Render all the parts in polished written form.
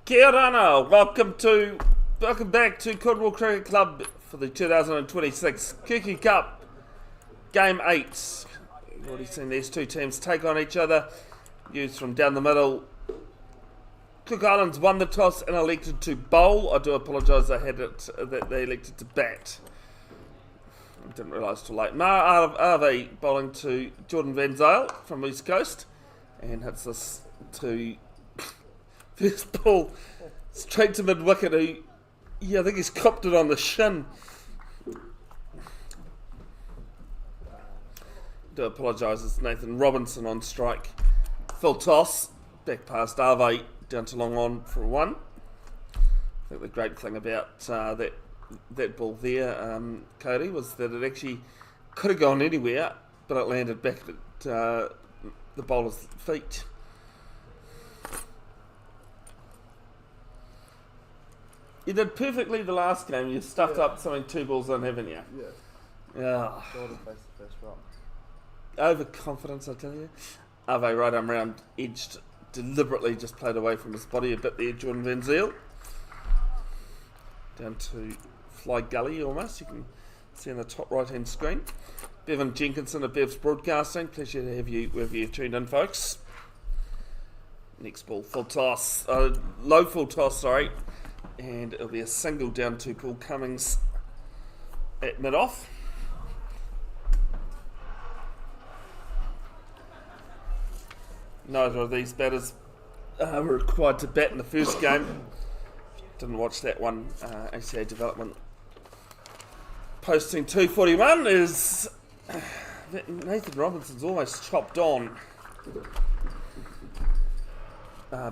Kia ora, welcome back to Cornwall Cricket Club for the 2026 Kuki Cup Game 8. You've already seen these two teams take on each other, used from down the middle. Cook Islands won the toss and elected to bowl. I do apologise, I had it that they elected to bat. I didn't realise till late. Ma Arve bowling to Jordan Van Zyl from East Coast and hits this to first ball straight to mid wicket. I think he's copped it on the shin. Do apologise, it's Nathan Robinson on strike. Full toss, back past Arve, down to long on for one. I think the great thing about that ball there, Cody, was that it actually could have gone anywhere, but it landed back at the bowler's feet. You did perfectly the last game. You stuffed up something 2 balls in, haven't you? Yeah. Jordan faced the first round. Overconfidence, I tell you. Arve right arm round, edged deliberately, just played away from his body a bit there. Jordan Van Zyl down to fly gully almost. You can see on the top right hand screen. Bevan Jenkinson of Bev's Broadcasting. Pleasure to have you wherever you've tuned in, folks. Next ball, full toss. Low full toss, sorry. And it'll be a single down to Paul Cummings at mid-off. Neither of these batters were required to bat in the first game. Didn't watch that one. ACA development posting 241 is Nathan Robinson's almost chopped on.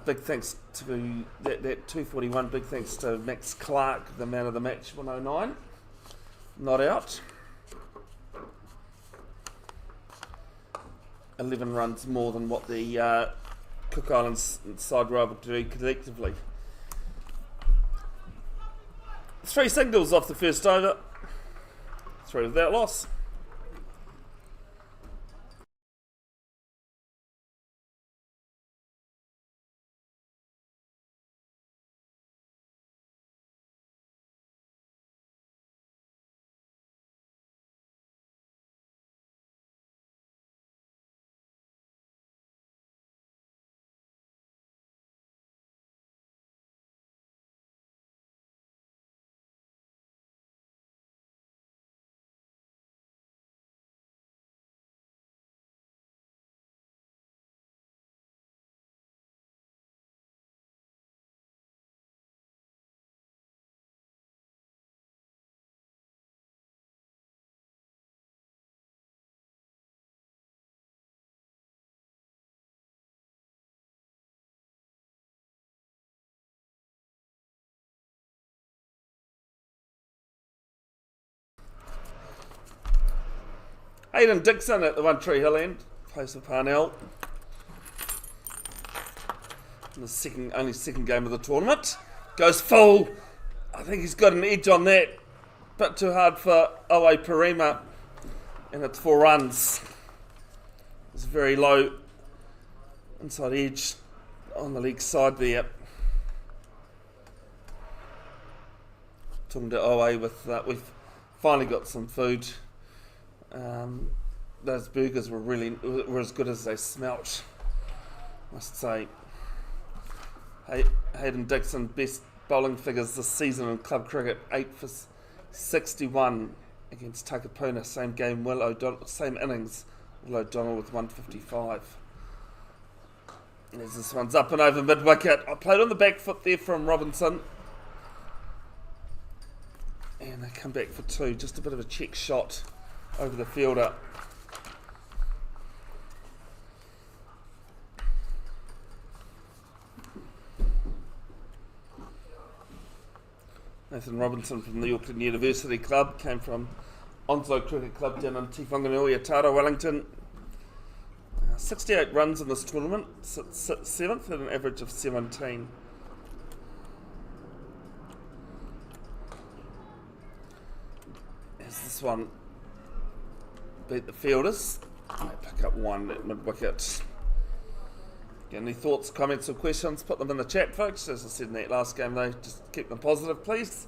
Big thanks to that 241. Big thanks to Max Clark, the man of the match, 109. Not out. 11 runs more than what the Cook Islands side were able to do collectively. 3 singles off the first over. 3 without loss. Hayden Dixon at the One Tree Hill end, place of Parnell. In the only second game of the tournament. Goes full. I think he's got an edge on that. Bit too hard for Owe Parima. And it's 4 runs. It's very low inside edge on the leg side there. Talking to Owe we've finally got some food. Those burgers were as good as they smelt, must say. Hayden Dixon, best bowling figures this season in club cricket, 8 for 61 against Takapuna, same game, same innings, Will O'Donnell with 155. And as this one's up and over mid-wicket, I played on the back foot there from Robinson. And they come back for 2, just a bit of a check shot over the fielder. Nathan Robinson from the Auckland University Club, came from Onslow Cricket Club down in Te Whanganui, Tara, Wellington. 68 runs in this tournament, 7th at an average of 17. As this one beat the fielders, they pick up 1 at mid-wicket. Any thoughts, comments or questions, put them in the chat, folks. As I said in that last game though, just keep them positive, please.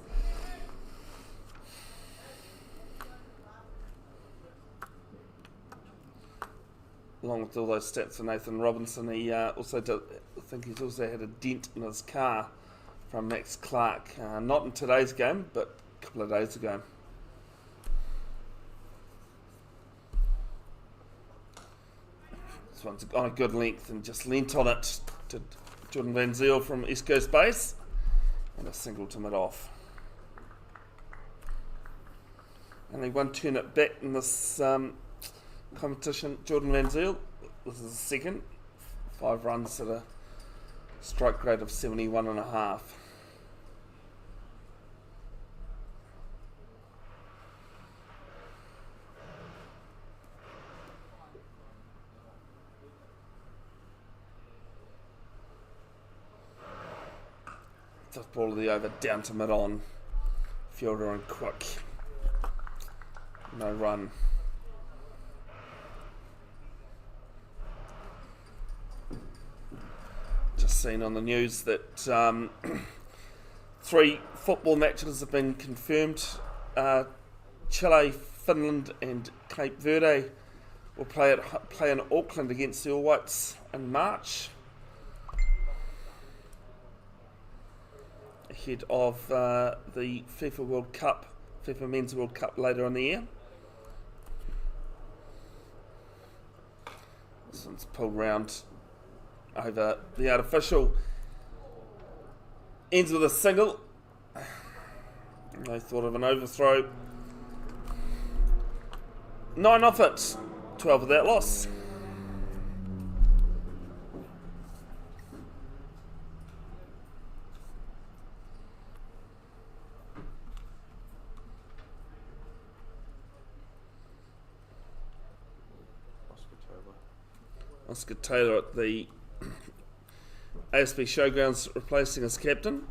Along with all those stats for Nathan Robinson, he also did, I think he's also had a dent in his car from Max Clark. Not in today's game, but a couple of days ago. This one's on a good length and just leant on it to Jordan Van Zyl from East Coast base. And a single to mid-off. Only one turn it back in this competition. Jordan Van Zyl, this is the second. 5 runs at a strike rate of 71.5. Fifth ball of the over, down to mid-on. Fielder and quick. No run. Just seen on the news that 3 football matches have been confirmed. Chile, Finland and Cape Verde will play in Auckland against the All Whites in March. Ahead of the FIFA World Cup, FIFA Men's World Cup later in the year. This one's pulled round over the artificial. Ends with a single. No thought of an overthrow. 9 off it. 12 of that loss. Oscar Taylor at the ASB Showgrounds replacing as captain.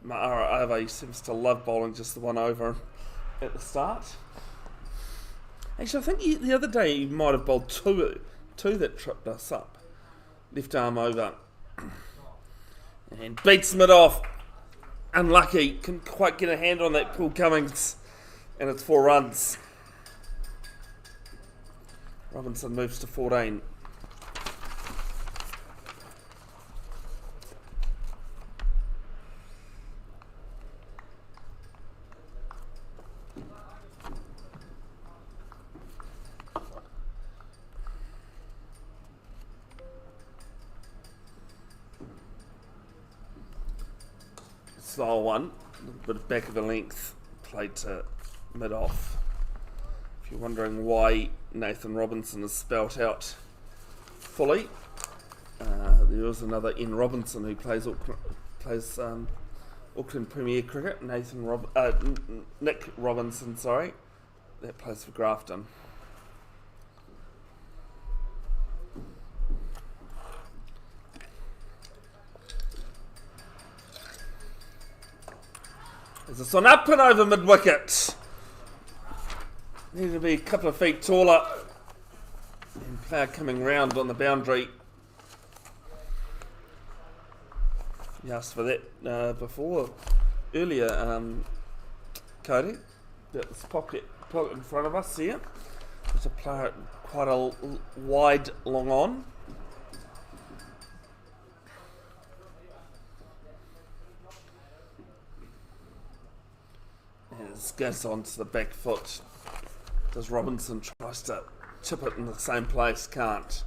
Ma'ara Ave seems to love bowling just the one over at the start. Actually, I think the other day he might have bowled two that tripped us up. Left arm over. And beats mid off. Unlucky. Couldn't quite get a hand on that Paul Cummings. And it's 4 runs. Robinson moves to 14. Style one, a little bit of back of the length, played to mid-off. If you're wondering why Nathan Robinson is spelt out fully, there is another N. Robinson who plays Auckland Premier Cricket, Nick Robinson, sorry, that plays for Grafton. Is this one up and over mid-wicket? Need to be a couple of feet taller. And player coming round on the boundary. You asked for that before, earlier, Cody. This pocket in front of us here. There's a player quite a wide long on. As goes on to the back foot. Does Robinson tries to chip it in the same place? Can't.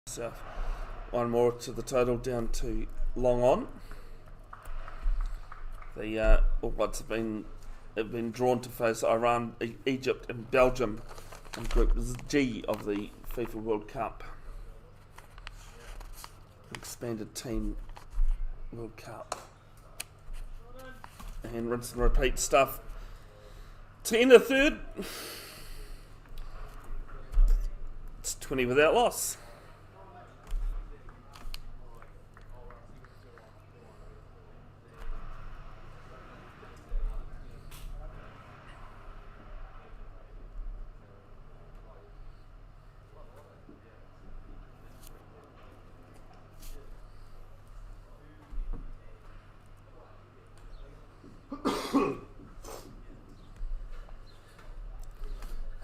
So one more to the total, down to long on. The All Bloods have been drawn to face Iran, Egypt and Belgium in Group G of the FIFA World Cup. Expanded Team World Cup. And rinse and repeat stuff. To end the third, it's 20 without loss.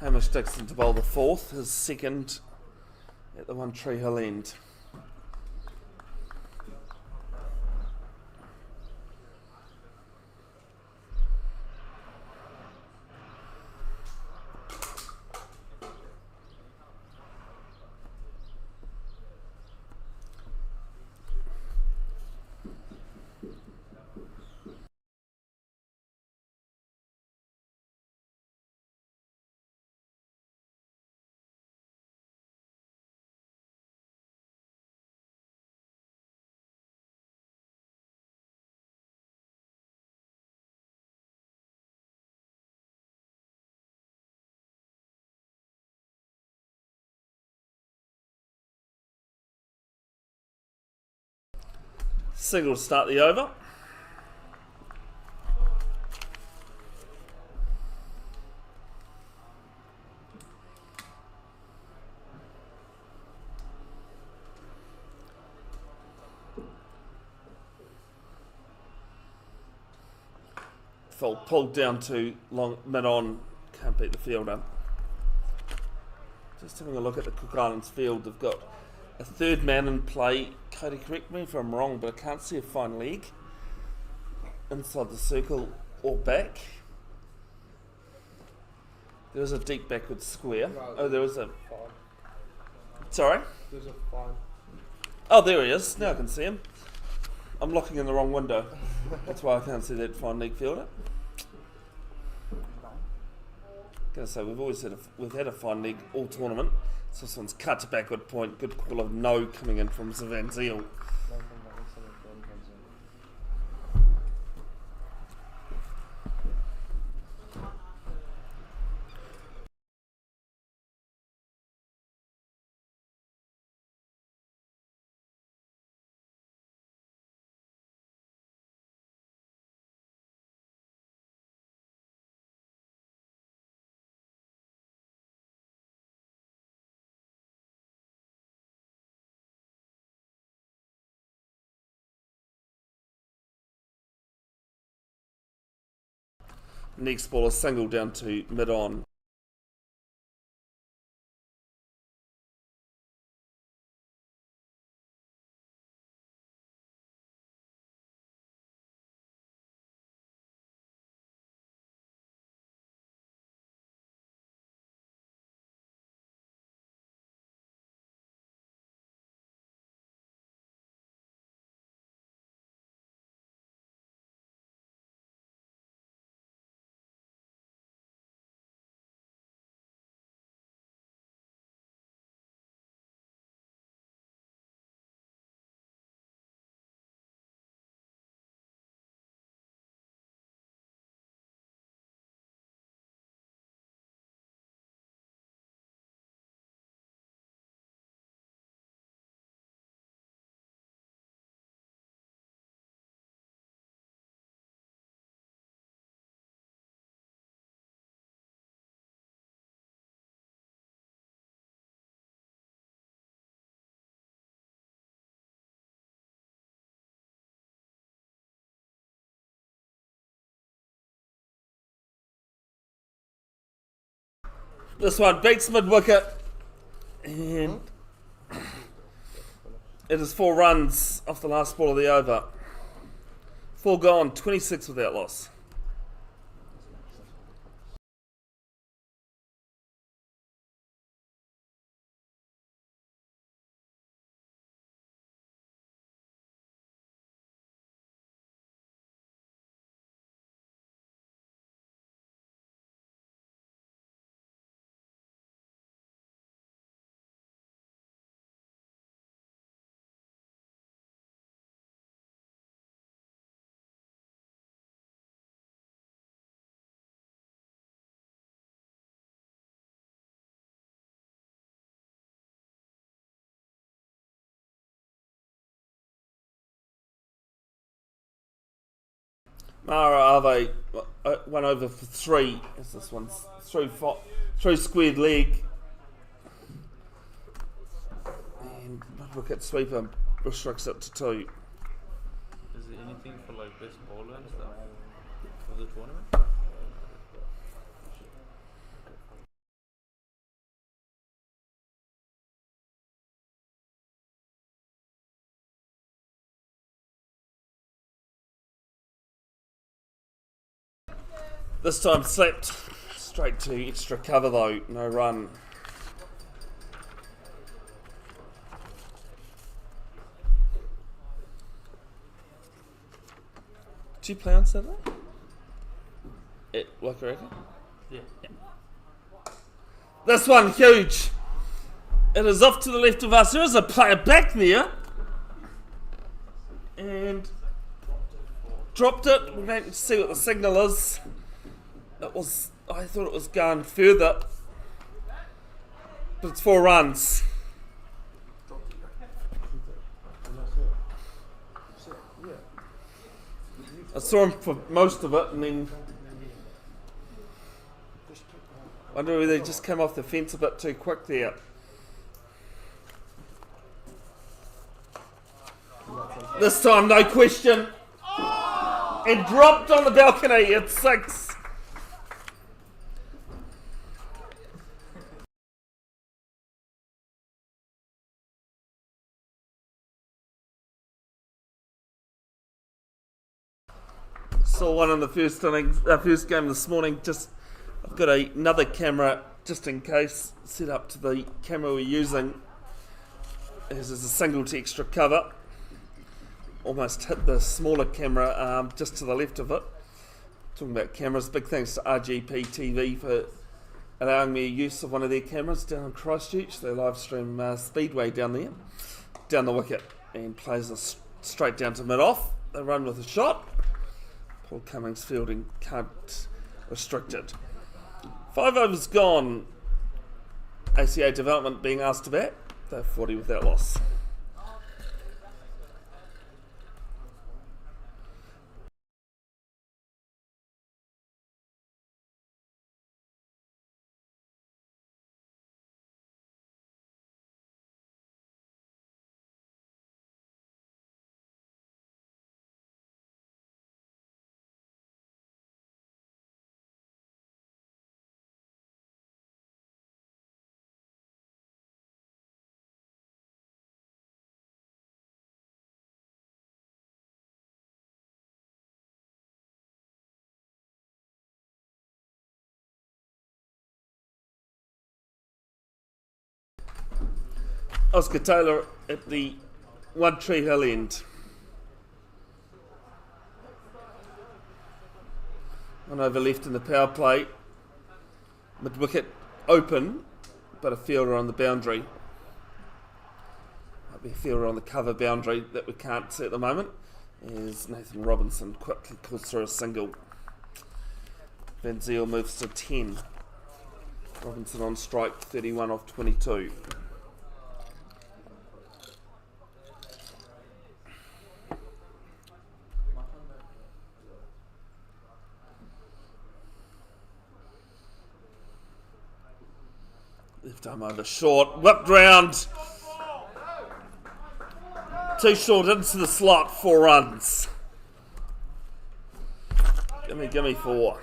Hamish Dixon to bowl the fourth, his second at the One Tree Hill end. Single to start the over. Full pulled down to long mid on, can't beat the fielder. Just having a look at the Cook Islands field, they've got a third man in play. Cody, correct me if I'm wrong, but I can't see a fine leg inside the circle or back. There is a deep backward square. No, there is a... Fine. Sorry? There's a fine. Oh, there he is. Now I can see him. I'm looking in the wrong window. That's why I can't see that fine leg fielder. Gonna say we've had a fine leg all tournament. So this one's cut to backward point. Good call of no coming in from Van Ziel. Next ball, a single down to mid on. This one beats mid wicket, and it is 4 runs off the last ball of the over. 4 gone, 26 without loss. Mara Ave went over for 3. As this one's through squared leg. And wicket sweeper restricts it to 2. Is there anything for like best bowler and stuff for the tournament? This time slept straight to extra cover though, no run. Did you play on Saturday? At Wakaraka? Yeah. This one huge. It is off to the left of us. There is a player back there. And dropped it. We're going to see what the signal is. I thought it was going further. But it's 4 runs. I saw him for most of it and then I wonder whether he just came off the fence a bit too quick there. This time, no question. And dropped on the balcony at 6. Saw one in the first innings, first game this morning. I've got another camera just in case set up to the camera we're using. This is a single to extra cover. Almost hit the smaller camera just to the left of it. Talking about cameras, big thanks to RGP TV for allowing me use of one of their cameras down in Christchurch. They live stream Speedway down there, down the wicket, and plays us straight down to mid-off. They run with a shot. Paul Cummings fielding can't restricted. 5 overs gone. ACA development being asked to bat. They're 40 without loss. Oscar Taylor at the One Tree Hill end. One over left in the power play. Mid wicket open, but a fielder on the boundary. Might be a fielder on the cover boundary that we can't see at the moment. As Nathan Robinson quickly calls through a single. Van Zyl moves to 10. Robinson on strike, 31 off 22. Left arm over short, whipped round. Too short into the slot, 4 runs. Gimme 4.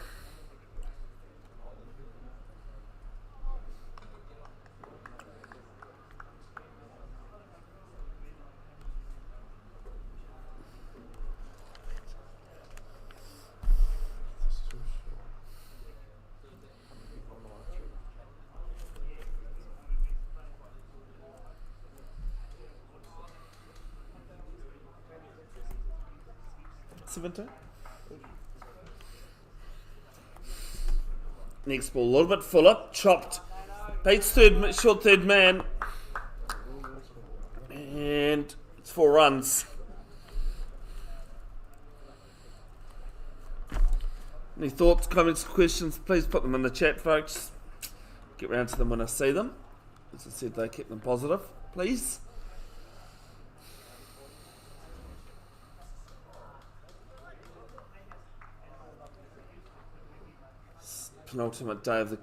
Next ball, a little bit fuller, chopped. Bates short third man. And it's 4 runs. Any thoughts, comments, questions, please put them in the chat, folks. Get round to them when I see them. As I said, they keep them positive, please. penultimate day of the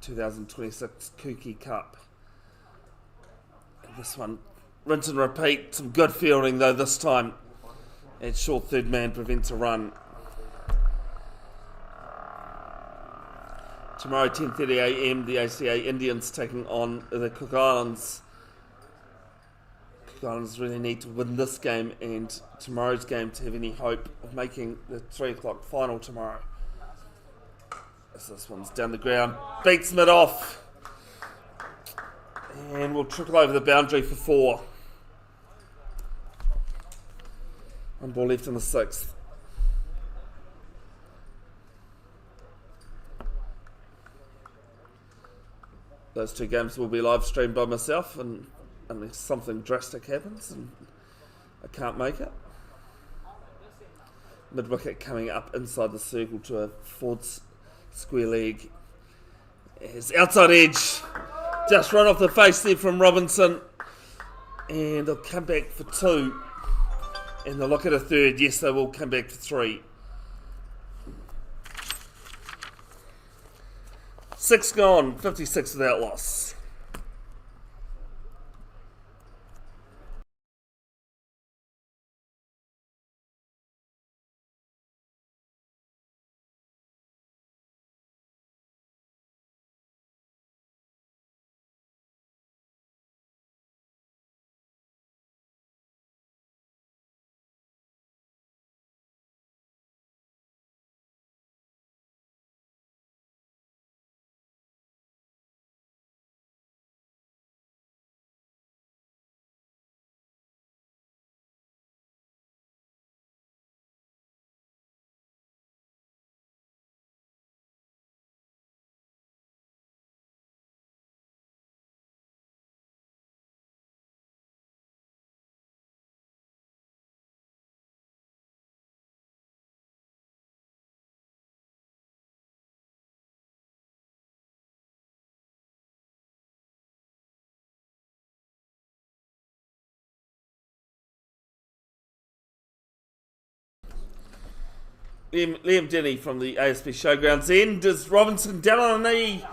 2026 Kuki Cup. This one, rinse and repeat. Some good fielding though this time. And short third man prevents a run. Tomorrow 10:30 a.m. the ACA Indians taking on the Cook Islands. Cook Islands really need to win this game and tomorrow's game to have any hope of making the 3 o'clock final tomorrow. As this one's down the ground, beats mid off. And we'll trickle over the boundary for 4. One ball left in the 6th. Those 2 games will be live streamed by myself, and unless something drastic happens and I can't make it. Mid wicket coming up inside the circle to a forward square leg. His outside edge just run off the face there from Robinson, and they'll come back for 2. And they'll look at a third. Yes, they will come back for 3. 6 gone, 56 without loss. Liam Denny from the ASB Showgrounds end as Robinson down on a knee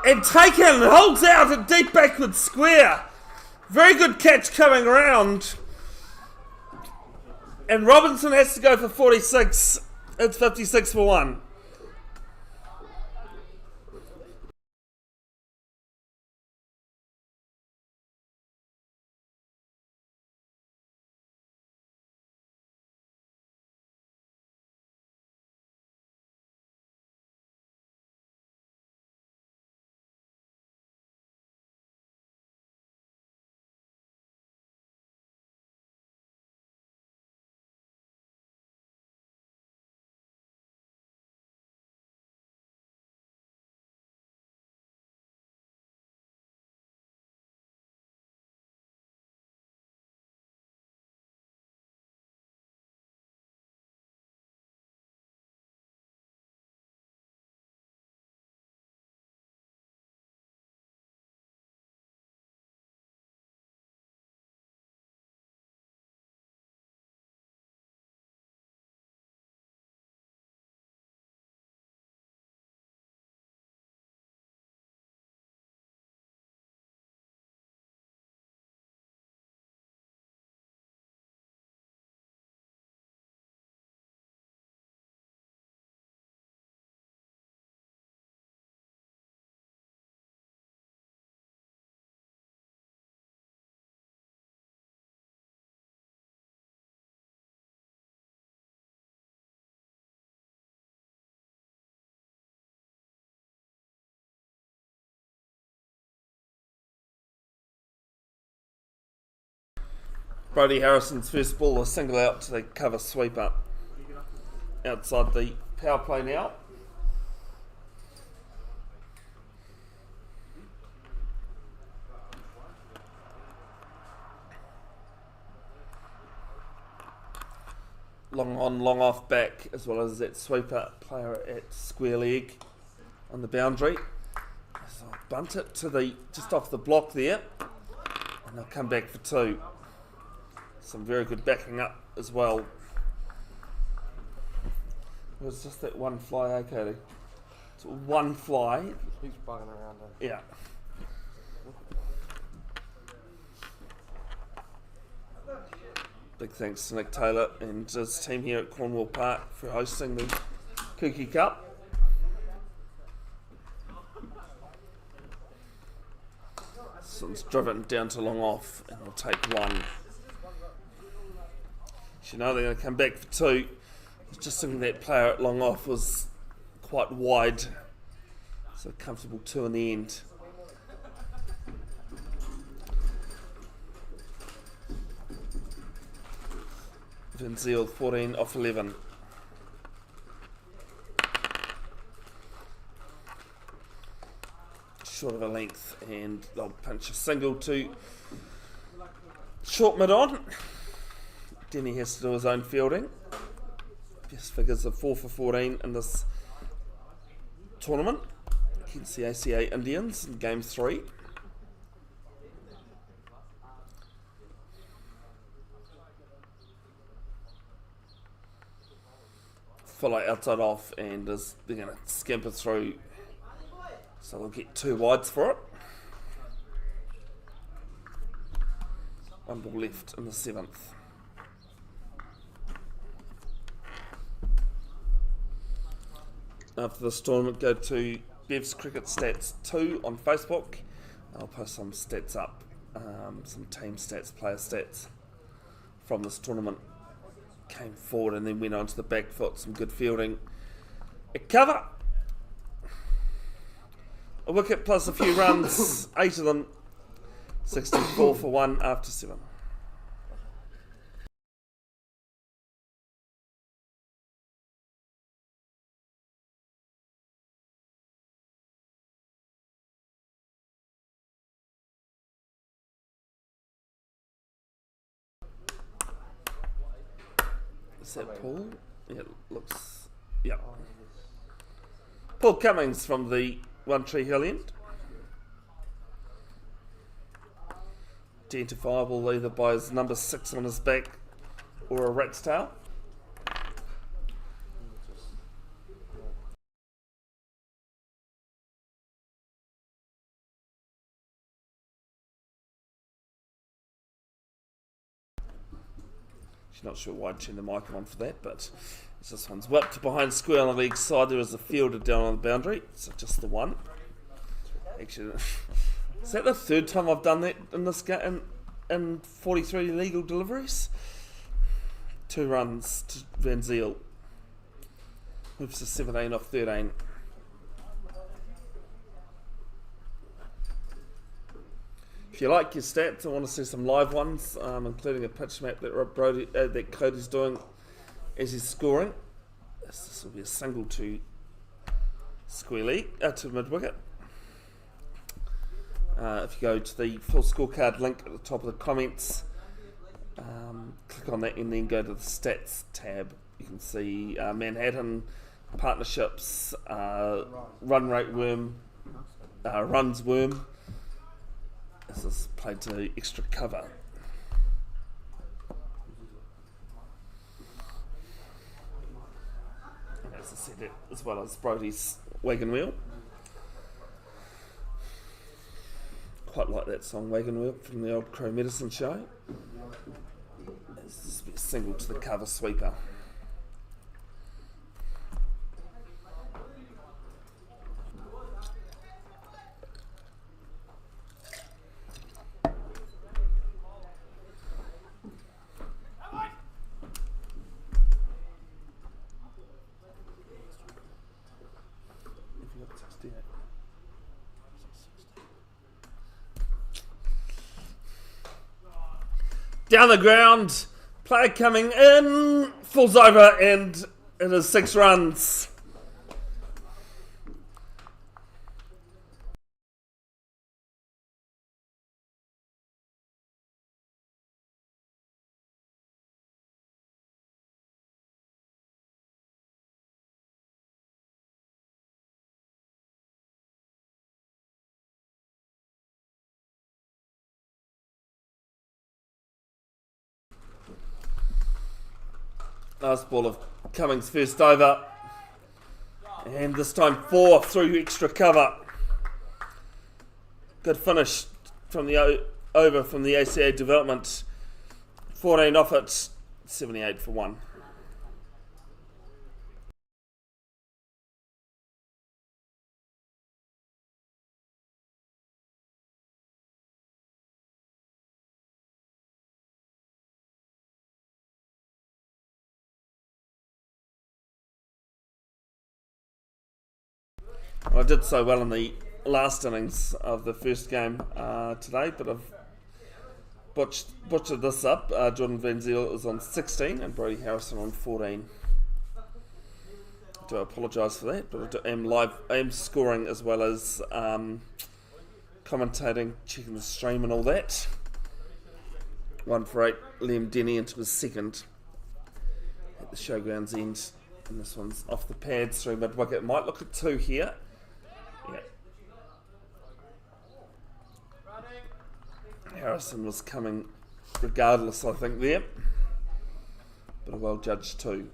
and taken, holds out a deep backward square. Very good catch coming around, and Robinson has to go for 46. It's 56 for 1. Brodie Harrison's first ball, a single out to the cover sweep up outside the power play now. Long on, long off back, as well as that sweeper player at square leg on the boundary. So I'll bunt it to the just off the block there, and they'll come back for 2. Some very good backing up as well. It was just that one fly, okay? It's one fly. He's bugging around. Yeah. Big thanks to Nick Taylor and his team here at Cornwall Park for hosting the Kuki Cup. So it's driven down to long off and we'll take one. You know they're going to come back for two. Just thinking that player at long off was quite wide. So comfortable two in the end. Vinziel 14 off 11. Short of a length and they'll punch a single to short mid on. Denny has to do his own fielding. Best figures of 4 for 14 in this tournament against the ACA Indians in game 3. Follow outside off and they're going to scamper through, so they'll get 2 wides for it. 1 ball left in the 7th. After this tournament, go to Bev's Cricket Stats 2 on Facebook. I'll post some stats up, some team stats, player stats from this tournament. Came forward and then went on to the back foot, some good fielding. A cover. A wicket plus a few runs, 8 of them. 64 for 1 after 7. Is that Paul? Yeah, it looks. Yeah. Paul Cummings from the One Tree Hill end. Identifiable either by his number 6 on his back or a rat's tail. Not sure why I'd turn the mic on for that, but this one's whipped behind square on the leg side. There is a fielder down on the boundary, so just the one. Actually, is that the 3rd time I've done that in this game in 43 legal deliveries? 2 runs to Vinziel. Moves to 17 off 13. If you like your stats, I want to see some live ones, including a pitch map that that Cody's doing as he's scoring. This will be a single to square leg, to mid wicket. If you go to the full scorecard link at the top of the comments, click on that and then go to the stats tab. You can see Manhattan partnerships, run rate worm, runs worm. This is played to extra cover. And as I said, as well as Brody's Wagon Wheel. Quite like that song, Wagon Wheel, from the old Crow Medicine show. This will be a single to the cover sweeper. Down the ground, player coming in, falls over, and it is 6 runs. Last ball of Cummings' first over. And this time 4 through extra cover. Good finish from the over from the ACA development. 14 off it, 78 for 1. I did so well in the last innings of the first game today, but I've butchered this up. Jordan Van Zyl is on 16 and Brody Harrison on 14. I do apologise for that, but I am scoring as well as commentating, checking the stream and all that. 1 for 8, Liam Denny into his second at the showground's end. And this one's off the pads through mid wicket. Might look at 2 here. Yeah. Harrison was coming regardless, I think, there. But a well judged 2.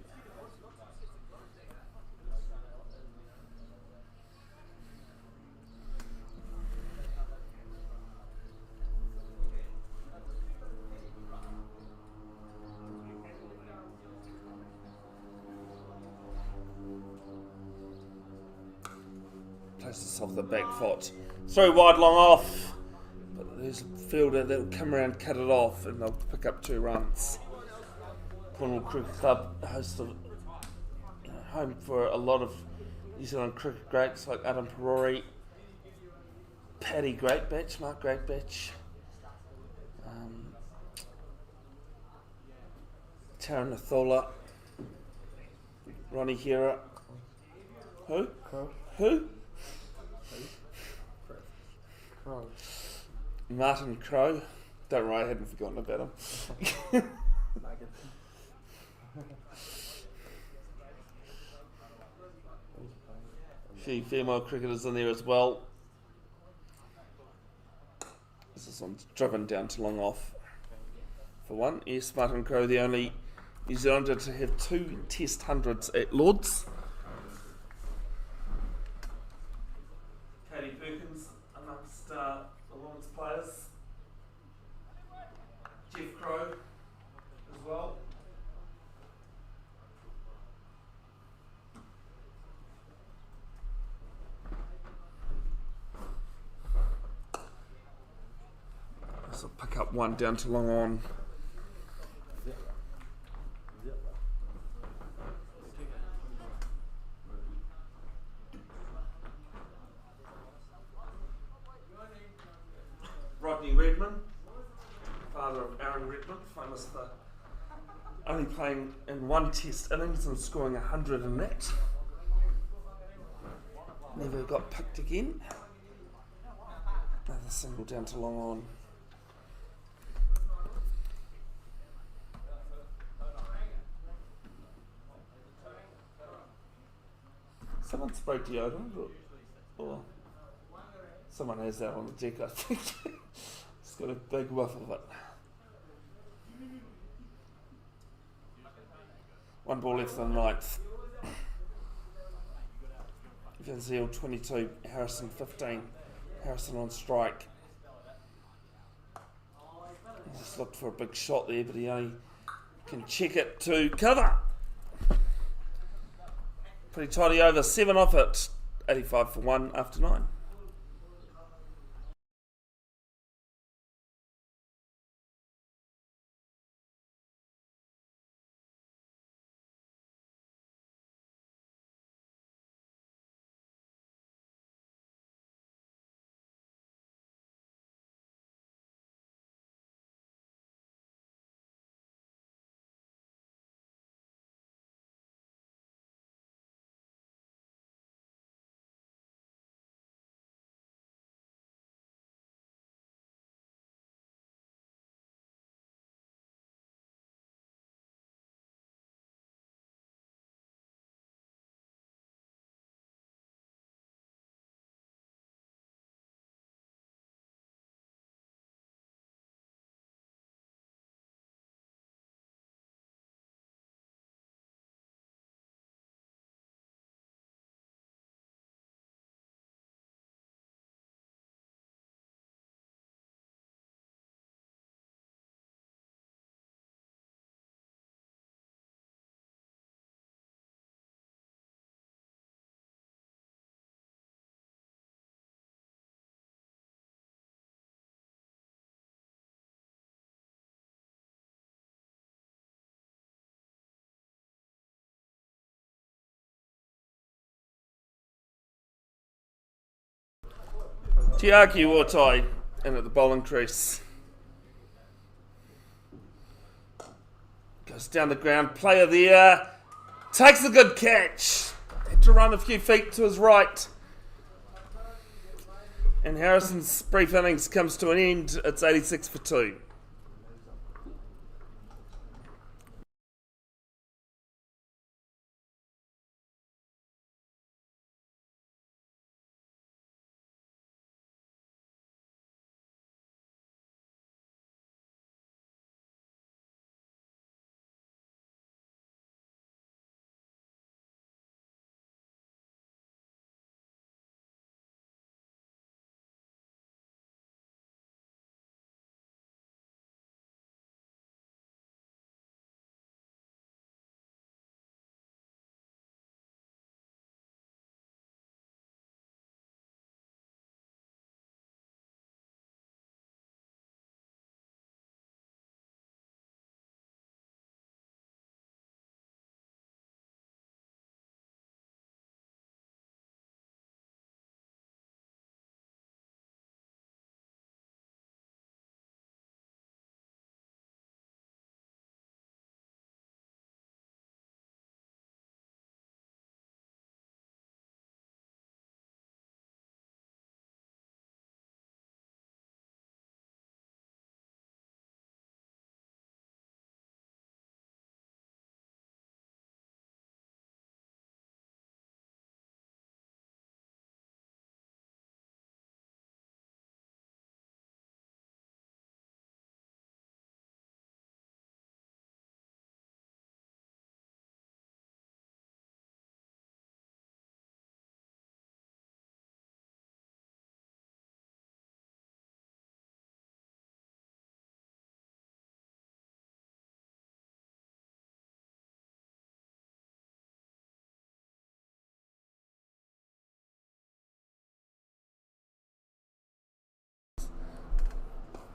Places this off the back foot. Throw wide, long off. But there's a fielder that'll come around, cut it off, and they'll pick up 2 runs. Cornwall Cricket Club host of, home for a lot of New Zealand cricket greats like Adam Perori, Paddy Greatbatch, Mark Greatbatch, Taran Nathola, Ronnie Hera. Who? Who? Crow. Martin Crowe. Don't worry, I hadn't forgotten about him. A few female cricketers in there as well. This one's driven down to long off for 1. Yes, Martin Crowe, the only New Zealander to have 2 Test hundreds at Lords. Katie Perkins amongst the women's players. Jeff Crowe as well. So pick up 1 down to long on. Rodney Redman, father of Aaron Redman, famous for only playing in 1 Test innings and scoring 100 in that. Never got picked again. Another single down to long on. Someone sprayed deodorant or someone has that on the deck, I think. It's got a big whiff of it. 1 ball left in the 9th. Van Zyl 22, Harrison 15. Harrison on strike. Just looked for a big shot there, but he only can check it to cover. Pretty tidy over, 7 off it. 85 for 1 after 9. Tiaki Watai in at the bowling crease. Goes down the ground, player there. Takes a good catch. Had to run a few feet to his right. And Harrison's brief innings comes to an end. It's 86 for 2.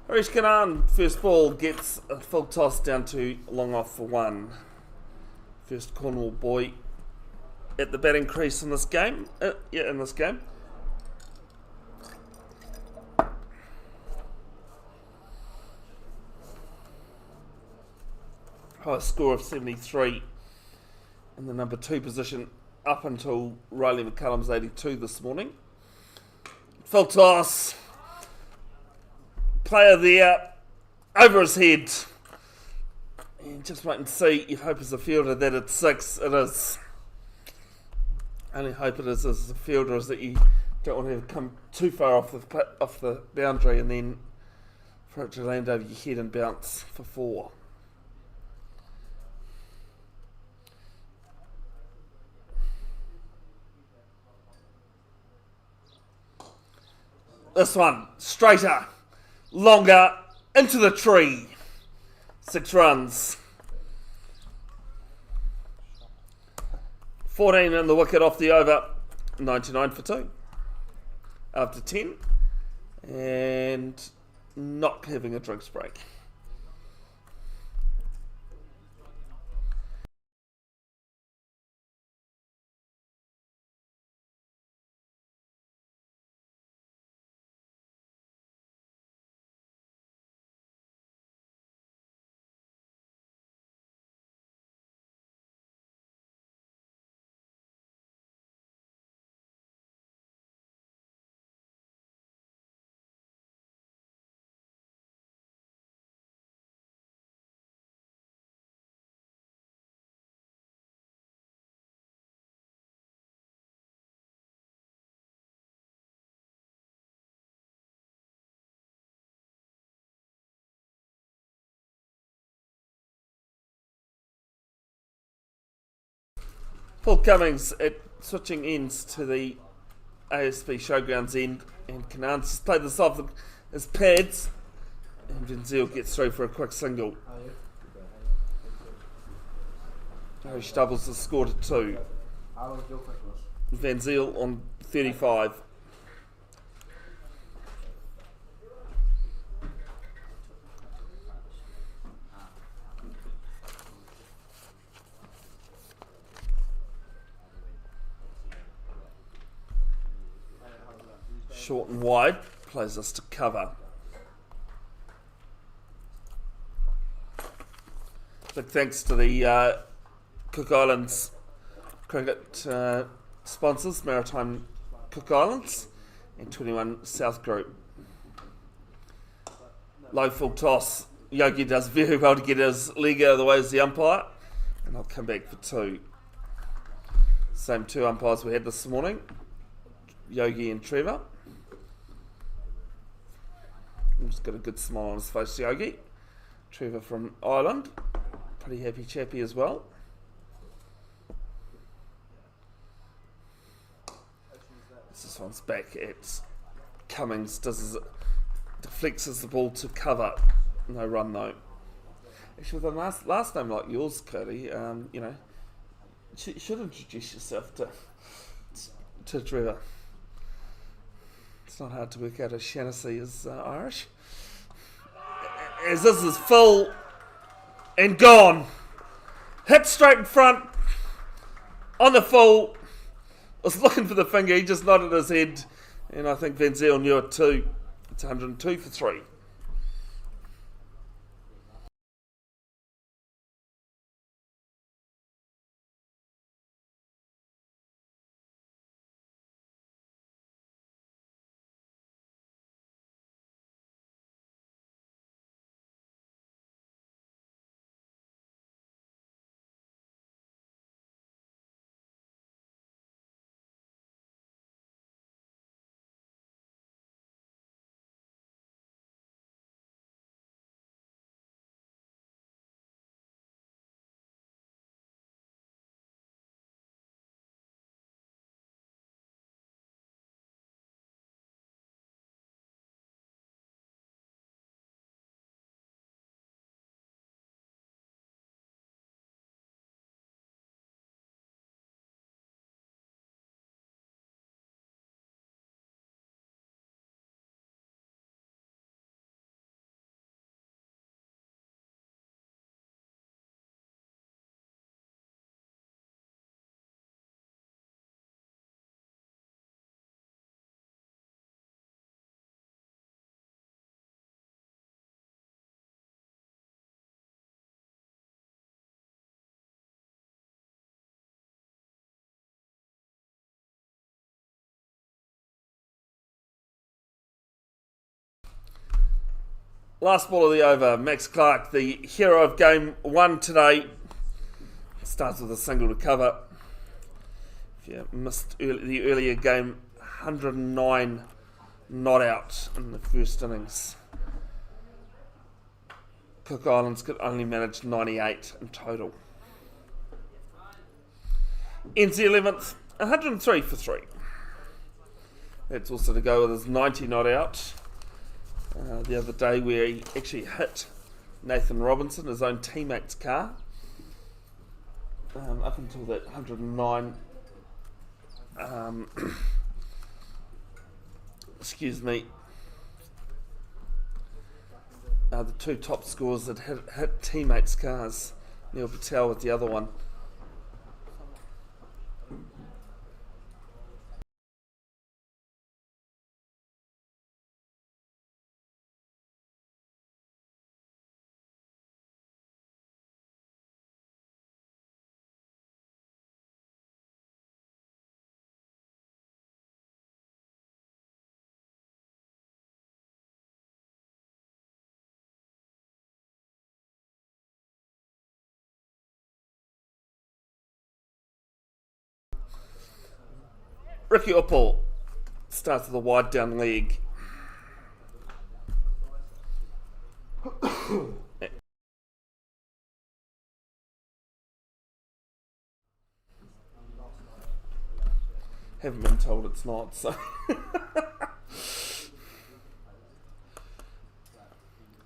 Harish Kanan, first ball, gets a full toss down to long off for 1. First Cornwall boy at the batting crease in this game. In this game. Highest score of 73 in the number 2 position up until Riley McCullum's 82 this morning. Full toss. Player there, over his head. And just wait and see. You hope as a fielder that it's 6. It is. Only hope it is as a fielder is that you don't want to come too far off the boundary and then for it to land over your head and bounce for 4. This one, straighter. Longer, into the tree. 6 runs. 14 in the wicket off the over. 99 for 2. After 10. And not having a drinks break. Paul Cummings at switching ends to the ASB Showgrounds end, and Canaan just played this off his pads, and Van Zyl gets through for a quick single. Harish doubles the score to 2. Van Zyl on 35. Short and wide. plays us to cover. Big thanks to the Cook Islands cricket sponsors, Maritime Cook Islands and 21 South Group. Low full toss. Yogi does very well to get his leg out of the way as the umpire, and I'll come back for two. Same two umpires we had this morning, Yogi and Trevor. He's got a good smile on his face, Yogi. Trevor from Ireland, pretty happy chappy as well. This one's back at Cummings, deflects the ball to cover. No run though. Actually, with a last name like yours, Cody, you should introduce yourself to Trevor. It's not hard to work out as Shaughnessy is Irish. As this is full and gone. Hit straight in front on the full. Was looking for the finger, he just nodded his head, and I think Van Zyl knew it too. It's 102 for 3. Last ball of the over, Max Clark, the hero of game 1 today, starts with a single to cover. If you missed the earlier game, 109 not out in the first innings. Cook Islands could only manage 98 in total. NZ 11th, 103 for 3. That's also to go with his 90 not out. The other day where he actually hit Nathan Robinson, his own teammate's car. Up until that 109, excuse me, the two top scores that hit teammates' cars. Neil Patel with the other one. Ricky Uppal starts with a wide down leg. Haven't been told it's not, so.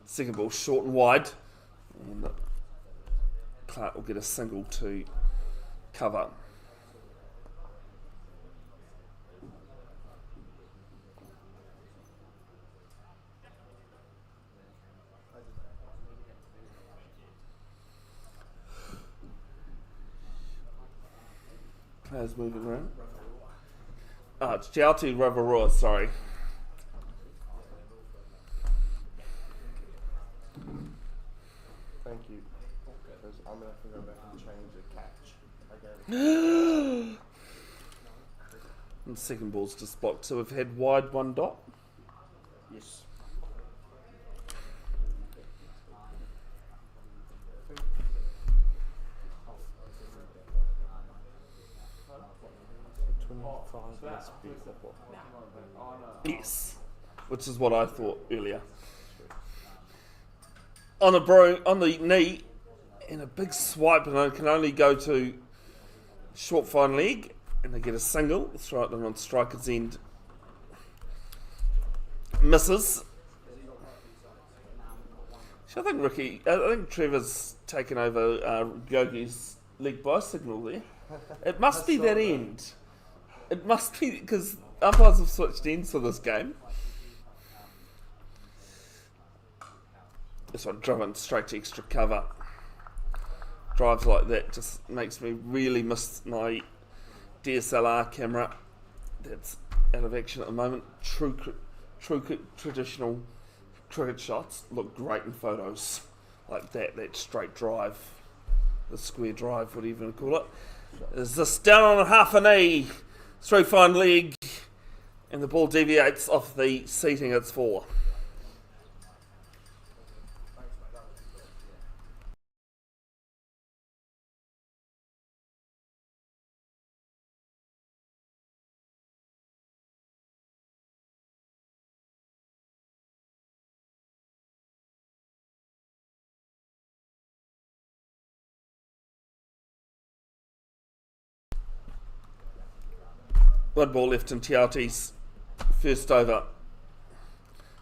Second ball short and wide. And Clark will get a single to cover. Players moving around. It's Jauti Ravaroa, sorry. Thank you. Because I'm going to have to go back and change the catch. Okay. And the second ball's just blocked. So we've had wide 1 dot. Yes. Yes. Which is what I thought earlier. On the knee, and a big swipe, and it can only go to short fine leg, and they get a single. Throw it in on striker's end. Misses. So I think Trevor's taken over Yogi's leg by signal there. It must be that end. It must be, because umpires have switched ends for this game. This one driven straight to extra cover. Drives like that just makes me really miss my DSLR camera. That's out of action at the moment. True traditional cricket shots look great in photos like that. That straight drive, the square drive, whatever you call it. Is this down on half a knee, through fine leg, and the ball deviates off the seating it's for. One ball left in Tiauti's first over.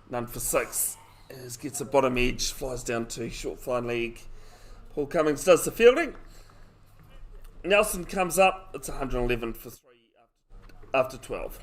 None for 6. As gets a bottom edge, flies down to short fine leg. Paul Cummings does the fielding. Nelson comes up. It's 111 for 3 after 12.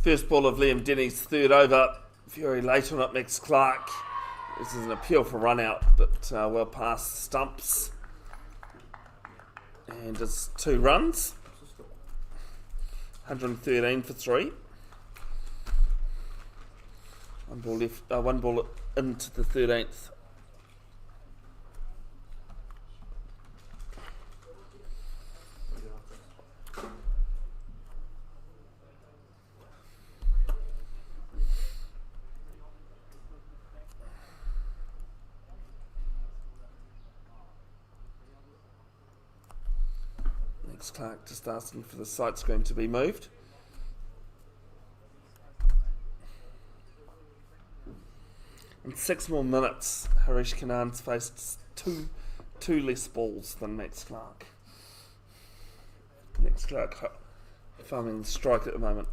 First ball of Liam Denny's third over. Very late on it, Max Clark. This is an appeal for run out, but well past the stumps. And it's 2 runs. 113 for 3. One ball left. One ball into the 13th. Clark just asking for the sight screen to be moved. In 6 more minutes, Harish Kanan's faced two less balls than Max Clark. Max Clark farming the strike at the moment.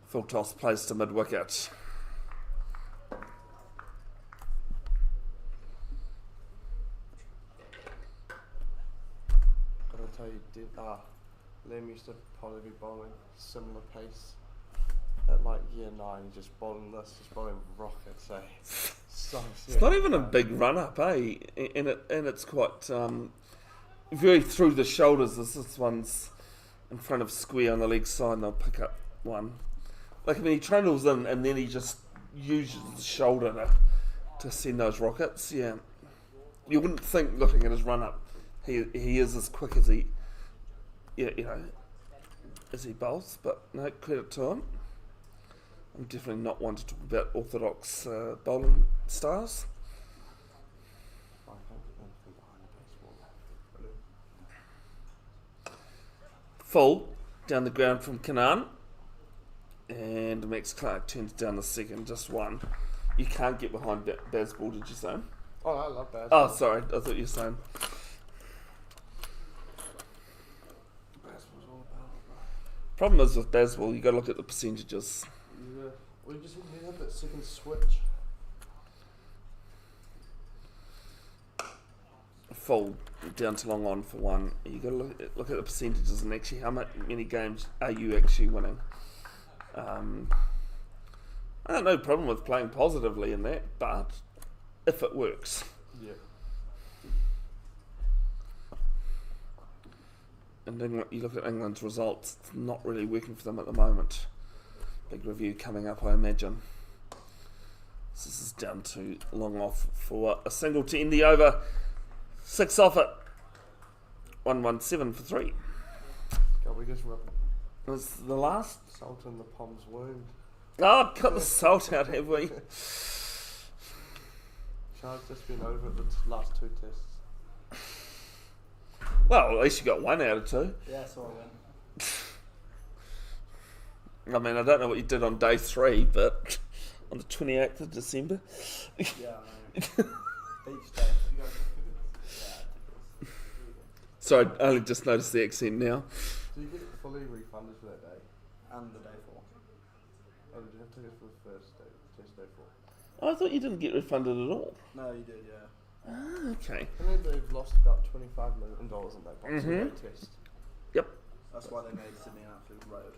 Full toss plays to mid-wicket. Gotta tell you, Liam used to probably be bowling similar pace at like year 9, just bowling rockets, eh? It's not even a big run up, eh? And it's quite very through the shoulders. This one's in front of square on the leg side, and they'll pick up one. Like, I mean, he trundles in and then he just uses his shoulder to send those rockets. Yeah. You wouldn't think, looking at his run-up, he is as quick as he, as he bowls. But no, credit to him. I'm definitely not one to talk about orthodox bowling styles. I can't put anything behind the baseball. Full down the ground from Canaan. And Max Clark turns down the second, just one. You can't get behind Bazball, did you say? Oh, I love that. Oh, sorry, I thought you were saying. Baseball's all about. Problem is with Bazball, you got to look at the percentages. Yeah. Well, you just need to have that second switch. Full down to long on for one. You got to look at the percentages and actually how many games are you actually winning. I have no problem with playing positively in that, but if it works. Yeah. And England, you look at England's results, it's not really working for them at the moment. Big review coming up, I imagine. This is down to long off for a single to end the over. 6 off it. 117 for 3. God, we just rubbed It was the last. salt in the Pom's wound. Oh, cut the salt out, have we? Charles just been over at the last 2 tests. Well, at least you got 1 out of 2. Yeah, I saw it. I mean, I don't know what you did on day 3, but on the 28th of December. Yeah, I know. Each day. Yeah. Sorry, I only just noticed the accent now. Do you get fully refunded for that day? And the day 4. Or did you have to go for the first day, test day 4? Oh, I thought you didn't get refunded at all. No, you did, yeah. Ah, okay. I know they've lost about $25 million in that boxing day test. Yep. That's why they made Sydney an absolute road.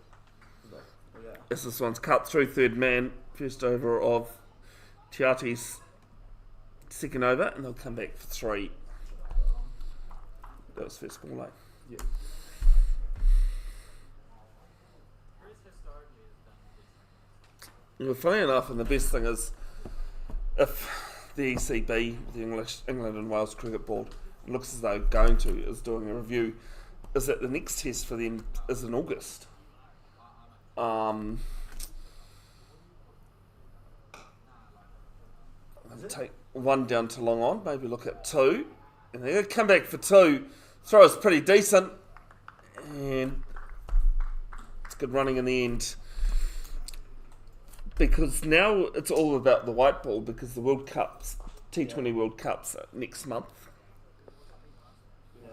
But Yeah. This one's cut through third man. First over of Tiati's second over, and they'll come back for 3. That was first ball, eh? yeah. Well, funny enough, and the best thing is, if the ECB, the England and Wales Cricket Board, looks as though is doing a review, is that the next test for them is in August. Take 1 down to long on, maybe look at 2, and they're going to come back for 2. Throw is pretty decent, and it's good running in the end. Because now it's all about the white ball, because the World Cups, T20 World Cups, are next month. Yeah.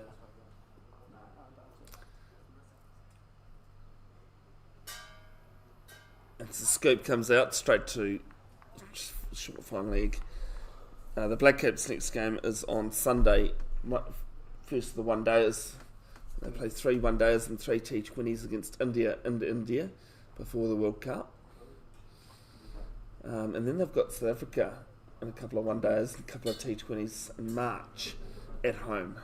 And so the scoop comes out straight to short flying leg. The Black Caps' next game is on Sunday. First of the one-dayers. They play 3 one-dayers and 3 T20s against India before the World Cup. And then they've got South Africa in a couple of one-dayers and a couple of T20s in March at home.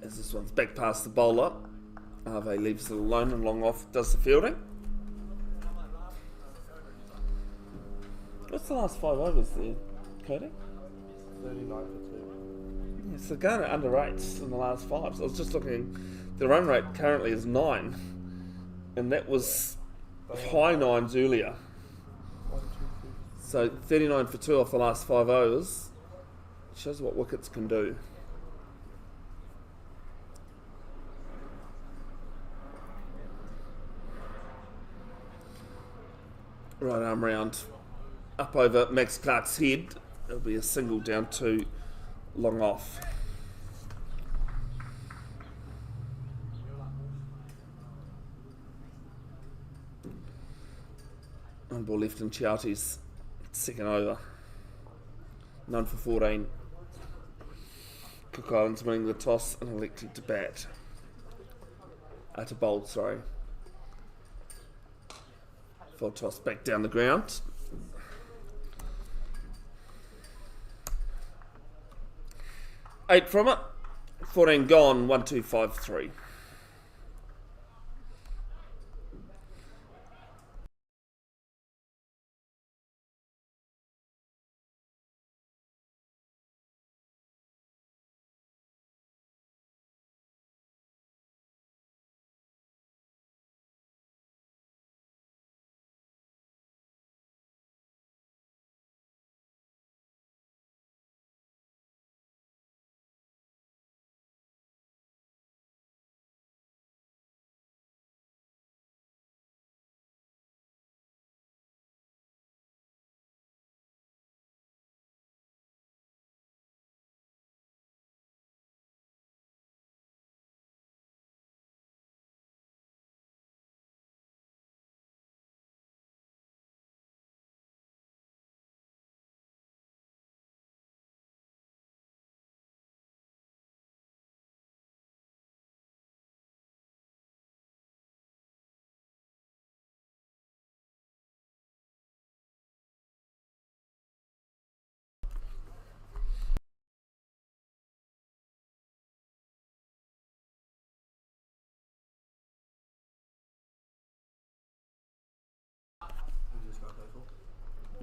As this one's back past the bowler, Ave leaves it alone and long off does the fielding. What's the last 5 overs there, Cody? 39 for 2. Yes, they're going at under 8s in the last 5. So I was just looking, the run rate currently is 9. And that was high 9s earlier. 1, 2, 3. So 39 for 2 off the last 5 overs. Shows what wickets can do. Right arm round. Up over Max Clark's head. It'll be a single down to long off. One ball left in Chiati's second over. 9 for 14. Cook Islands winning the toss and elected to bat. To bowl, sorry. Full toss back down the ground. Eight from it. 14 gone. 1, 2, 5, 3.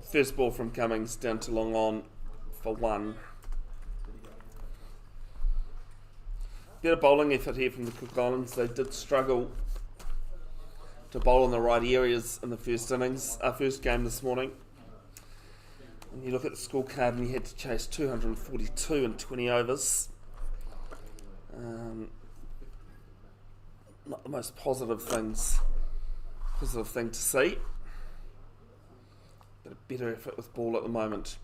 First ball from Cummings down to long on for 1. Bit of bowling effort here from the Cook Islands. They did struggle to bowl in the right areas in the first game this morning. And you look at the scorecard and you had to chase 242 in 20 overs. Not the most positive thing to see. But a better effort with ball at the moment.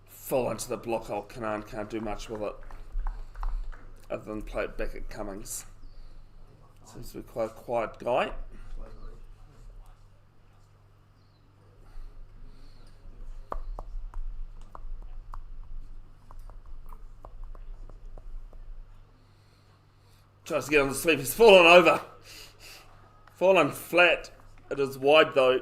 Full into the block hole. Canaan can't do much with it other than play it back at Cummings. Seems to be quite a quiet guy. Tries to get on the sweep. He's fallen over. Fallen flat. It is wide though.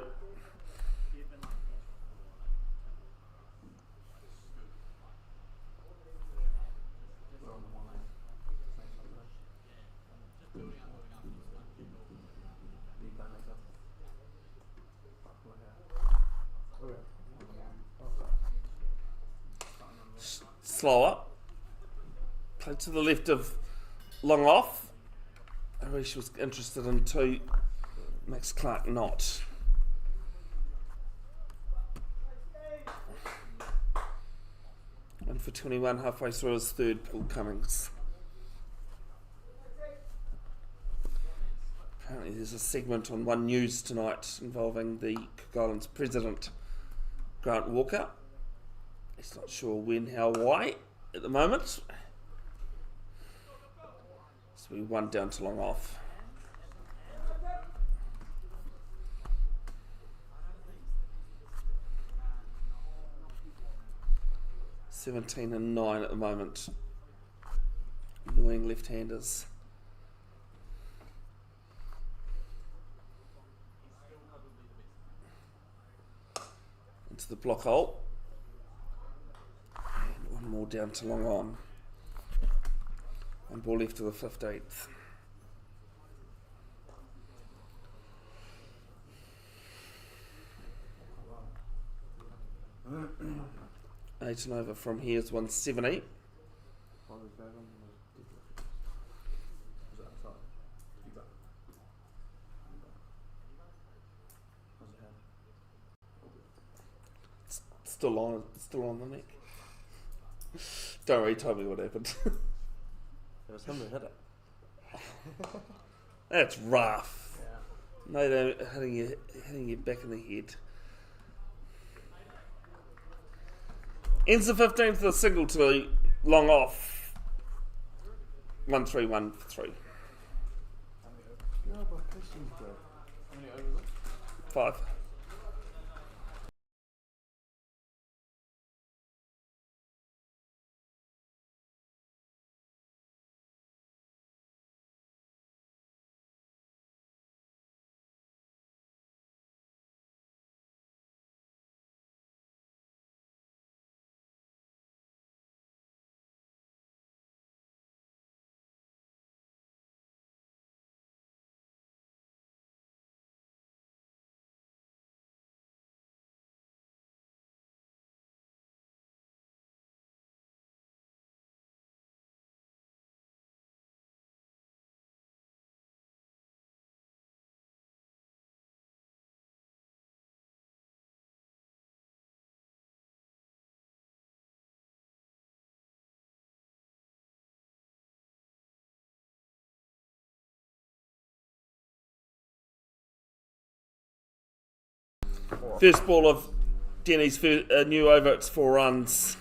Slower. Play to the left of long off. Harish was interested in 2. Max Clark not. And for 21, halfway through his third, Paul Cummings. Apparently there's a segment on One News tonight involving the Cook Islands president, Grant Walker. He's not sure when, how, why at the moment. So we 1 down to long off. $17 and 9 at the moment. Annoying left-handers. Into the block hole. And 1 more down to long on. 1 ball left to the 15th. Eight and over from here is 170. Still on the neck. Don't worry, tell me what happened. It was him who hit it. That's rough. Yeah. No, hitting you back in the head. Ends the 15th with a single to long off. 1-3-1 for 3. Yeah, but Christian's good. How many overs is it? 5. First ball of Denny's new over, it's 4 runs.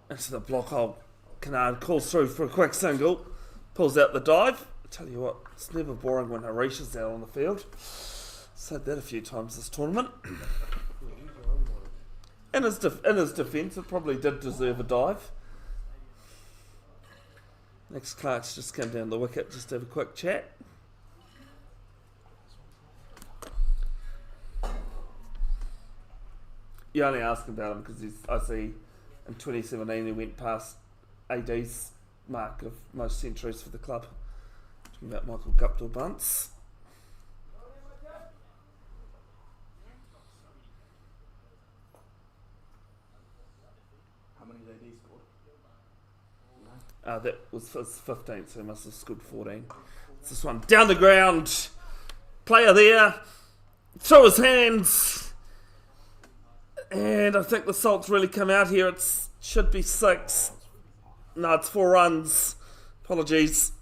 Into the block hole. Kennard calls through for a quick single. Pulls out the dive. I tell you what, it's never boring when Harish is out on the field. Said that a few times this tournament. In his defence, it probably did deserve a dive. Max Clark's just come down the wicket just to have a quick chat. You only ask about him because I see in 2017 he went past AD's mark of most centuries for the club. Talking about Michael Guptill Bunce. How many did he score? That was his 15th, so he must have scored 14. It's this one down the ground. Player there. Through his hands. And I think the salt's really come out here. It should be 6. No, it's 4 runs. Apologies.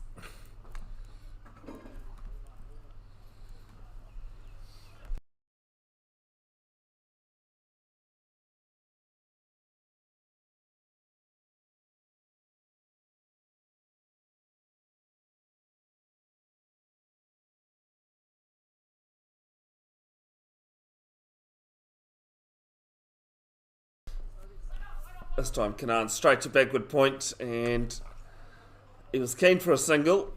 This time Canaan straight to backward point, and he was keen for a single.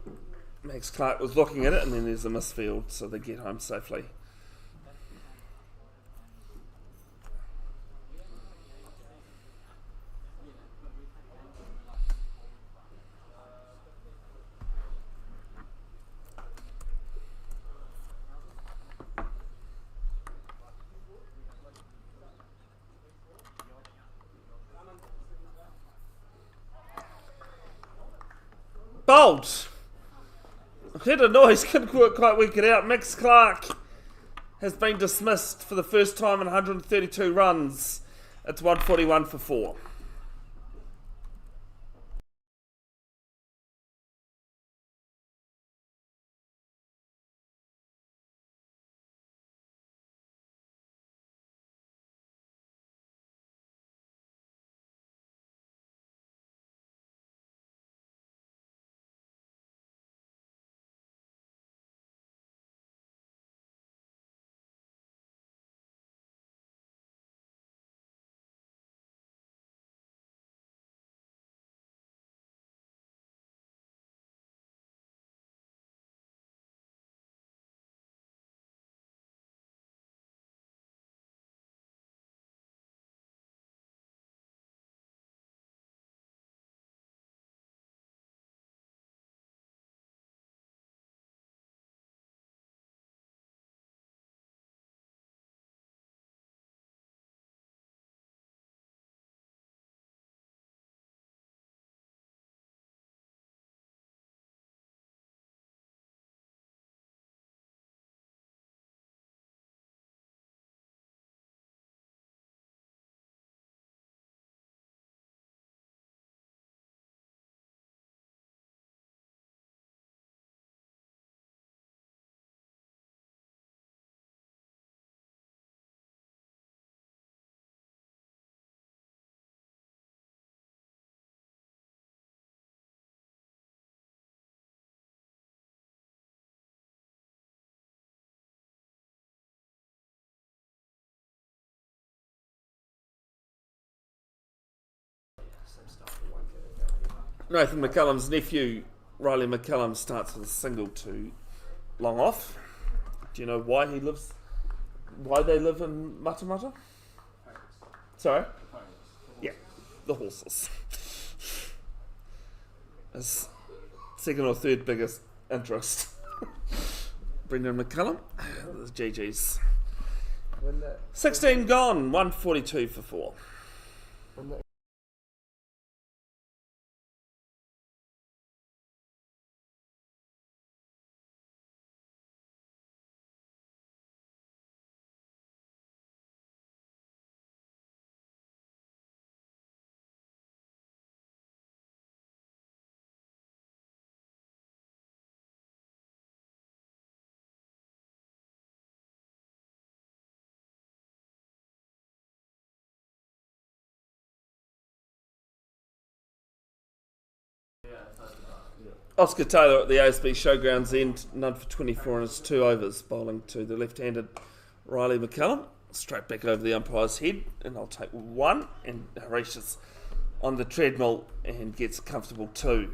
Max Clark was looking at it, and then there's a misfield, so they get home safely. Bold. I heard a noise, couldn't quite work it out. Max Clark has been dismissed for the first time in 132 runs. It's 141 for 4. Nathan McCullum's nephew, Riley McCullum, starts with a single to long off. Do you know why they live in Matamata? Sorry? Yeah, the horses. His second or third biggest interest. Brendan McCullum, the GG's. 16 gone, 142 for 4. Oscar Taylor at the ASB Showgrounds end, none for 24 in his 2 overs, bowling to the left-handed Riley McCullum. Straight back over the umpire's head, and I'll take 1. And Harish is on the treadmill and gets a comfortable 2.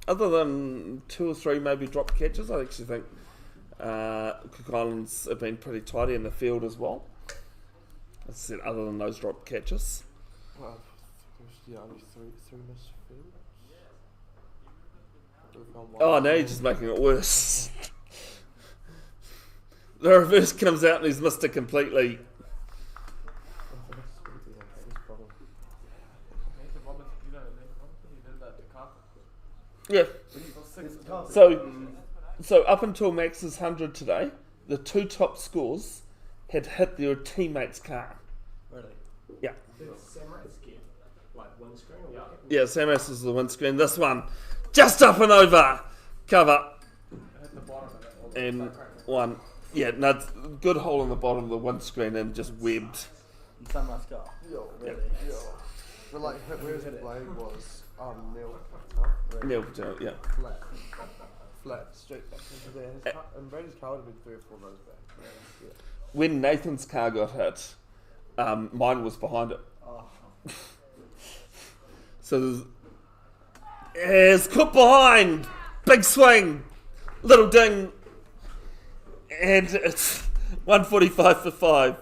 Other than 2 or 3 maybe drop catches, I actually think Cook Islands have been pretty tidy in the field as well. As I said, other than those drop catches. Well, only three missed fields. Oh, now you're just making it worse. The reverse comes out and he's missed it completely. Yeah. So up until Max's 100 today, the 2 top scores had hit their teammate's car. Really? Yeah. Did Samurais get like windscreen or what? Yeah, Samus is the windscreen. This one, just up and over. Cover. Hit the bottom of it. And 1. Yeah, no, it's a good hole in the bottom of the windscreen and just webbed. And Sunrise car. Yo, Yeah. yo. But like, where his blade was, nil. Neil, yeah. Flat, straight back into there. His car, and Brady's car would have been 3 or 4 rows back. Yeah. When Nathan's car got hit, mine was behind it. Oh. So there's Cook behind. Big swing. Little ding. And it's 145 for 5.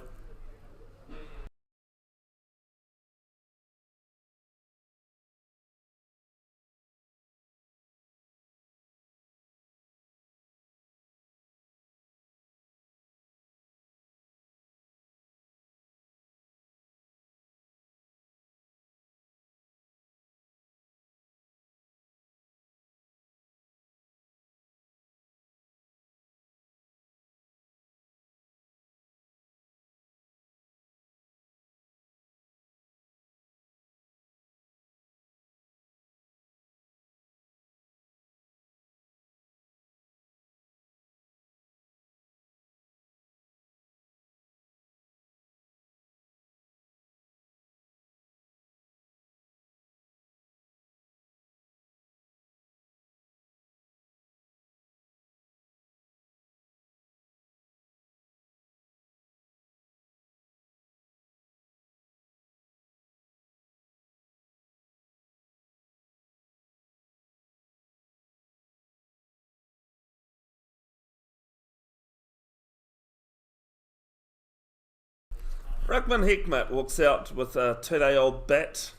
Ruckman Heckmott walks out with a 2-day-old bat.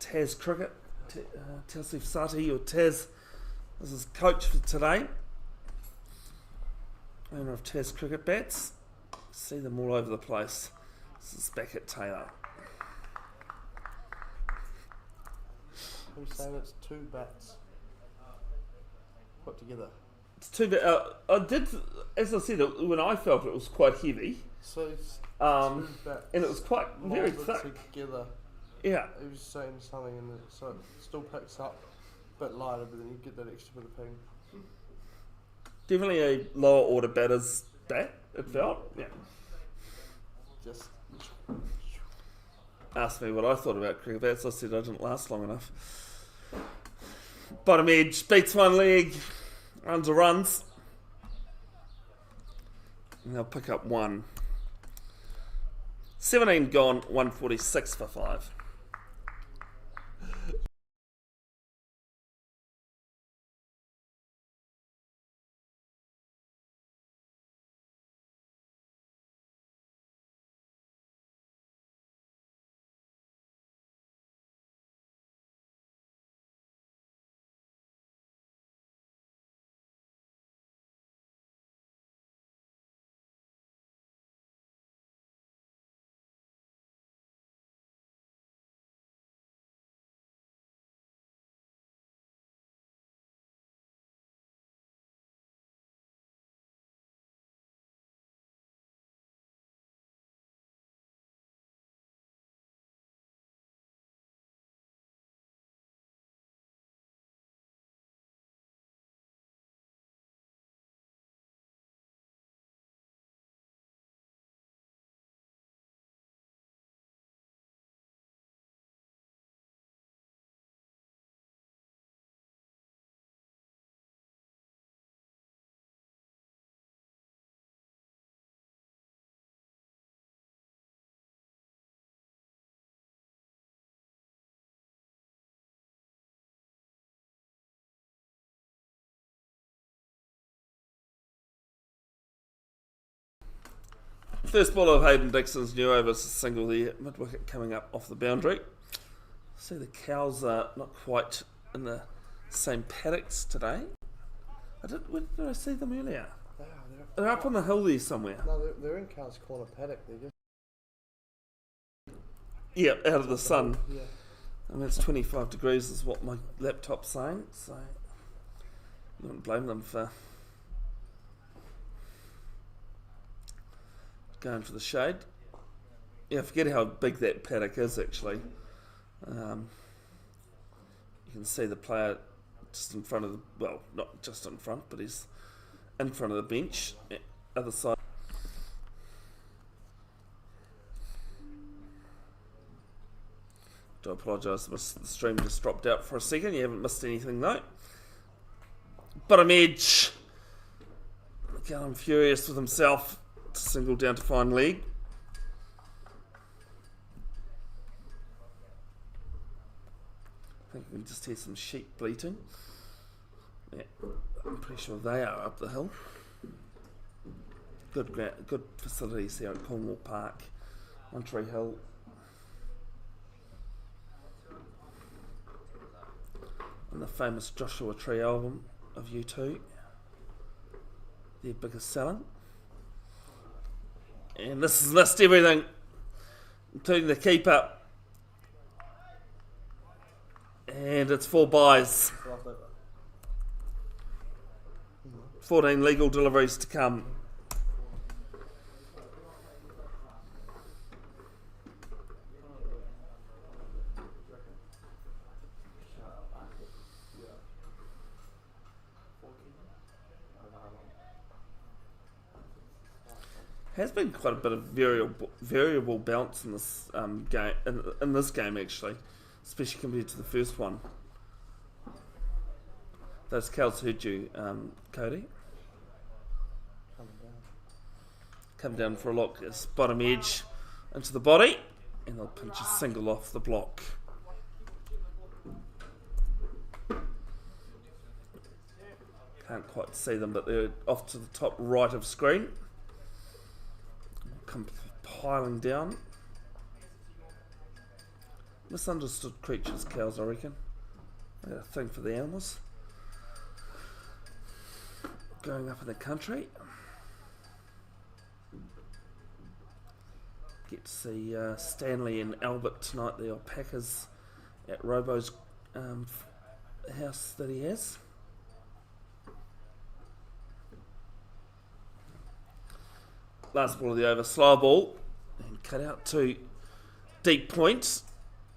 Taz Cricket, Telsif Sati, or Taz, this is coach for today. Owner of Taz Cricket Bats. See them all over the place. This is back at Taylor. Who's saying it's 2 bats put together? It's too bad. I did, as I said, when I felt it was quite heavy. So it's 2 bats. And it was quite very moulded thick. together. Yeah. He was saying something in it, so it still picks up a bit lighter, but then you get that extra bit of ping. Definitely a lower order batter's bat, it felt. Yeah. Just Asked me what I thought about cricket bats. I said I didn't last long enough. Bottom edge, beats one leg, runs or runs. And they'll pick up 1. 17 gone, 146 for 5. First ball of Hayden Dixon's new over, single there, mid wicket coming up off the boundary. See the cows are not quite in the same paddocks today. Where did I see them earlier? They're up on the hill there somewhere. No, they're in Cow's Corner paddock. They're just Out of the sun. Yeah. And it's 25 degrees is what my laptop's saying, so you wouldn't blame them for going for the shade. Yeah, I forget how big that paddock is actually. You can see the player just in front of the, well, not just in front, but he's in front of the bench, other side. Do apologise, the stream just dropped out for a second. You haven't missed anything though. Bottom edge. McCallum furious with himself to single down to fine leg. I think we can just hear some sheep bleating. Yeah, I'm pretty sure they are up the hill. Good facilities here at Cornwall Park, on Tree Hill. And the famous Joshua Tree album of U2, their biggest selling. And this has missed everything, including the keeper. And it's 4 byes. 14 legal deliveries to come. Has been quite a bit of variable bounce in this game, in this game actually, especially compared to the first one. Those cows hurt you, Cody. Come down for a look. It's bottom edge into the body, and they'll pinch a single off the block. Can't quite see them, but they're off to the top right of screen. Come piling down. Misunderstood creatures, cows, I reckon. They got a thing for the animals. Going up in the country. Get to see Stanley and Albert tonight, the alpacas at Robo's house that he has. Last ball of the over, slow ball, and cut out 2 deep points,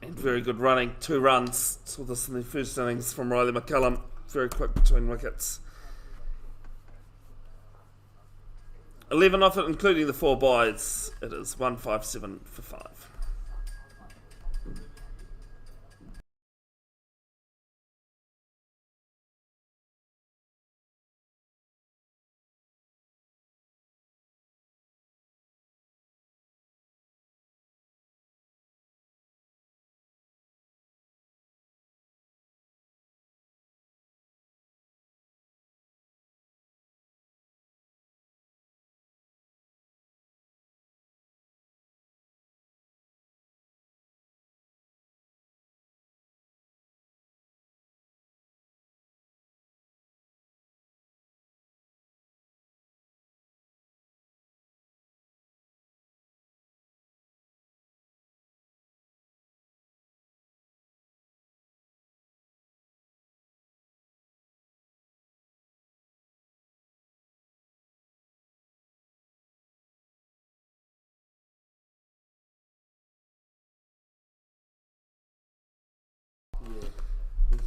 and very good running, 2 runs. Saw this in the first innings from Riley McCallum, very quick between wickets. 11 off it, including the 4 byes. It is 157 for 5.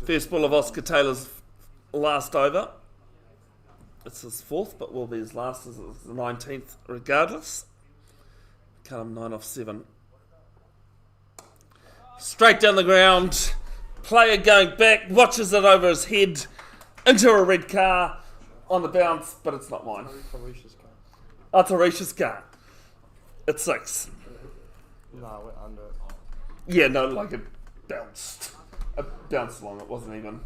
First ball of Oscar Taylor's last over. It's his 4th, but will be his last as it's the 19th regardless. Callum 9 off 7. Straight down the ground. Player going back, watches it over his head into a red car on the bounce, but it's not mine. Tarisha's car. Oh, Tarisha's car. It's 6. No, we're under it. Yeah, no, like it bounced. It bounced along, it wasn't even.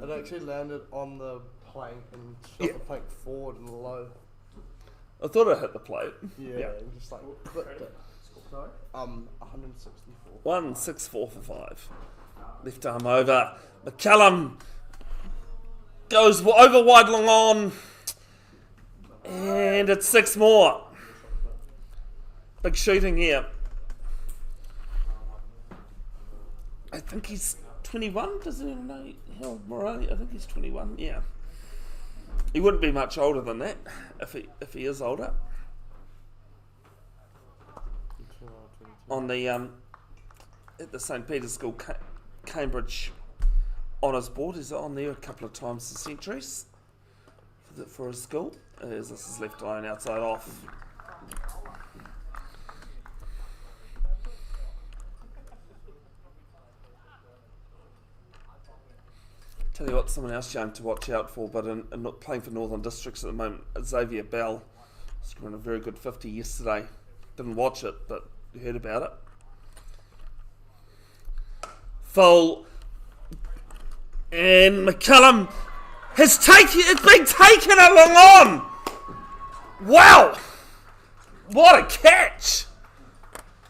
It actually landed on the plank and shot the plank forward and low. I thought I hit the plate. Yeah, and just like clipped it. Sorry? 164. 164 for 5. Left arm over. McCallum goes over wide long on. And it's 6 more. Big shooting here. I think he's 21. Does anyone know how Morelli? I think he's 21. Yeah. He wouldn't be much older than that if he is older. On the at the St Peter's School Cambridge Honours Board, he's on there a couple of times for centuries for his school. As this is left alone outside off. Tell you what, someone else young to watch out for, but not playing for Northern Districts at the moment, Xavier Bell. Scored a very good 50 yesterday. Didn't watch it, but heard about it. Full. And McCallum it's been taken along on. Wow. What a catch.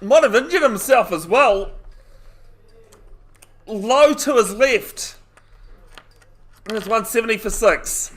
Might have injured himself as well. Low to his left. And it's 170 for 6.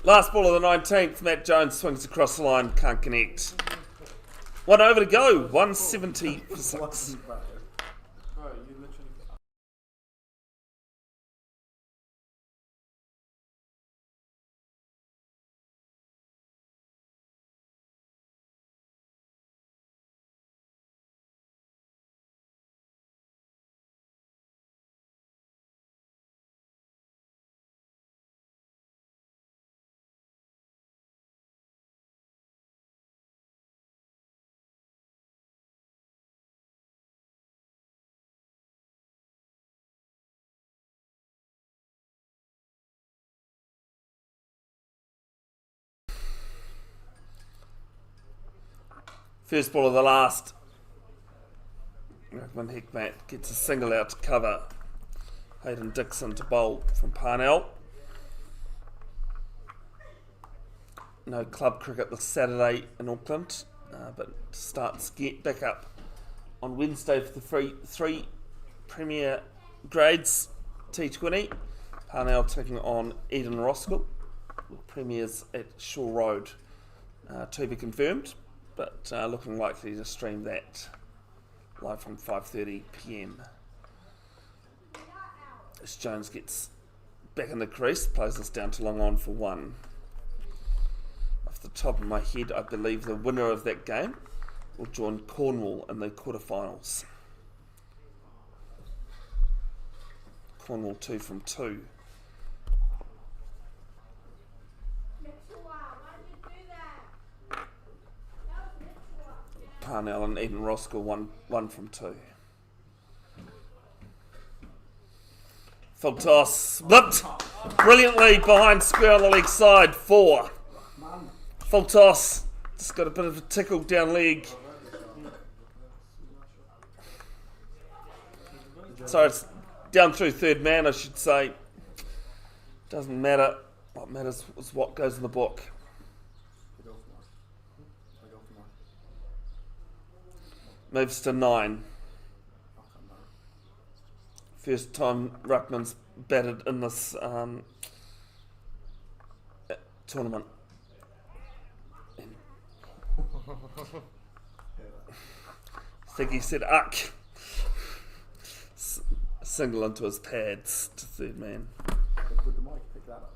Last ball of the 19th, Matt Jones swings across the line, can't connect. 1 over to go, 170 for 6. First ball of the last. When Heckmat gets a single out to cover. Hayden Dixon to bowl from Parnell. No club cricket this Saturday in Auckland, but starts get back up on Wednesday for the three Premier grades T20. Parnell taking on Eden Roskill. Premiers at Shore Road to be confirmed, but looking likely to stream that live from 5:30 PM. As Jones gets back in the crease, plays us down to long on for 1. Off the top of my head, I believe the winner of that game will join Cornwall in the quarterfinals. Cornwall 2 from 2. Parnell and Eden Roskill 1 from 2. Full toss, whipped brilliantly behind square on the leg side, 4. Full toss, just got a bit of a tickle down leg. So it's down through third man, I should say. Doesn't matter. What matters is what goes in the book. We go for one. We go for one. Moves to 9. I can't know. First time Ruckman's batted in this tournament. I think he said uck. Single into his pads to third man. Would the mic pick that up?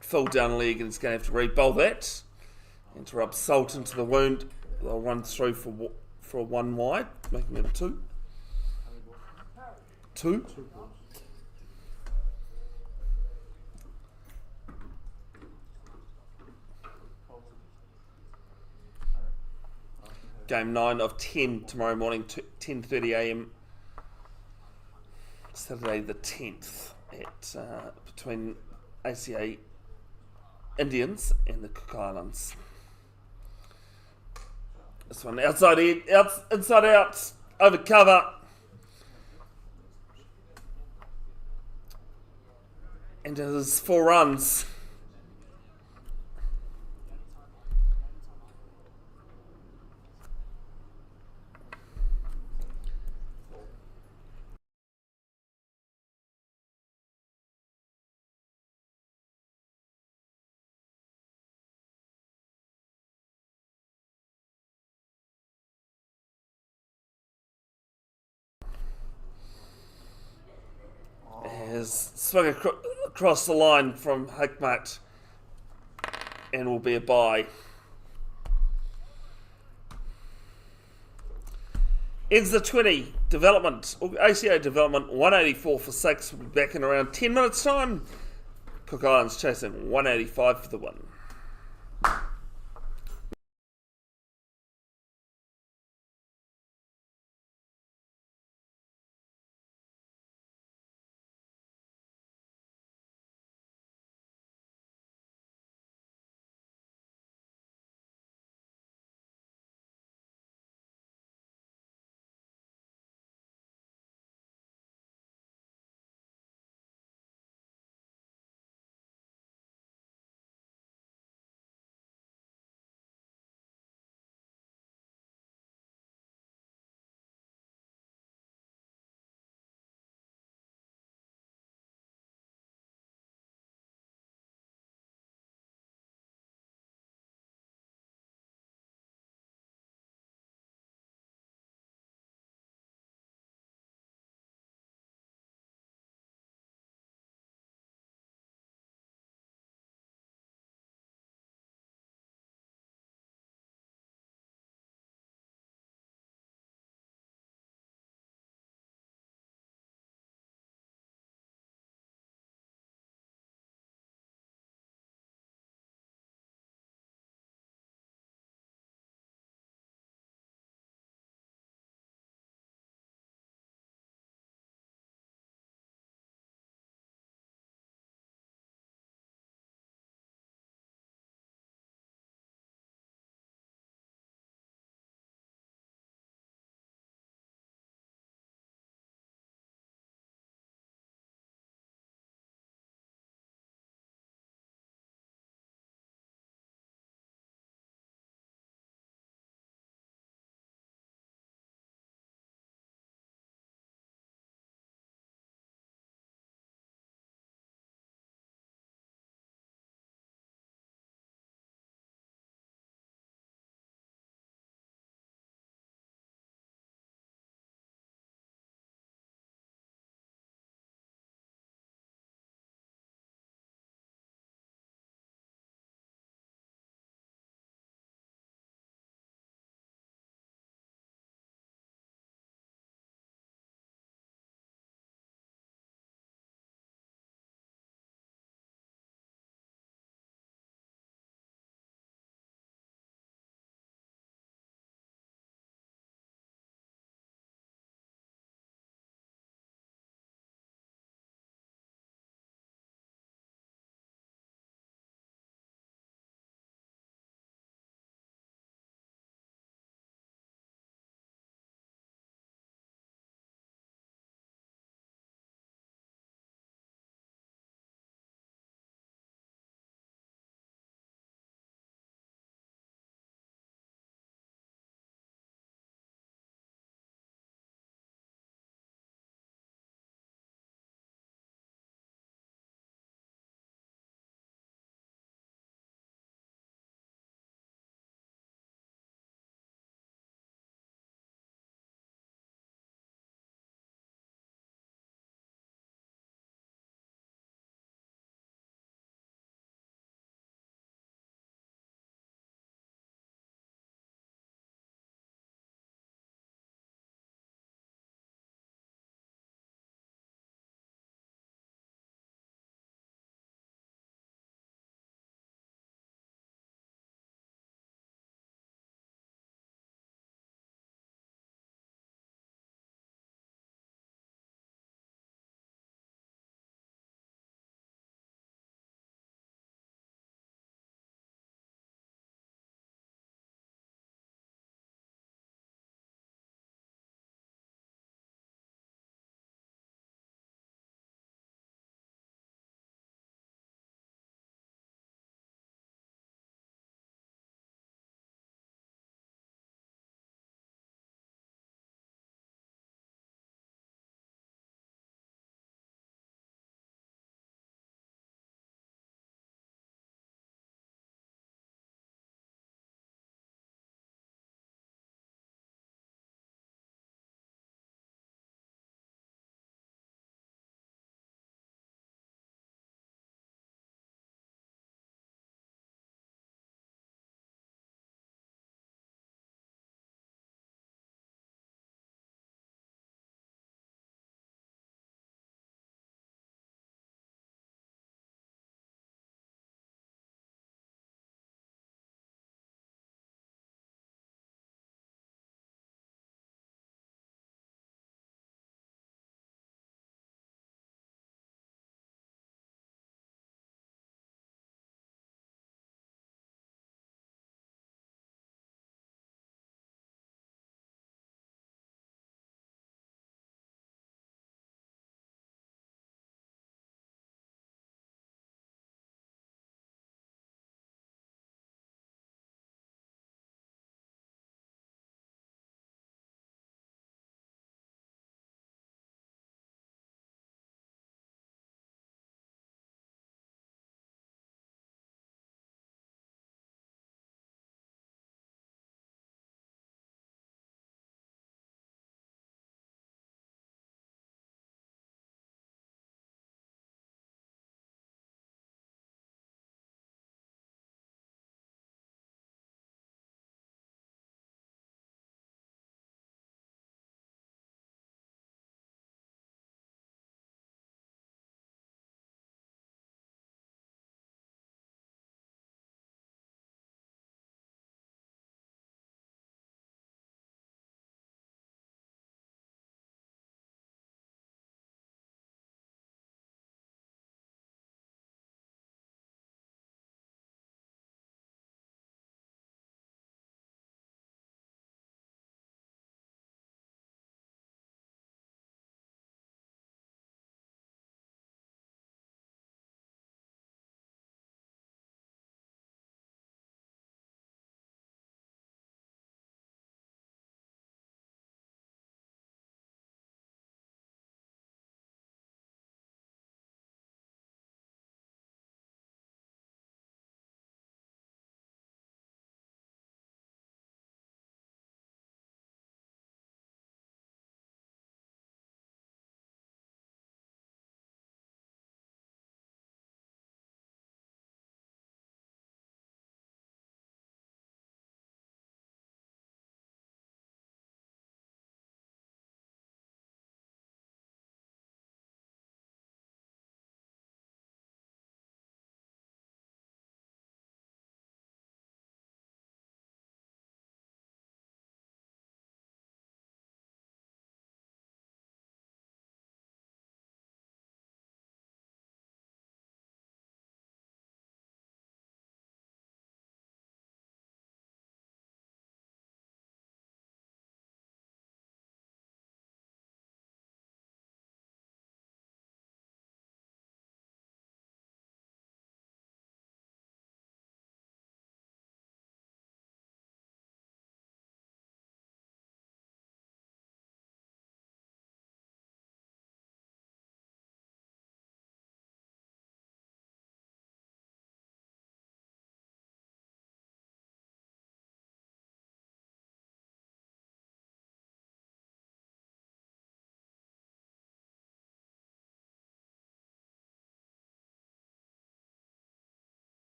Full down leg, and he's going to have to re-bowl that and to rub salt into the wound. They'll run through for a 1 wide, making it a 2. 2. Game 9 of 10 tomorrow morning, 10:30 a.m. Saturday the 10th at between ACA Indians and the Cook Islands. This one outside in, inside out, over cover. And there's 4 runs. Has swung across the line from Hikmat and will be a bye. Ends the 20 development, ACA development 184 for 6. We'll be back in around 10 minutes time. Cook Islands chasing 185 for the win.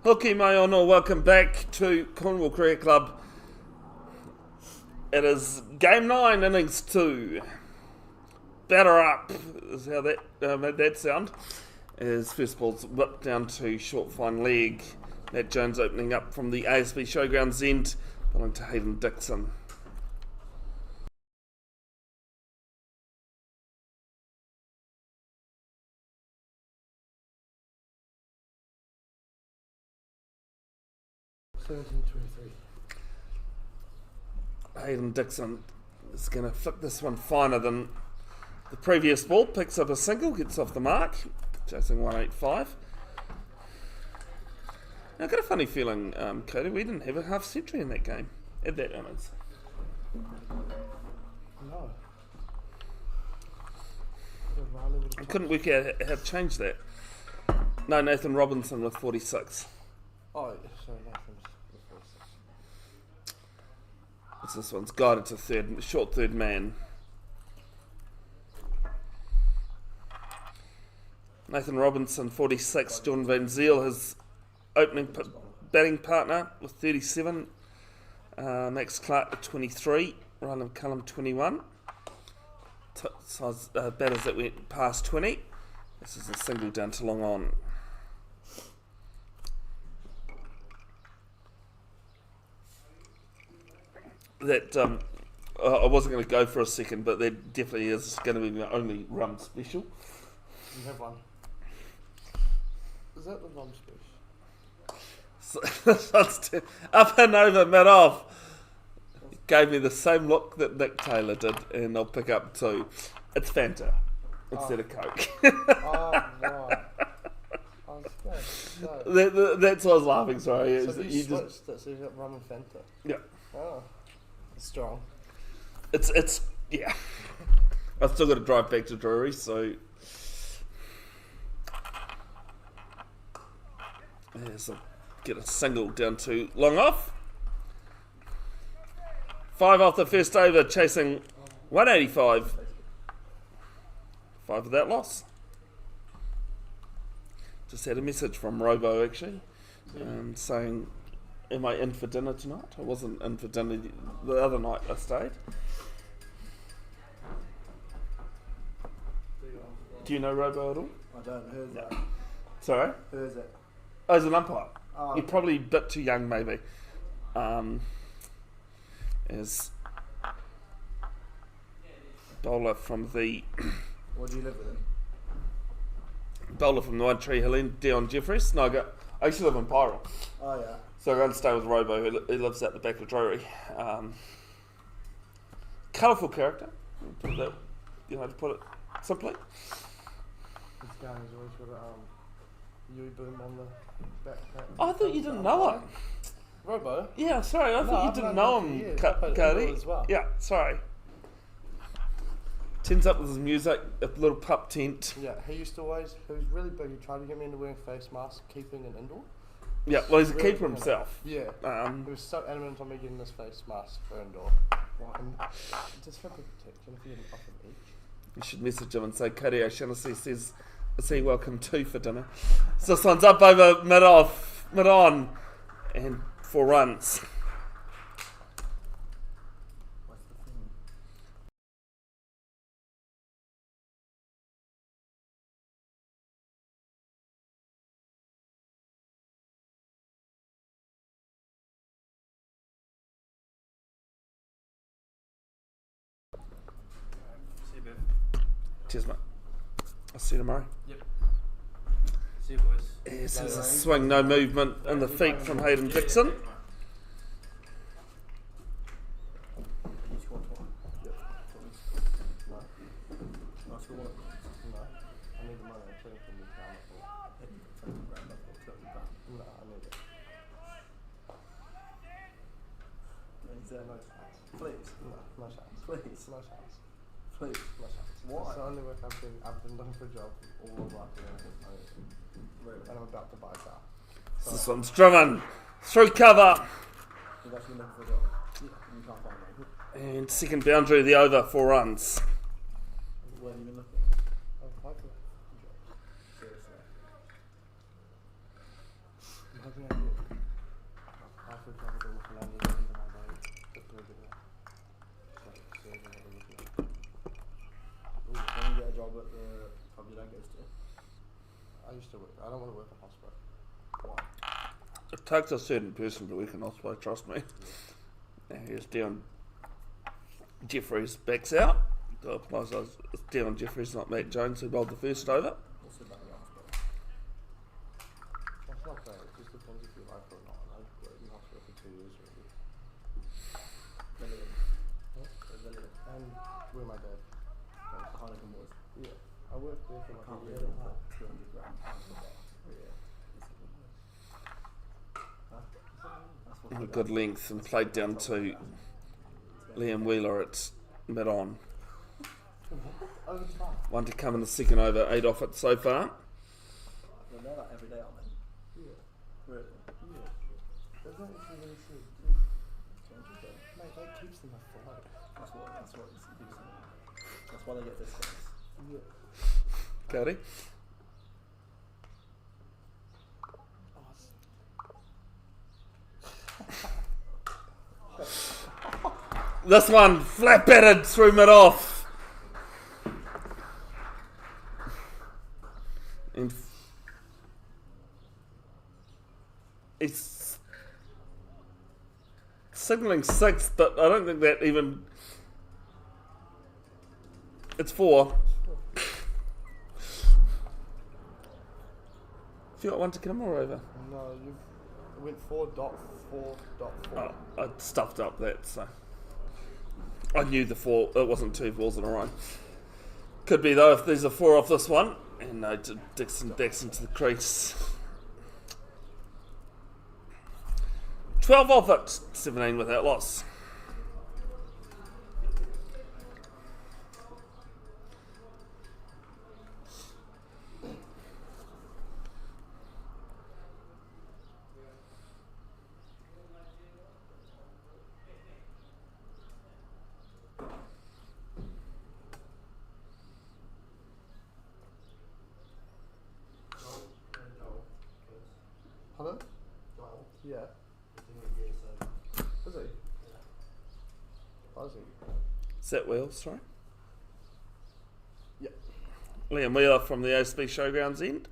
Hoki mai ono, welcome back to Cornwall Cricket Club. It is game 9, innings 2. Batter up is how that made that sound. As first ball's whipped down to short fine leg. Matt Jones opening up from the ASB Showgrounds end, bowling to Hayden Dixon. Hayden Dixon is going to flick this one finer than the previous ball. Picks up a single, gets off the mark, chasing 185. Now, I've got a funny feeling, Cody, we didn't have a half century in that game at that innings. No. I couldn't work out how to change that. No, Nathan Robinson with 46. Oh, sorry, Nathan's the first. It's this one's guided to third, short third man. Nathan Robinson, 46. John Van Zyl, his opening batting partner, with 37. Max Clark, 23. Ryan Cullum, 21. Batters that went past 20. This is a single down to long on. That I wasn't going to go for a second, but there definitely is going to be the only rum special. You have one. Is that the rum special? So, up and over, mid off. Gave me the same look that Nick Taylor did, and I'll pick up 2. It's Fanta instead of Coke. Oh, right. Oh, so. That's why I was laughing. Sorry. So you switched it, so you got rum and Fanta. Yeah. Oh, strong. It's yeah. I've still got to drive back to Drury, so so get a single down to long off. 5 off the first over, chasing 185. 5 of that loss. Just had a message from Robo actually, saying, "Am I in for dinner tonight?" I wasn't in for dinner the other night. I stayed. Do you know Robo at all? I don't. Who's that? Sorry? Who is it? Oh, he's an umpire. Oh, You're probably a bit too young, maybe. As bowler from the Where do you live with him? bowler from the One Tree Hill end, Dion Jeffries. No, I used to live in Pyro, Oh yeah. so I go and stay with Robo, who lives out the back of Drury. Colourful character, to put it simply. This guy has always got a U-boom on the backpack. Oh, I thought you didn't know him. Robo? Yeah, sorry, I No, thought you I've didn't known know him for him, years. I played Cody. indoor as well. Yeah, sorry. Turns up with his music, a little pup tent. Yeah, he was really big. He tried to get me into wearing face masks, keeping an indoor. Yeah, well, he's a Really keeper good. himself. Yeah. Um, He was so adamant on me getting this face mask for indoor. And just for protection, if you didn't offer each. You should message him and say, Cody O'Shaughnessy says, is he welcome too for dinner? So this one's up over mid on, and 4 runs. What's the thing? See you, Bev. Cheers, mate. I'll see you tomorrow. Yep. See you, boys. Yes, there's a swing, no movement in the feet from Hayden Dixon. You scored one. Yep. No. I scored one. No. I need the money. I'm trading from the town. No, I need it. No chance. Please. No chance. Please. No chance. Please. No chance. Why? It's the only work I've been looking for a job all of life Really? and I'm about to buy a car. So this one's driven through cover. You've actually looking for a job. Yeah. And you can't find one. And second boundary of the over, 4 runs. Where have you been looking? I've applied for jobs. Seriously. I'm hoping I can for example, they're looking at the end of my day. Just really good. Like, seeing what they're looking at. Ooh, when you get a job at the pub you don't go to. I used to work. I don't want to work at hospital. Why? It takes a certain person to work in hospital, trust me. Now here's down Jeffries backs out. I apologise, it's down Jeffries, not Matt Jones, who bowled the first over. What's about the hospital? That's not bad. It just depends if you like it or not. I've worked in hospital for 2 years already. Million. Huh? A million. And where my dad. The Heineken boys. Yeah. I worked there for like Can't a believe year. it. 200 grand. Yeah. That's what A good length and played down to Liam Wheeler at mid-on. Over the bar. One to come in the second over, 8 off it so far. They're like every day, aren't they? Yeah. Really? Yeah. There's not actually really said. Changes though. Mate, that keeps them afloat. That's what it's using. That's why they get this things. Yeah. Cody? This one, flat batted through mid-off. And it's signalling 6, but I don't think that even... It's 4. Have you got one to come or over? No, you went 4.4.4. Oh, I stuffed up that, so... I knew the 4, it wasn't 2 balls in a row. Could be though if there's a 4 off this one. And no, Dixon backs into the crease. 12 off it, 17 without loss. Hello? Yeah. Is he? Oh, is he? Is that Wales, sorry? Yep. Liam Wheeler from the OSB Showgrounds end.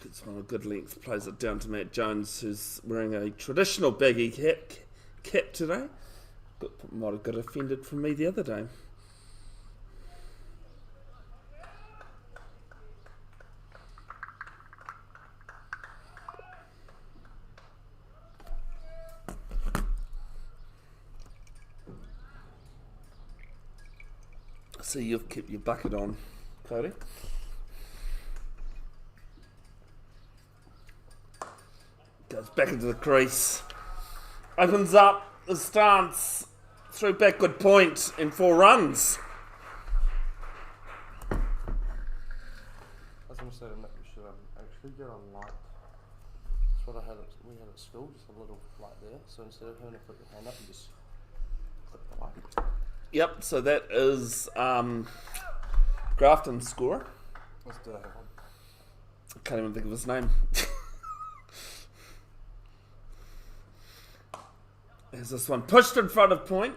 It's one of a good length, plays it down to Matt Jones, who's wearing a traditional baggy cap today. Might have got offended from me the other day. So you've kept your bucket on, Cody. Goes back into the crease. Opens up the stance. Through backward point in 4 runs. I was going to say that we should actually get a light. That's what we had at school, just a little light there. So instead of having to put your hand up, you just click the light. Yep, so that is Grafton's score. Let's do that one. I can't even think of his name. There's this one pushed in front of point,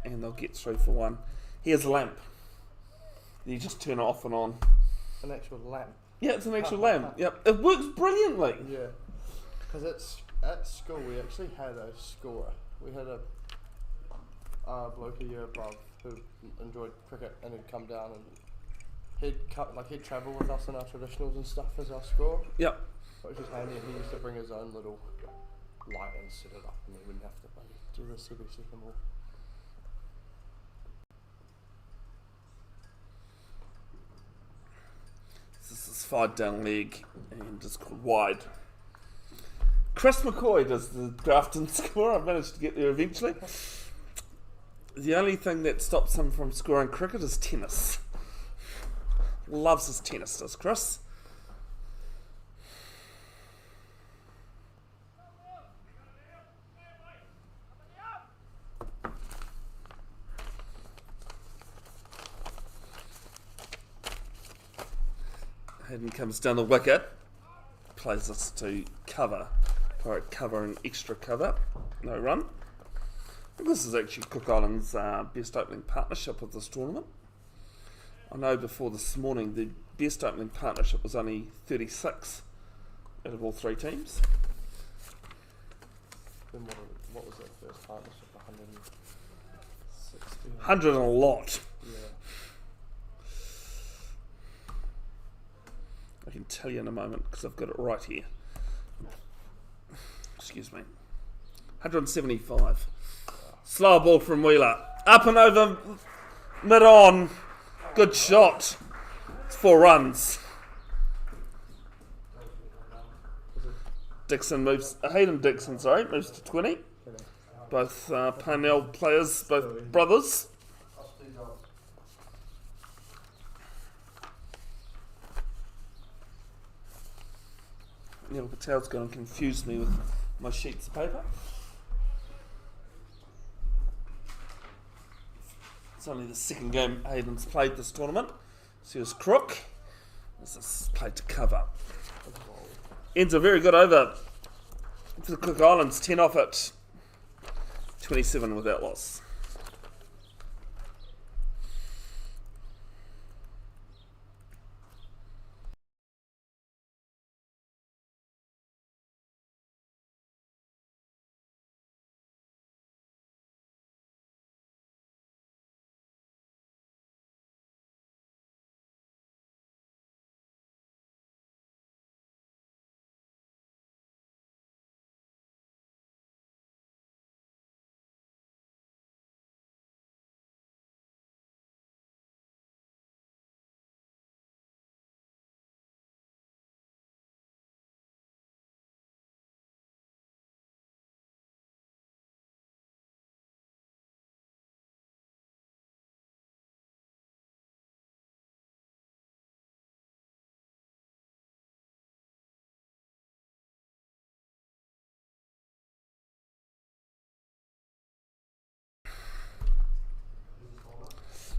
and they'll get through for 1. Here's a lamp. You just turn it off and on. An actual lamp. Yeah, it's an actual lamp. Yep, it works brilliantly. Yeah. Because it's at school, we actually had a scorer. We had a bloke a year above who enjoyed cricket, and he'd come down and he'd travel with us in our traditionals and stuff as our scorer. Yep. Which was handy, and he used to bring his own little light and set it up, and we wouldn't have to do this every second ball. This is 5 down leg and it's called wide. Chris McCoy does the Grafton score. I've managed to get there eventually. The only thing that stops him from scoring cricket is tennis. Loves his tennis, does Chris. Hayden comes down the wicket, plays this to cover. Alright, cover and extra cover. No run. I think this is actually Cook Island's best opening partnership of this tournament. I know before this morning the best opening partnership was only 36 out of all 3 teams. Then what was that first partnership? 160? 100 and a lot. Yeah. I can tell you in a moment because I've got it right here. Excuse me. 175. Slow ball from Wheeler. Up and over mid on. Good shot. It's 4 runs. Hayden Dixon moves to 20. Both Parnell players, both brothers. Neil Patel's going to confuse me with my sheets of paper. It's only the second game Hayden's played this tournament. So he was crook. This is played to cover. Ends a very good over for the Cook Islands. 10 off it. 27 without loss.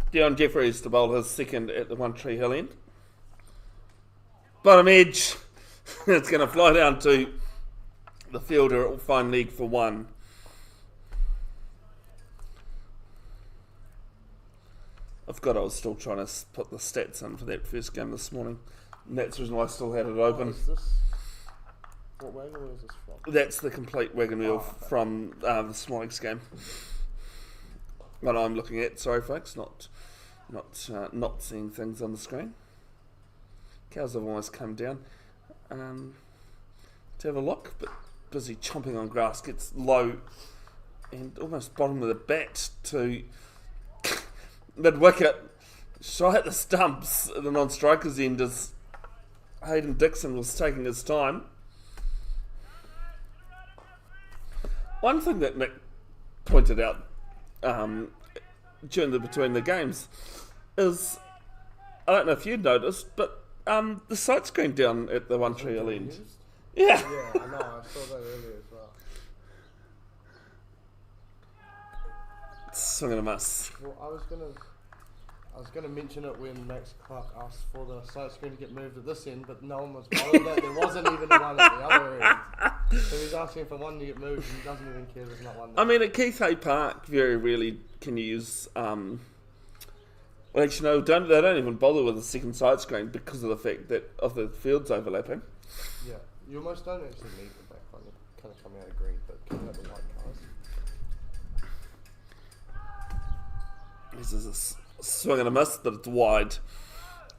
Dion Jeffries to bowl his second at the One Tree Hill end. Bottom edge. It's going to fly down to the fielder. It will find leg for 1. I was still trying to put the stats in for that first game this morning. And that's the reason why I still had it open. What wagon wheel is this from? That's the complete wagon wheel from this morning's game. What I'm looking at, sorry folks, not seeing things on the screen. Cows have almost come down to have a look, but busy chomping on grass, gets low and almost bottom of the bat to mid wicket, shy at the stumps at the non-strikers end as Hayden Dixon was taking his time. One thing that Nick pointed out between the games is, I don't know if you'd noticed, but the sight screen down at the One Tree Hill end. Yeah. Yeah, I know. I saw that earlier as well. Swing and a miss. Well, I was gonna mention it when Max Clark asked for the sight screen to get moved at this end, but no one was bothered that there wasn't even one at the other end. So he's asking for one to get moved, and he doesn't even care there's not one there. I mean, at Keith Hay Park, very rarely can you use. Well, actually, no, they don't even bother with a second sight screen because of the fact that of the fields overlapping. Yeah, you almost don't actually need the back one. You're kind of coming out of green, but coming out the white cars. This is a swing and a miss, but it's wide.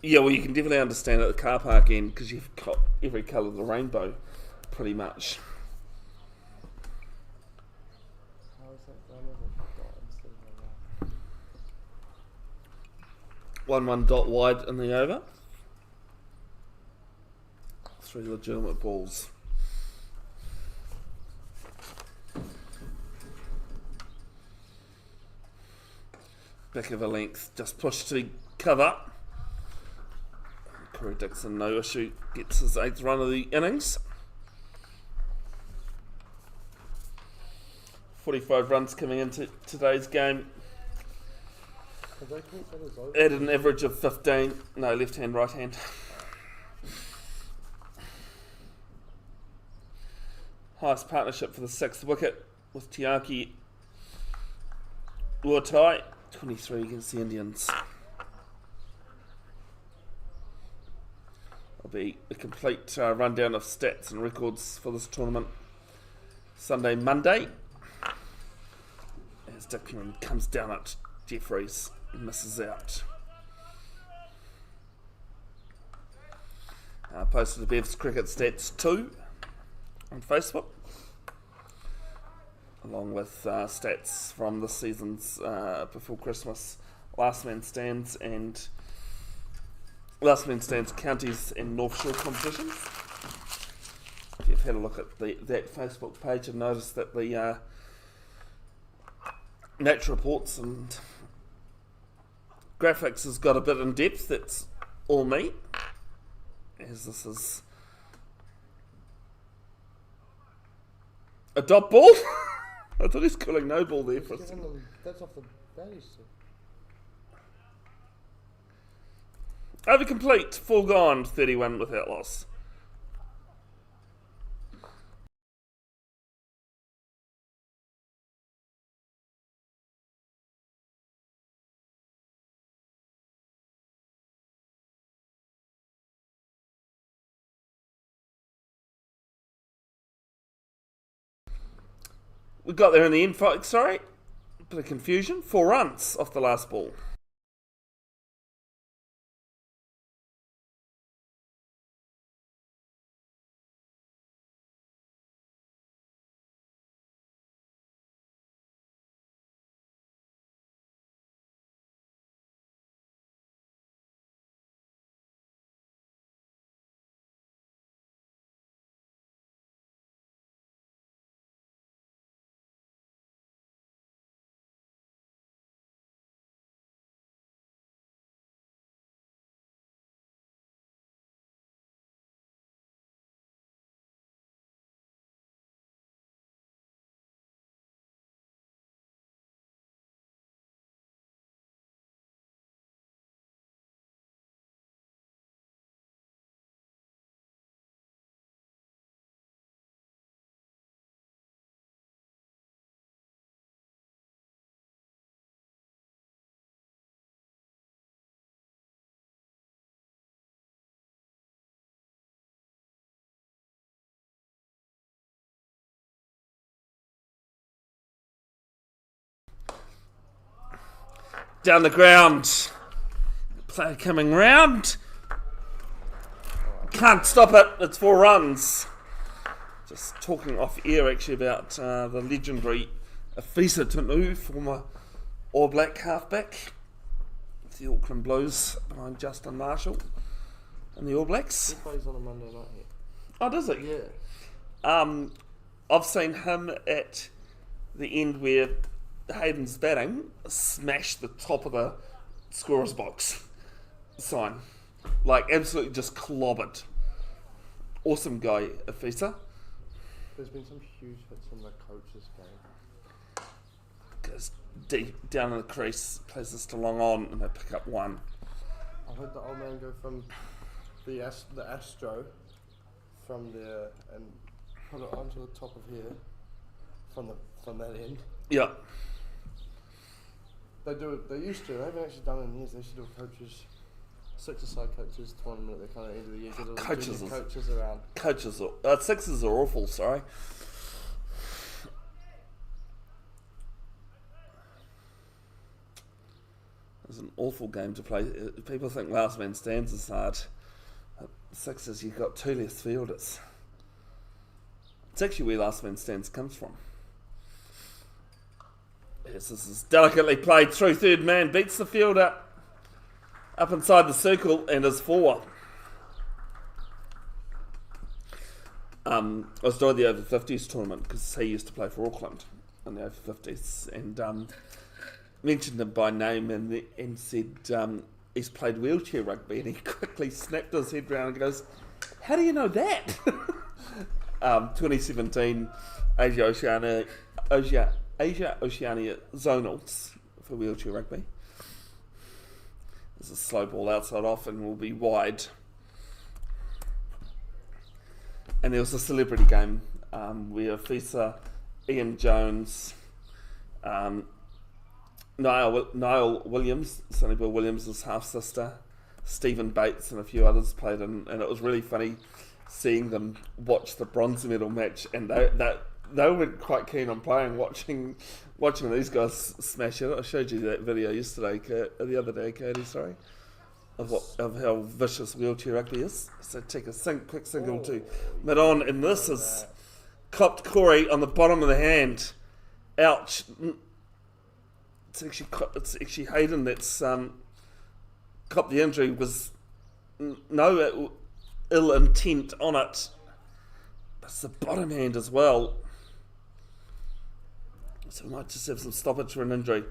Yeah, well, you can definitely understand at the car park end because you've got every colour of the rainbow, pretty much. How is that done? Is it dot instead of a 1-1 dot wide in the over. 3 legitimate balls. Back of a length, just pushed to cover. Corey Dixon, no issue, gets his 8th run of the innings. 45 runs coming into today's game. Have they caught that as over? At an average of 15. No, left hand, right hand. Highest partnership for the 6th wicket with Tiaki Uatai, 23 against the Indians. Will be a complete rundown of stats and records for this tournament Sunday, Monday. As Dickman comes down at Jeffries and misses out. Posted a Bev's Cricket Stats 2 on Facebook, along with stats from this season's before Christmas Last Man Stands and Last Man Stands counties and North Shore competitions. If you've had a look at that Facebook page and noticed that the match reports and graphics has got a bit in depth, that's all me, as this is a dot ball. I thought he was calling no ball there for a second. That's off the batting stick. Over complete, full gone, 31 without loss. We got there in the end, folks, sorry. Bit of confusion. 4 runs off the last ball. Down the ground. Player coming round. Can't stop it. It's 4 runs. Just talking off air actually about the legendary Afisa Tunu, former All Black halfback. The Auckland Blues behind Justin Marshall and the All Blacks. He plays on a Monday night here. Oh, does it? Yeah. I've seen him at the end where Hayden's batting smashed the top of the scorer's box sign. Like, absolutely just clobbered. Awesome guy, Afisa. There's been some huge hits in the coach's game. Goes deep down in the crease, plays this to long on, and they pick up 1. I heard the old man go from the Astro from there and put it onto the top of here from that end. Yeah. They do it. They used to. They haven't actually done it in years. They used to do a coaches, 6-a-side coaches tournament at the kind of end of the year. Get all the Coaches junior coaches around. Coaches are, sixes are awful, sorry. It's an awful game to play. People think last man stands is hard. At sixes, you've got 2 less fielders. It's actually where last man stands comes from. Yes, this is delicately played through. Third man beats the fielder up inside the circle and is 4. I was doing the over 50s tournament because he used to play for Auckland in the over 50s, and mentioned him by name and said he's played wheelchair rugby, and he quickly snapped his head round and goes, "How do you know that?" 2017 Asia Oceania zonals for wheelchair rugby. There's a slow ball outside off and will be wide. And there was a celebrity game where Fisa, Ian Jones, Niall Williams, Sonny Bill Williams' half sister, Stephen Bates, and a few others played in, and it was really funny seeing them watch the bronze medal match, and they were quite keen on watching these guys smash it. I showed you that video yesterday, the other day, Cody, sorry, of how vicious wheelchair rugby is. So take a quick single to mid-on, and this is copped Corey on the bottom of the hand. Ouch. It's actually Hayden that's copped the injury. Was no ill intent on it. But it's the bottom hand as well. So we might just have some stoppage for an injury.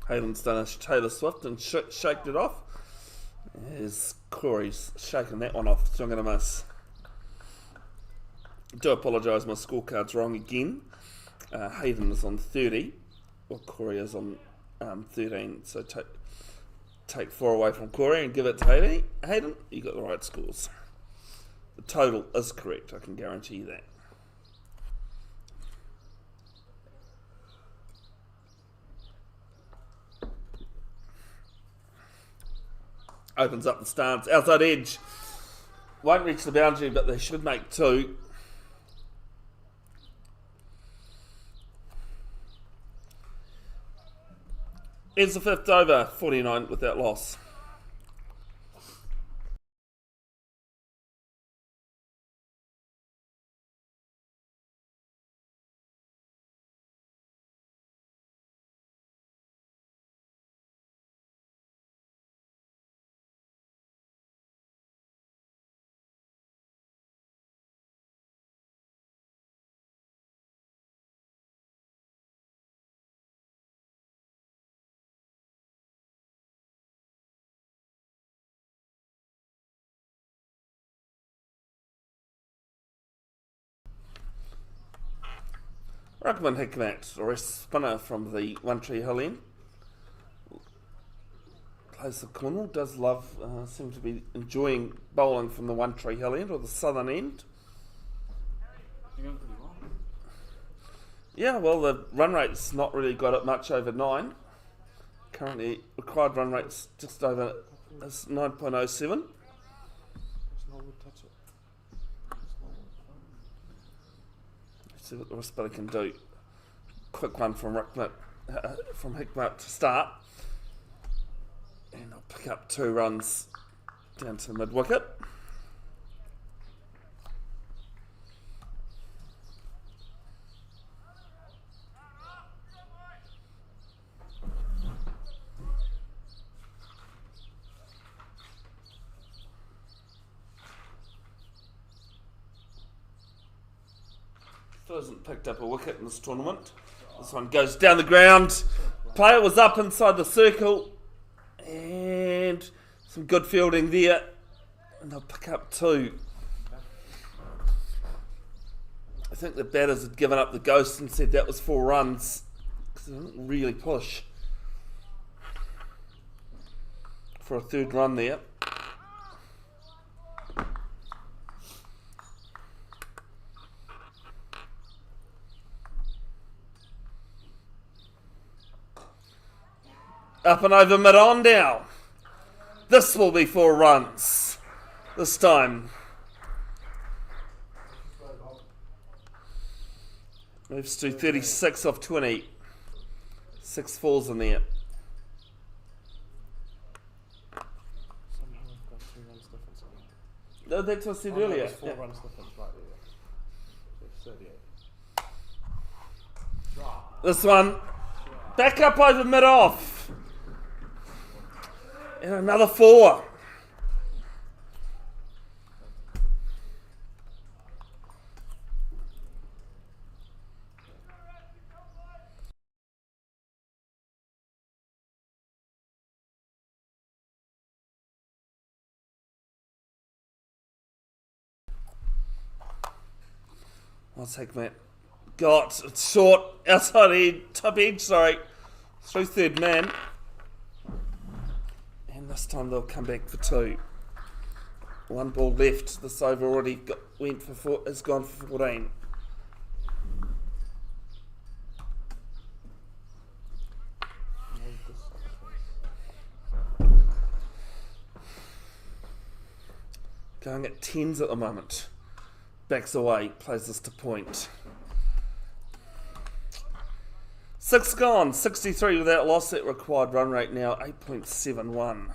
Hayden's done a Taylor Swift and shaked it off. As Corey's shaking that one off, so I'm going to miss. Do apologise, my scorecard's wrong again. Hayden is on 30, while Corey is on 13. So take 4 away from Corey and give it to Hayden. Hayden, you got the right scores. The total is correct, I can guarantee you that. Opens up the stance, outside edge. Won't reach the boundary, but they should make 2. Ends the 5th over, 49 without loss. Ruckman Hikmat, or a spinner from the One Tree Hill end. Plays the Cornwall, does love, seems to be enjoying bowling from the One Tree Hill end, or the southern end. You're going pretty well. Yeah, well, the run rate's not really got it much over 9. Currently, required run rate's just over 9.07. See what the spinner can do. Quick one from Hikmat to start. And I'll pick up 2 runs down to mid wicket. Still hasn't picked up a wicket in this tournament. This one goes down the ground. Player was up inside the circle. And some good fielding there. And they'll pick up 2. I think the batters had given up the ghost and said that was 4 runs. Because they didn't really push for a 3rd run there. Up and over mid-on now. This will be 4 runs. This time. Moves to 36 off 20. 6 falls in there. No, that's what I said earlier. There's 4 runs difference right there. So 38. This one. Back up over mid-off. And another 4. I'll take that. Got it's short, outside edge, top edge, sorry. Through 3rd man. And this time they'll come back for 2. 1 ball left. This over already went for 4, has gone for 14. Going at 10s at the moment. Backs away, plays this to point. 6 gone, 63 without loss. That required run rate now 8.71.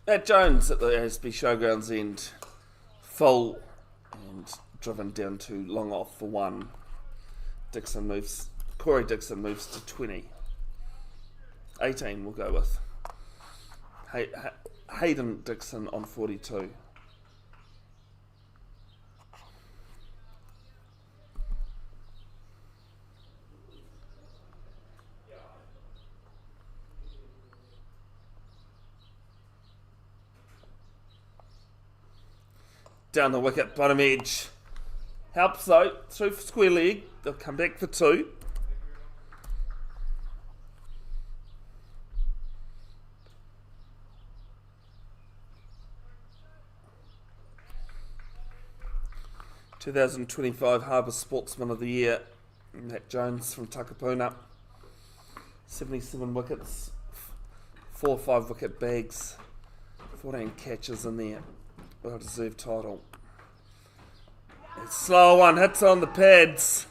Matt Jones at the ASB Showgrounds end, full and driven down to long off for 1. Corey Dixon moves to 20. 18 we'll go with. Hayden Dixon on 42. Down the wicket, bottom edge. Helps though, through for square leg. They'll come back for 2. (2025) Harbour Sportsman of the Year, Matt Jones from Takapuna. 77 wickets, 4 5-wicket bags, 14 catches in there. Well-deserved title. It's slow one, hits on the pads.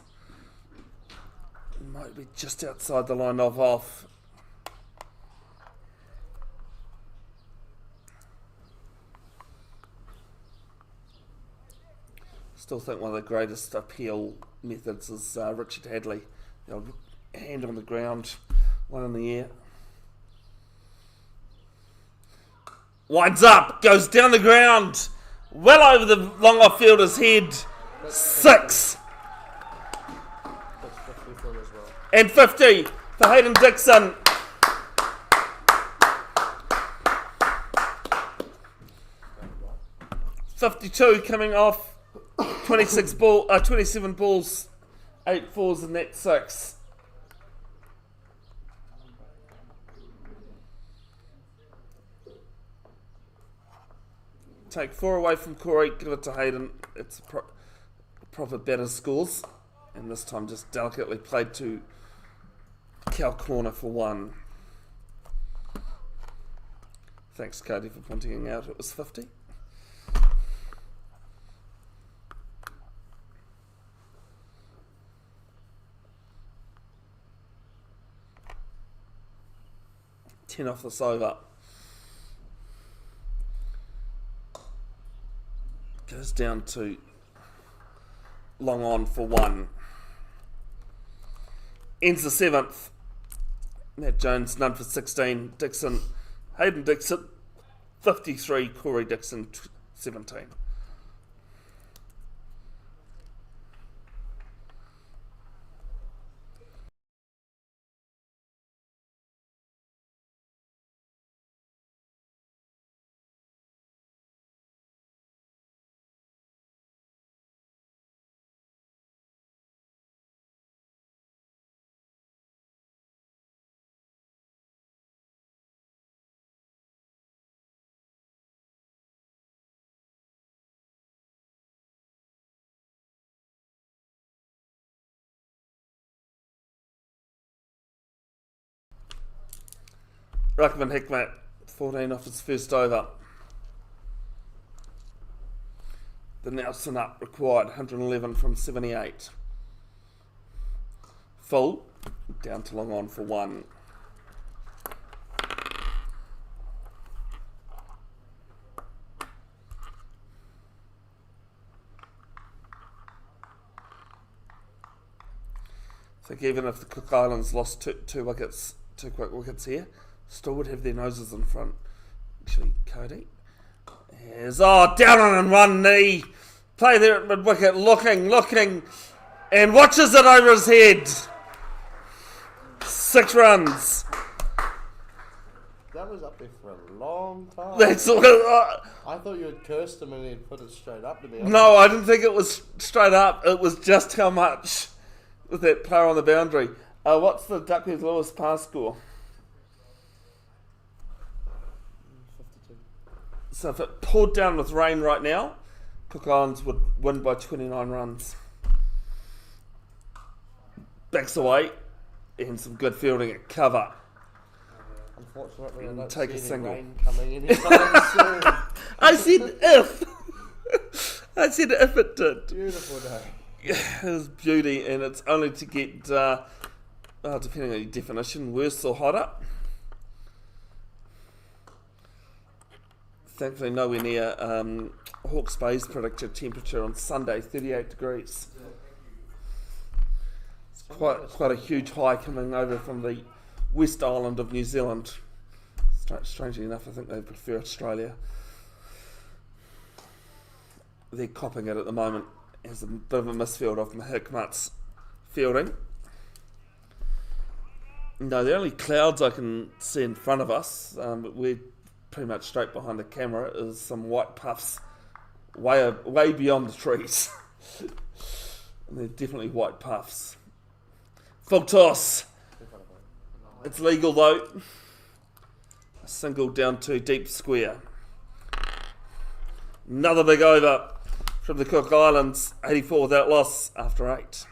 Might be just outside the line of off. Still think one of the greatest appeal methods is Richard Hadley. The old hand on the ground, one in the air. Winds up, goes down the ground, well over the long off fielder's head. 6. That's 50 for him as well. And 50 for Hayden Dixon. .52 coming off 27 balls, 8 fours and that 6. Take 4 away from Corey, give it to Hayden. It's proper better scores. And this time just delicately played to Cal corner for 1. Thanks, Cody, for pointing out it was 50. Ten off this over. Goes down to long on for 1. Ends the 7th. Matt Jones, none for 16. Dixon, Hayden Dixon, 53. Corey Dixon, 17. Ruckman Hickmat, 14 off his first over. The Nelson up required 111 from 78. Full, down to long on for 1. I think even if the Cook Islands lost two quick wickets here, still would have their noses in front. Actually, Cody is down on one knee. Play there at mid wicket, looking, and watches it over his head. 6 runs. That was up there for a long time. That's I thought you had cursed him and he'd put it straight up to me. no, I didn't think it was straight up. It was just how much with that player on the boundary. What's the Duckworth Lewis pass score? 52. So if it poured down with rain right now, Cook Islands would win by 29 runs. Backs away and some good fielding at cover. Unfortunately, I And don't take see a any single. rain coming anytime soon. I said if. I said if it did. Beautiful day. It was beauty, and it's only to get, depending on your definition, worse or hotter. Thankfully, nowhere near Hawke's Bay's predicted temperature on Sunday, 38 degrees. It's quite a huge high coming over from the West Island of New Zealand. Strangely enough, I think they prefer Australia. They're copping it at the moment. Has a bit of a misfield off Hickmat's fielding. No, the only clouds I can see in front of us, we're pretty much straight behind the camera, is some white puffs way beyond the trees. And they're definitely white puffs. Full toss. It's legal though. A single down to deep square. Another big over from the Cook Islands, 84 without loss after 8.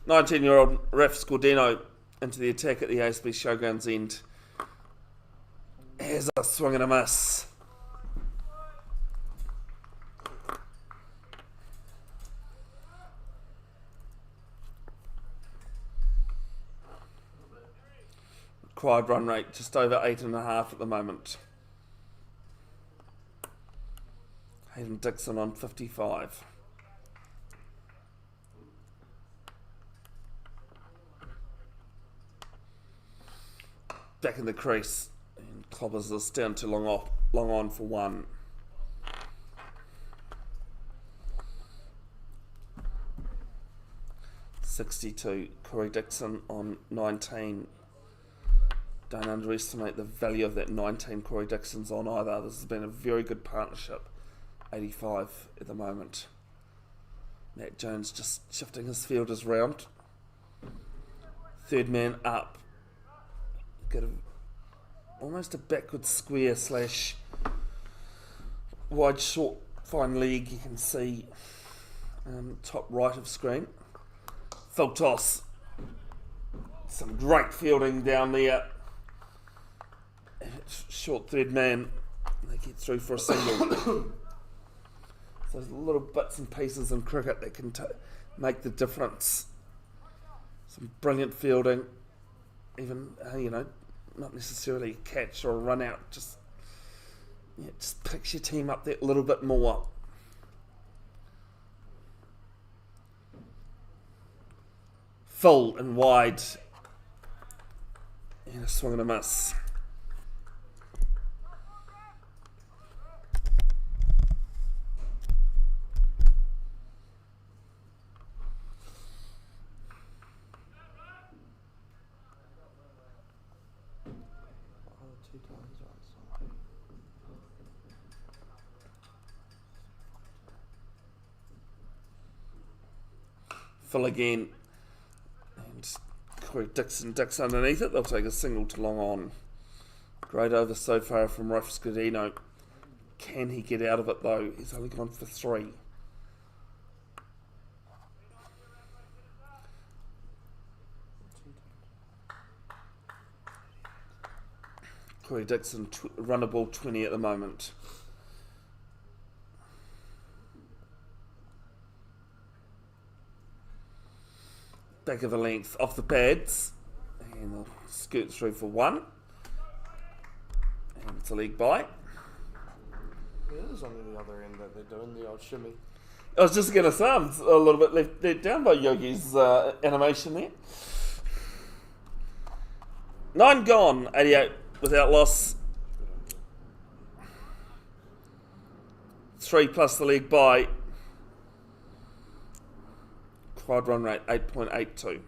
19-year-old Raf Scordino into the attack at the ASB Showgrounds end. Here's a swing and a miss. Required run rate just over 8.5 at the moment. Hayden Dixon on 55. Back in the crease, and clobbers this down to long on for 1. $62. Corey Dixon on 19. Don't underestimate the value of that 19 Corey Dixon's on either. This has been a very good partnership. 85 at the moment. Matt Jones just shifting his fielders round. Third man up. Get almost a backward square / wide short fine leg you can see top right of screen. Full toss. Some great fielding down there. Short third man. They get through for a single. So there's little bits and pieces in cricket that can make the difference. Some brilliant fielding. Even, not necessarily a catch or a run out. Just picks your team up that little bit more. Full and wide. And a swing and a miss. Full again, and Corey Dixon underneath it. They'll take a single to long on. Great over so far from Raf Scordino. Can he get out of it though? He's only gone for 3. Corey Dixon run a ball 20 at the moment. Back of the length off the pads, and they'll skirt through for 1, and it's a leg bye. Yeah, it is on the other end that they're doing the old shimmy. I was just going to say, I'm a little bit let down by Yogi's animation there. 9 gone, 88 without loss. 3 plus the leg bye. Quad run rate 8.82.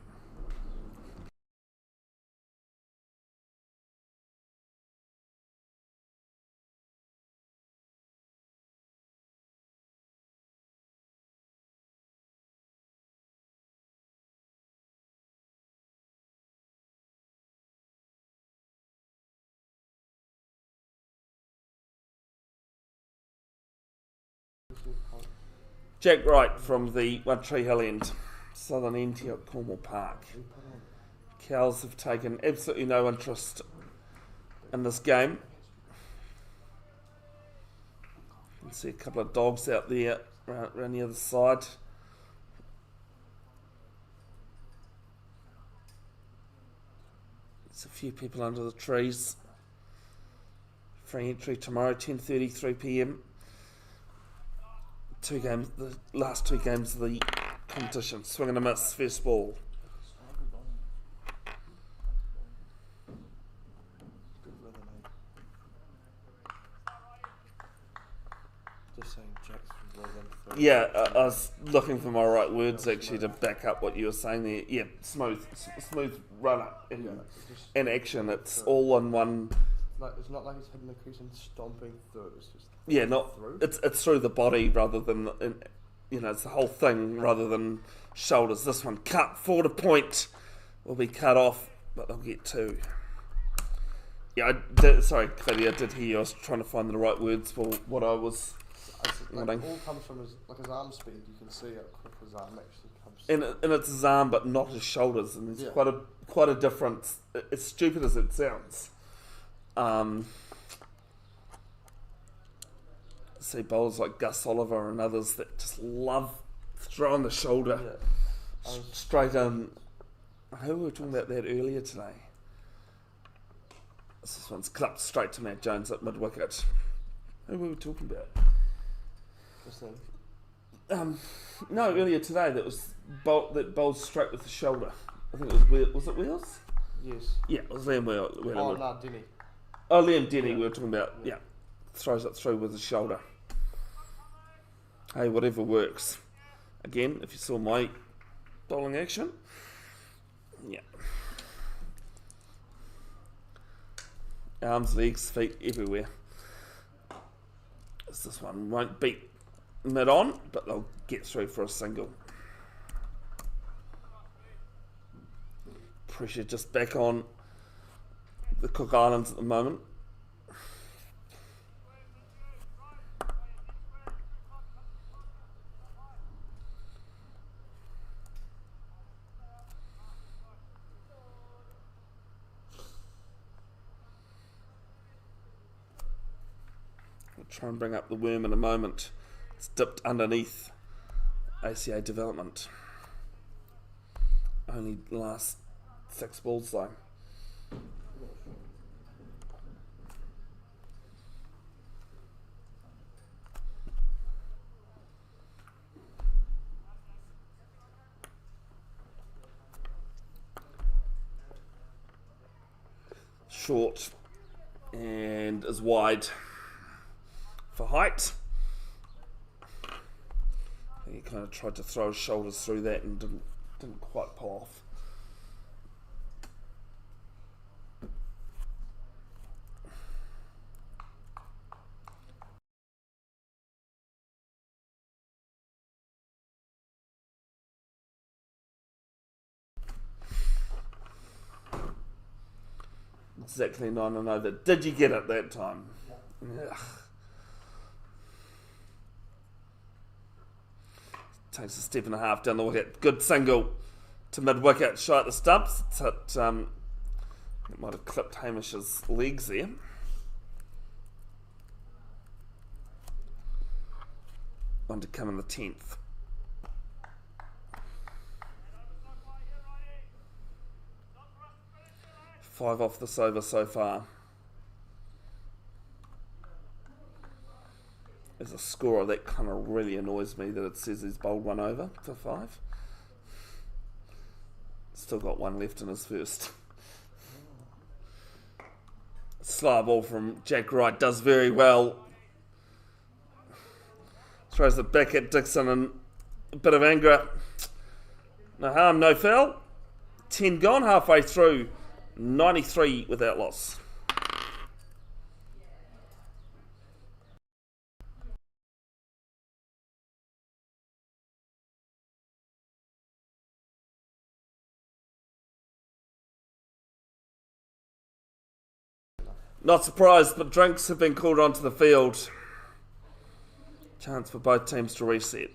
Jack Wright from the One Tree Hill end, southern end here at Cornwall Park. Cows have taken absolutely no interest in this game. You can see a couple of dogs out there around the other side. There's a few people under the trees. Free entry tomorrow, 10:30, 3 p.m. 2 games, the last 2 games of the competition. Swing and a miss, first ball. Just saying Jack's rhythm. Yeah, I was looking for my right words actually to back up what you were saying there. Yeah, smooth runner in action. It's all on one. Like, it's not like he's hitting the crease and stomping through. It's just through. It's through the body rather than it's the whole thing rather than shoulders. This one cut forward a point will be cut off, but they'll get 2. Yeah, sorry, Claudia, I did hear you. I was trying to find the right words for what I was. It all comes from his arm speed. You can see how quick his arm actually and it's his arm, but not his shoulders, and there's Yeah. quite a difference. As stupid as it sounds. See bowlers like Gus Oliver and others that just love throwing the shoulder Yeah. straight in. Who were we talking about that earlier today? This one's clipped straight to Matt Jones at mid wicket. Who were we talking about? Just then. No, earlier today that bowled straight with the shoulder. I think it was it Wheels? Yes. Yeah, it was Liam Wheeler. Oh, no, Denny. Oh, Liam Denny, Yeah. we were talking about. Yeah, throws it through with his shoulder. Hey, whatever works. Again, if you saw my bowling action, yeah. Arms, legs, feet, everywhere. This one won't beat mid on, but they'll get through for a single. Pressure just back on the Cook Islands at the moment. We'll try and bring up the worm in a moment. It's dipped underneath ACA development. Only last 6 balls though. Short and is wide for height. He kind of tried to throw his shoulders through that and didn't quite pull off. Exactly 9 and over. Did you get it that time? Ugh. Takes a step and a half down the wicket. Good single to mid wicket. Shy at the stumps. It's hit, it might have clipped Hamish's legs there. One to come in the 10th. Five off this over so far. As a scorer, that kind of really annoys me that it says he's bowled 1 over for 5. Still got 1 left in his first. Slow ball from Jack Wright, does very well. Throws it back at Dixon and a bit of anger. No harm, no foul. 10 gone, halfway through. 93 without loss. Not surprised, but drinks have been called onto the field. Chance for both teams to reset.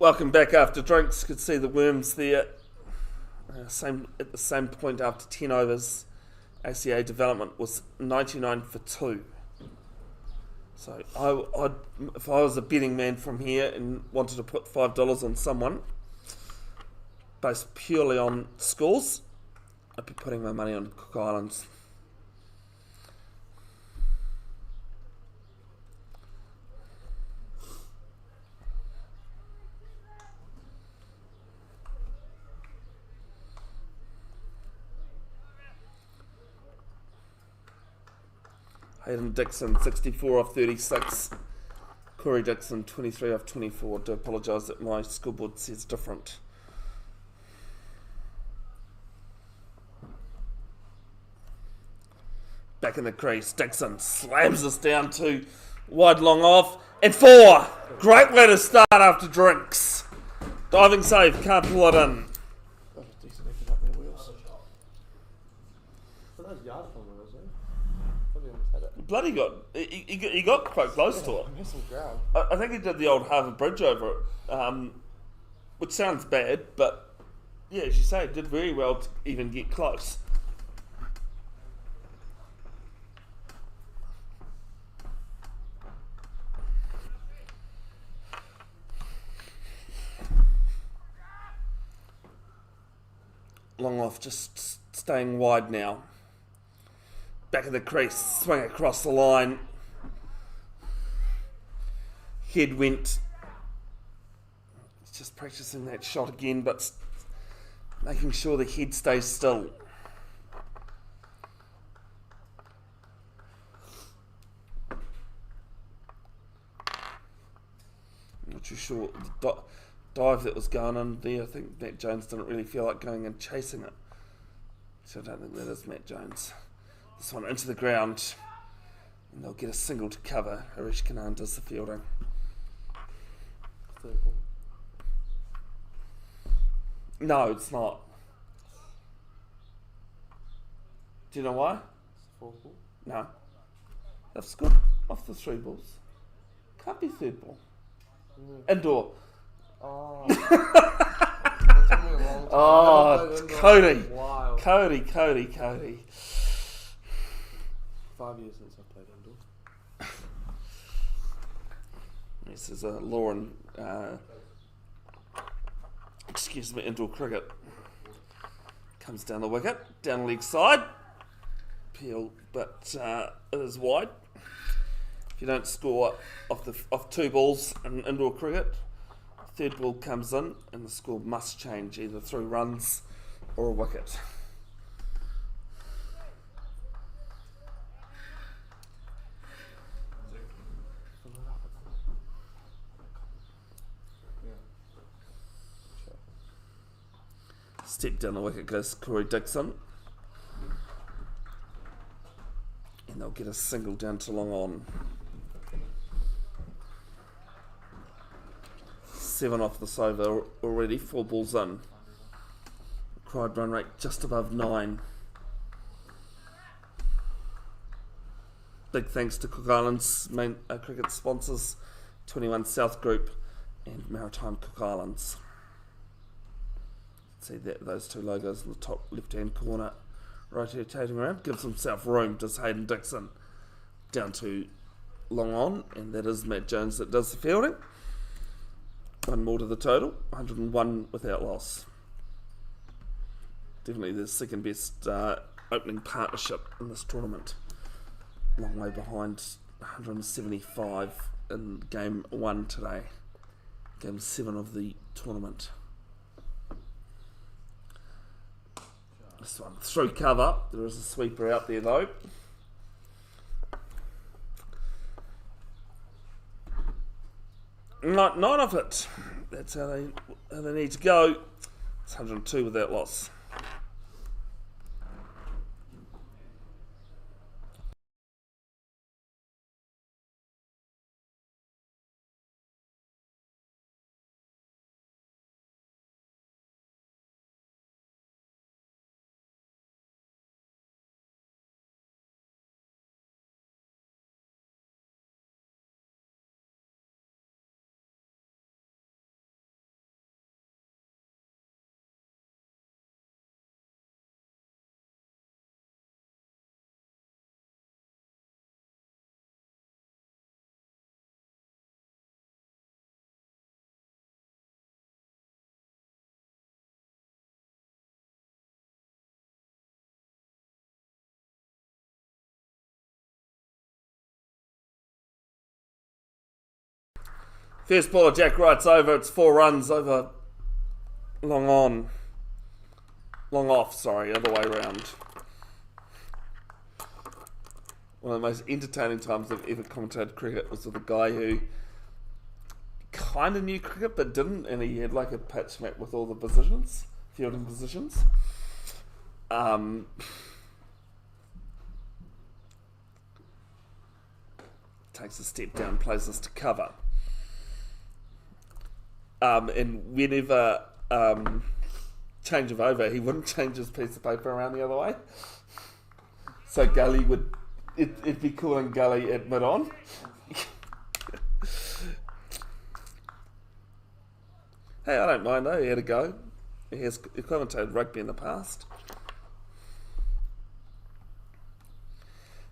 Welcome back after drinks. Could see the worms there. At the same point after 10 overs, ACA development was 99 for 2. So if I was a betting man from here and wanted to put $5 on someone, based purely on scores, I'd be putting my money on Cook Islands. Hayden Dixon, 64 off 36. Corey Dixon, 23 off 24. Do apologise that my scoreboard says different. Back in the crease, Dixon slams us down to wide long off. And 4! Great way to start after drinks. Diving save, can't pull it in. That was decent effort up their wheels. But that was yard from it, wasn't it? Probably almost had it. Bloody he got quite close to it. He has some ground. I think he did the old Harvard Bridge over it, which sounds bad, but yeah, as you say, did very well to even get close. Long off, just staying wide now. Back of the crease, swing across the line. Head went. Just practicing that shot again, but making sure the head stays still. Not too sure the dive that was going on there. I think Matt Jones didn't really feel like going and chasing it. So I don't think that is Matt Jones. This one into the ground. And they'll get a single to cover. Harish Kanan does the fielding. Third ball. No, it's not. Do you know why? Fourth ball. No. They've scored off the 3 balls. Can't be third ball. Indoor. Oh. That took me a long time. Oh, I haven't played indoor. Cody. Wow. Cody. 5 years since I played indoor. This is a Lauren, indoor cricket. Comes down the wicket, down leg side. Peel, but it is wide. If you don't score off 2 balls in indoor cricket, third ball comes in and the score must change either through runs or a wicket. Step down the wicket goes Corey Dixon. And they'll get a single down to long on. 7 off this over already, 4 balls in. Cried run rate just above 9. Big thanks to Cook Islands main cricket sponsors, 21 South Group and Maritime Cook Islands. See that those 2 logos in the top left hand corner rotating around, gives himself room, does Hayden Dixon down to long on, and that is Matt Jones that does the fielding. 1 more to the total, 101 without loss. Definitely the second best opening partnership in this tournament. Long way behind 175 in game 1 today. Game 7 of the tournament. This one through cover. There is a sweeper out there though. None of it. That's how they need to go. It's 102 without loss. First ball of Jack Wright's over. It's 4 runs over. Long on. Long off, sorry, other way around. One of the most entertaining times I've ever commentated cricket was with a guy who kind of knew cricket but didn't, and he had like a pitch map with all the positions, fielding positions. Takes a step down, plays us to cover. And whenever change of over, he wouldn't change his piece of paper around the other way. So Gully would, it'd be calling Gully at mid-on. Hey, I don't mind though, he had a go. He commentated rugby in the past.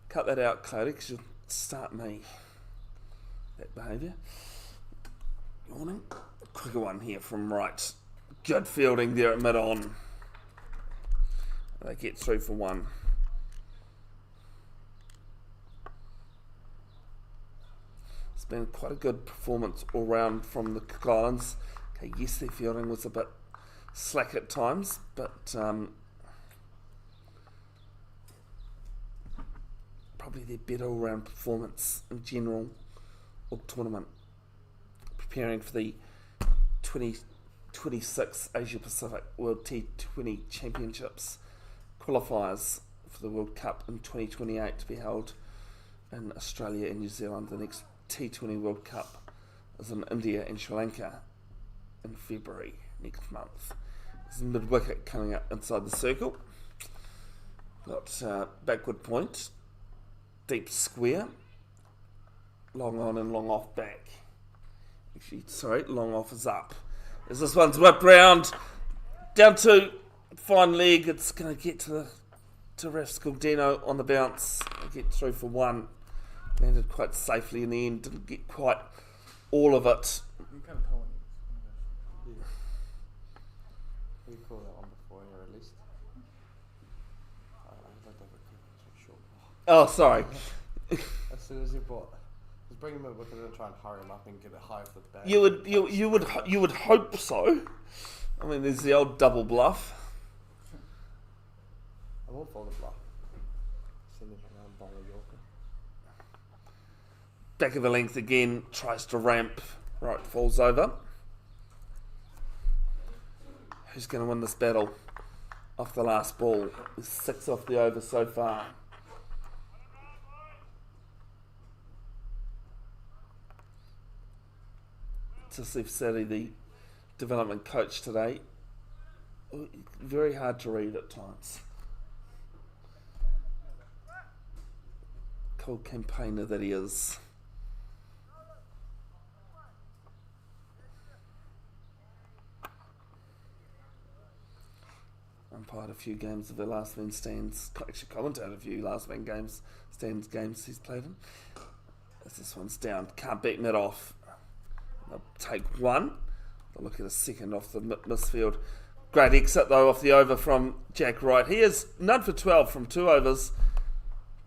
Cut that out, Cody, because you'll start me. That behaviour. Yawning. Quicker one here from right. Good fielding there at mid-on. They get through for 1. It's been quite a good performance all round from the Cook Islands. Okay, yes, their fielding was a bit slack at times, but probably their better all round performance in general all tournament. Preparing for the 2026 Asia Pacific World T20 Championships qualifiers for the World Cup in 2028 to be held in Australia and New Zealand. The next T20 World Cup is in India and Sri Lanka in February next month. There's a mid-wicket coming up inside the circle. Got backward point, deep square, long on and long off back. Actually, sorry, long off is up. As this one's whipped round, down to fine leg, it's going to get to Rafscaldino on the bounce. Get through for 1. Landed quite safely in the end, didn't get quite all of it. You can't tell when You called that one before you released. I don't think it's short. Oh, sorry. As soon as you bought, just bring him in with it and try and hurry him up and get it high off the bat. You would hope so. I mean, there's the old double bluff. I won't fall the bluff. Send it around bowler Yorker. Back of the length again, tries to ramp. Right, falls over. Who's going to win this battle? Off the last ball. There's 6 off the over so far. Sif Sally, the development coach today, very hard to read at times. Cold campaigner that he is. Umpired a few games of the last man stands. Actually commentated a few last man stands games he's played in. As this one's down, can't beat mid off. They'll take 1. They'll look at a second off the misfield. Great exit though off the over from Jack Wright. He is none for 12 from 2 overs.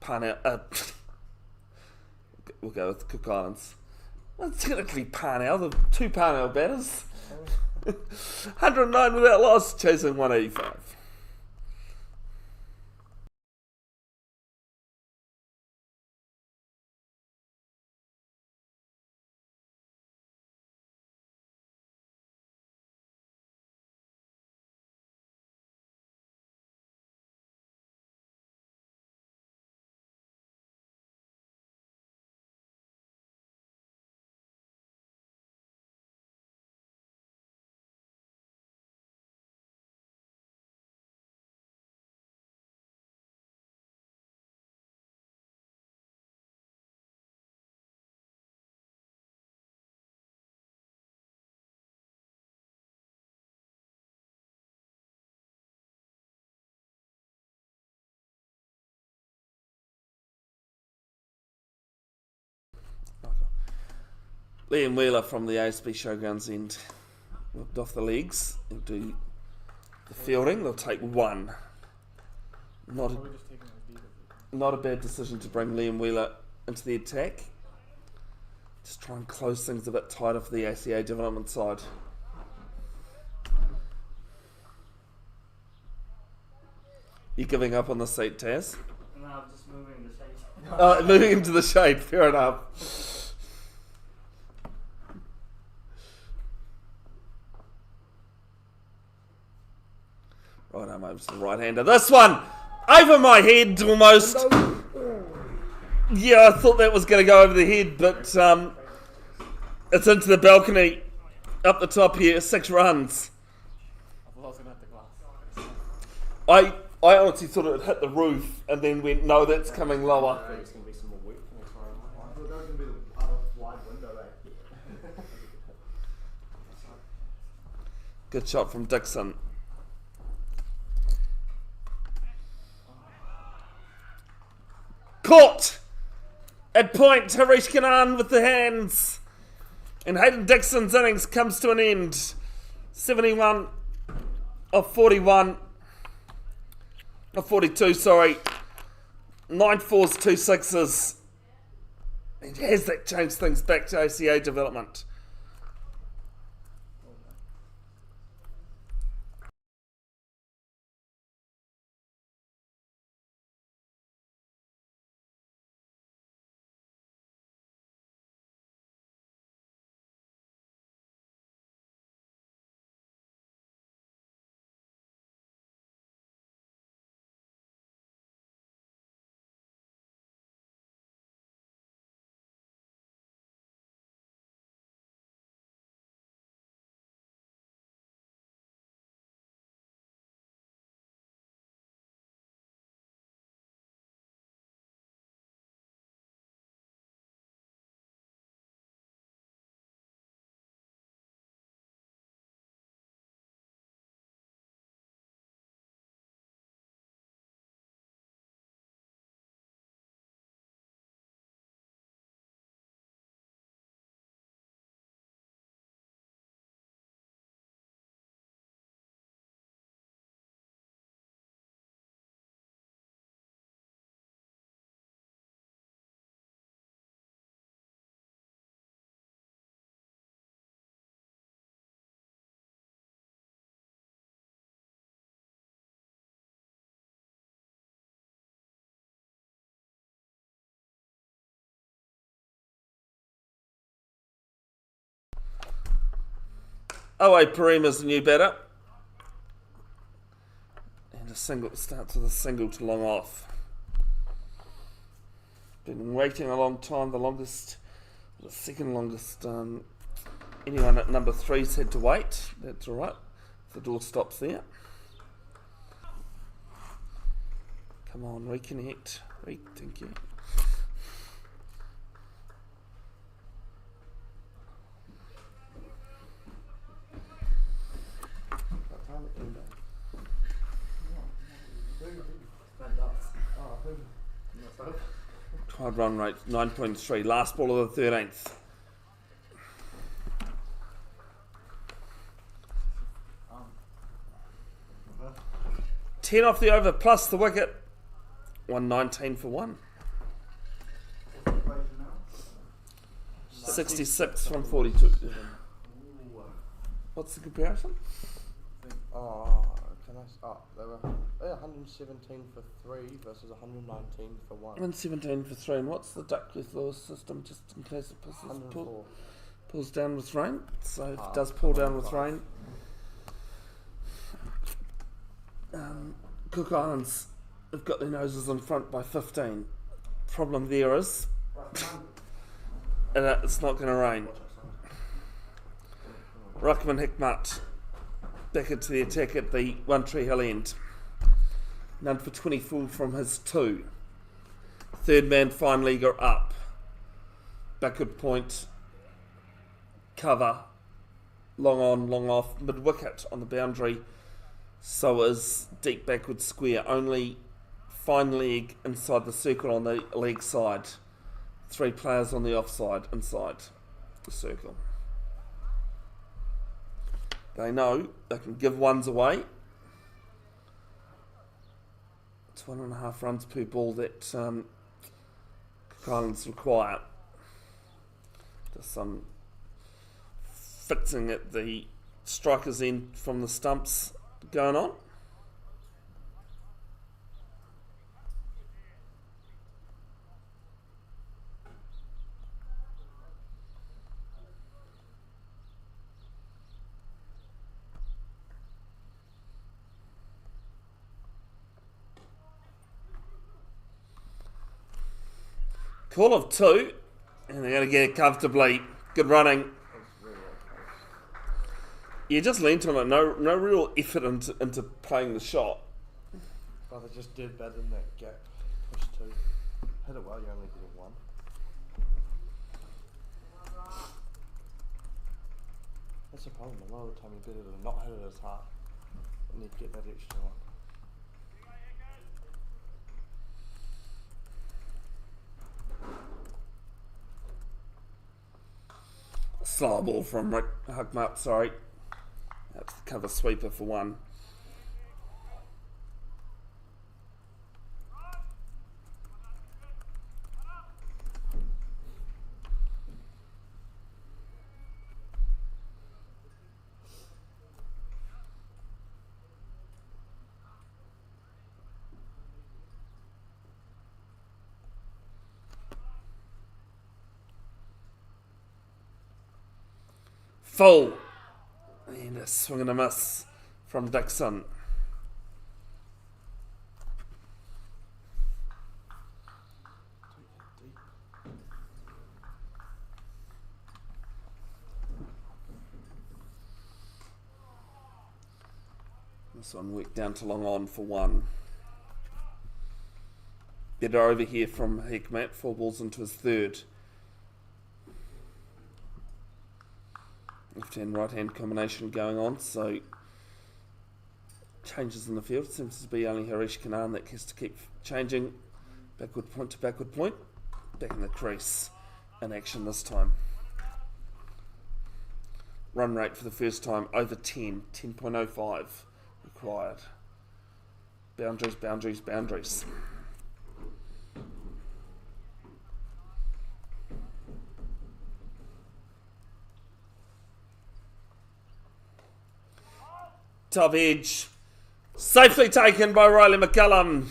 Parnell. We'll go with Cook Islands. Well, technically Parnell, the 2 Parnell batters. 109 without loss, chasing 185. Liam Wheeler from the ASB Showgrounds end. Whipped off the legs. He'll do the fielding. They'll take 1. Not Probably just taking a beat of it. a bad decision to bring Liam Wheeler into the attack. Just try and close things a bit tighter for the ACA development side. You giving up on the seat, Taz? No, I'm just moving the shade. Moving into the shade, fair enough. Right, I'm over to the right hander. This one! Over my head almost. Yeah, I thought that was going to go over the head, but it's into the balcony. Up the top here, 6 runs. I thought I was going to hit the glass. I honestly thought it would hit the roof and then went, no, that's coming lower. I think it's going to be some more work from the time. I thought that was going to be the other wide window right here. Good shot from Dixon. Caught! At point, Harish Kanan with the hands. And Hayden Dixon's innings comes to an end. 71 of 41. Of 42, sorry. 9 fours, 2 sixes. And has that changed things back to ACA development? Owe Parima's the new batter. And a single starts with a single to long off. Been waiting a long time, the second longest anyone at number 3's had to wait. That's alright. The door stops there. Come on, reconnect. Thank you. Hard run rate 9.3. Last ball of the 13th. Ten off the over plus the wicket. 119 for 1. 66 from 42. What's the comparison? They were 117 for 3 versus 119 for 1. 117 for 3. And what's the Duckworth-Lewis system, just in case it104. pulls down with rain? So if it does pull down with rain. Cook Islands have got their noses in front by 15. Problem there is, it's not going to rain. Ruckman Hikmat back into the attack at the One Tree Hill end. None for 24 from his 2. Third man fine leaguer up. Backward point. Cover. Long on, long off. Mid wicket on the boundary. So is deep backward square. Only fine leg inside the circle on the leg side. 3 players on the offside inside the circle. They know they can give ones away. It's 1.5 runs per ball that Cook Islands require. Just some fixing at the striker's end from the stumps going on. Call of 2, and they're going to get it comfortably. Good running. That was really well played. You just leaned on it. No real effort into playing the shot. But they just did better than that gap. Push 2. Hit it well, you're only getting 1. That's the problem. A lot of the time you're better to not hit it as hard. And you get that extra one. Slow ball from Rick Huckmup, sorry. That's the cover sweeper for 1. Full. And a swing and a miss from Dixon. This one worked down to long on for 1. Better over here from Hikmat. 4 balls into his 3rd. Left hand, right hand combination going on, so changes in the field. Seems to be only Harish Kanan that has to keep changing. Backward point to backward point. Back in the crease. In action this time. Run rate for the first time over 10. 10.05 required. Boundaries, boundaries, boundaries. Top edge. Safely taken by Riley McCullum.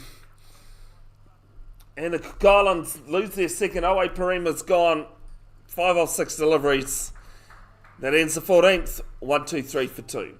And the Garlands lose their second. Owe Parima's gone. 5 off 6 deliveries. That ends the 14th. 1, 2, 3 for 2.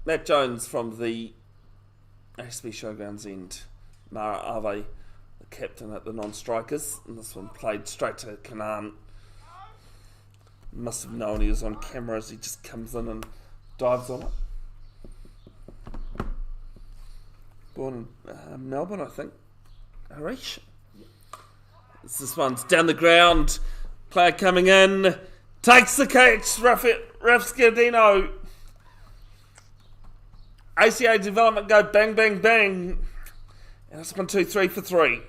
Matt Jones from the ASB Showgrounds end. Mara Ave, the captain at the non-strikers. And this one played straight to Kanan. Must have known he was on camera as he just comes in and dives on it. Born in Melbourne, I think. Harish. This one's down the ground. Player coming in. Takes the catch. Raf Scardino. ACA development go bang, bang, bang. And it's 1, 2, 3 for 3.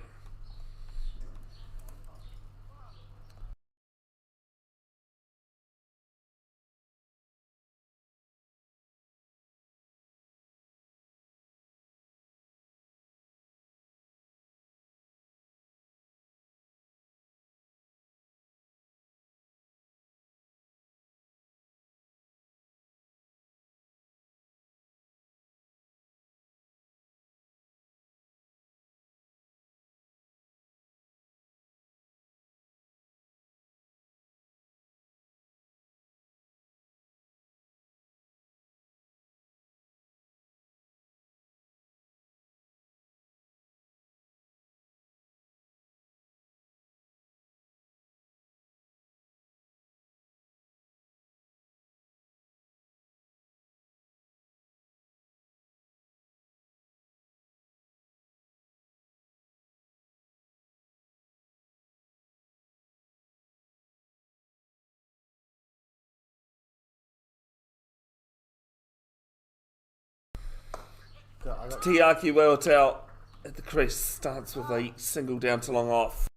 I got Tiaki Waratau at the crease starts with a single down to long off.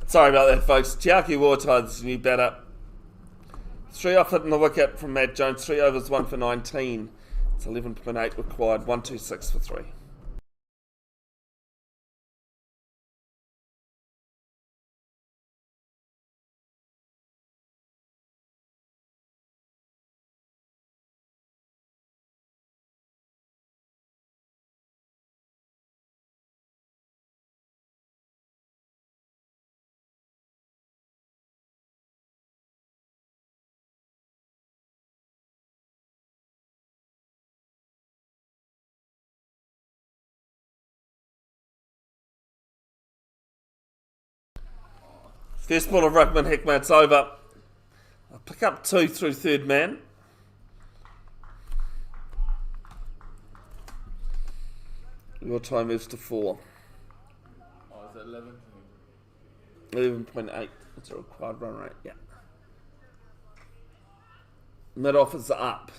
Sorry about that, folks. Tiaki Waratau's new batter. 3 off hitting the wicket from Matt Jones. 3 overs, 1 for 19. It's 11.8 required. 126 for 3. First ball of Ruckman Hickman's over. I'll pick up 2 through third man. Your time moves to 4. Oh, is it 11? 11.8. That's a required run rate, yeah. Mid-off is up.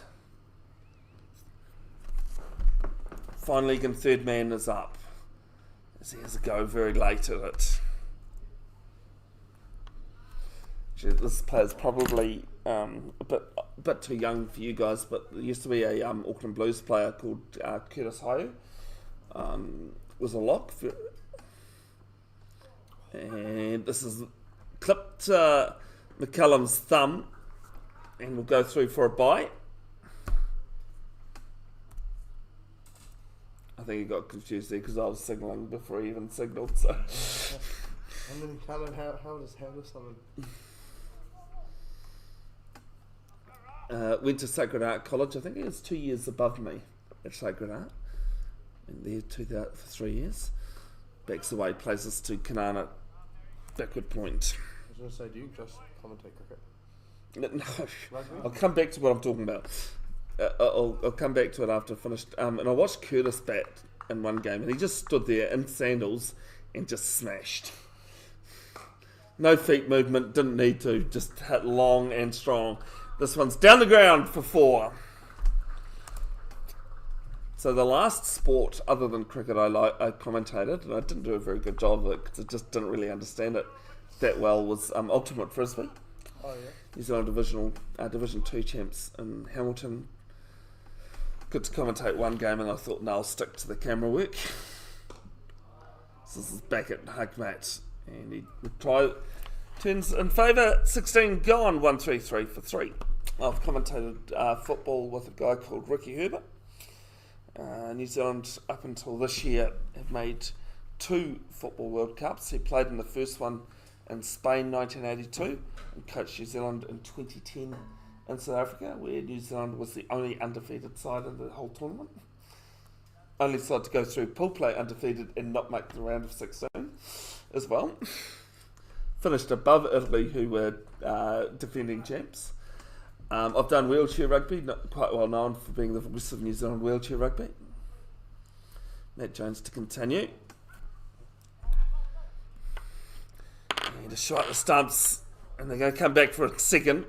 Fine leg and third man is up. As he has to go very late at it. This player's probably a bit too young for you guys, but there used to be a Auckland Blues player called Curtis Howe. Was a lock. And this is clipped McCallum's thumb, and we'll go through for a bye. I think he got confused there because I was signalling before he even signalled. So. And then Callum, how does someone? Went to Sacred Heart College. I think he was 2 years above me at Sacred Heart. And there for 3 years. Backs away, plays us to Kanana, backward point. I was going to say, do you just commentate cricket? No, Rugby? I'll come back to what I'm talking about. I'll come back to it after I finished. And I watched Curtis bat in one game, and he just stood there in sandals and just smashed. No feet movement, didn't need to, just hit long and strong. This one's down the ground for 4. So the last sport, other than cricket, I commentated, and I didn't do a very good job of it because I just didn't really understand it that well, was Ultimate Frisbee. Oh, yeah. New Zealand Division 2 champs in Hamilton. Good to commentate one game, and I thought, no, I'll stick to the camera work. So this is back at Hugmat, and he turns in favour, 16 gone, 133 for 3. I've commentated football with a guy called Ricky Herbert. New Zealand, up until this year, have made 2 Football World Cups. He played in the first one in Spain 1982 and coached New Zealand in 2010 in South Africa, where New Zealand was the only undefeated side in the whole tournament. Only side to go through pool play undefeated and not make the round of 16 as well. Finished above Italy, who were defending champs. I've done wheelchair rugby, not quite well known for being the voice of New Zealand wheelchair rugby. Matt Jones to continue. And a shot at the stumps, and they're going to come back for a second.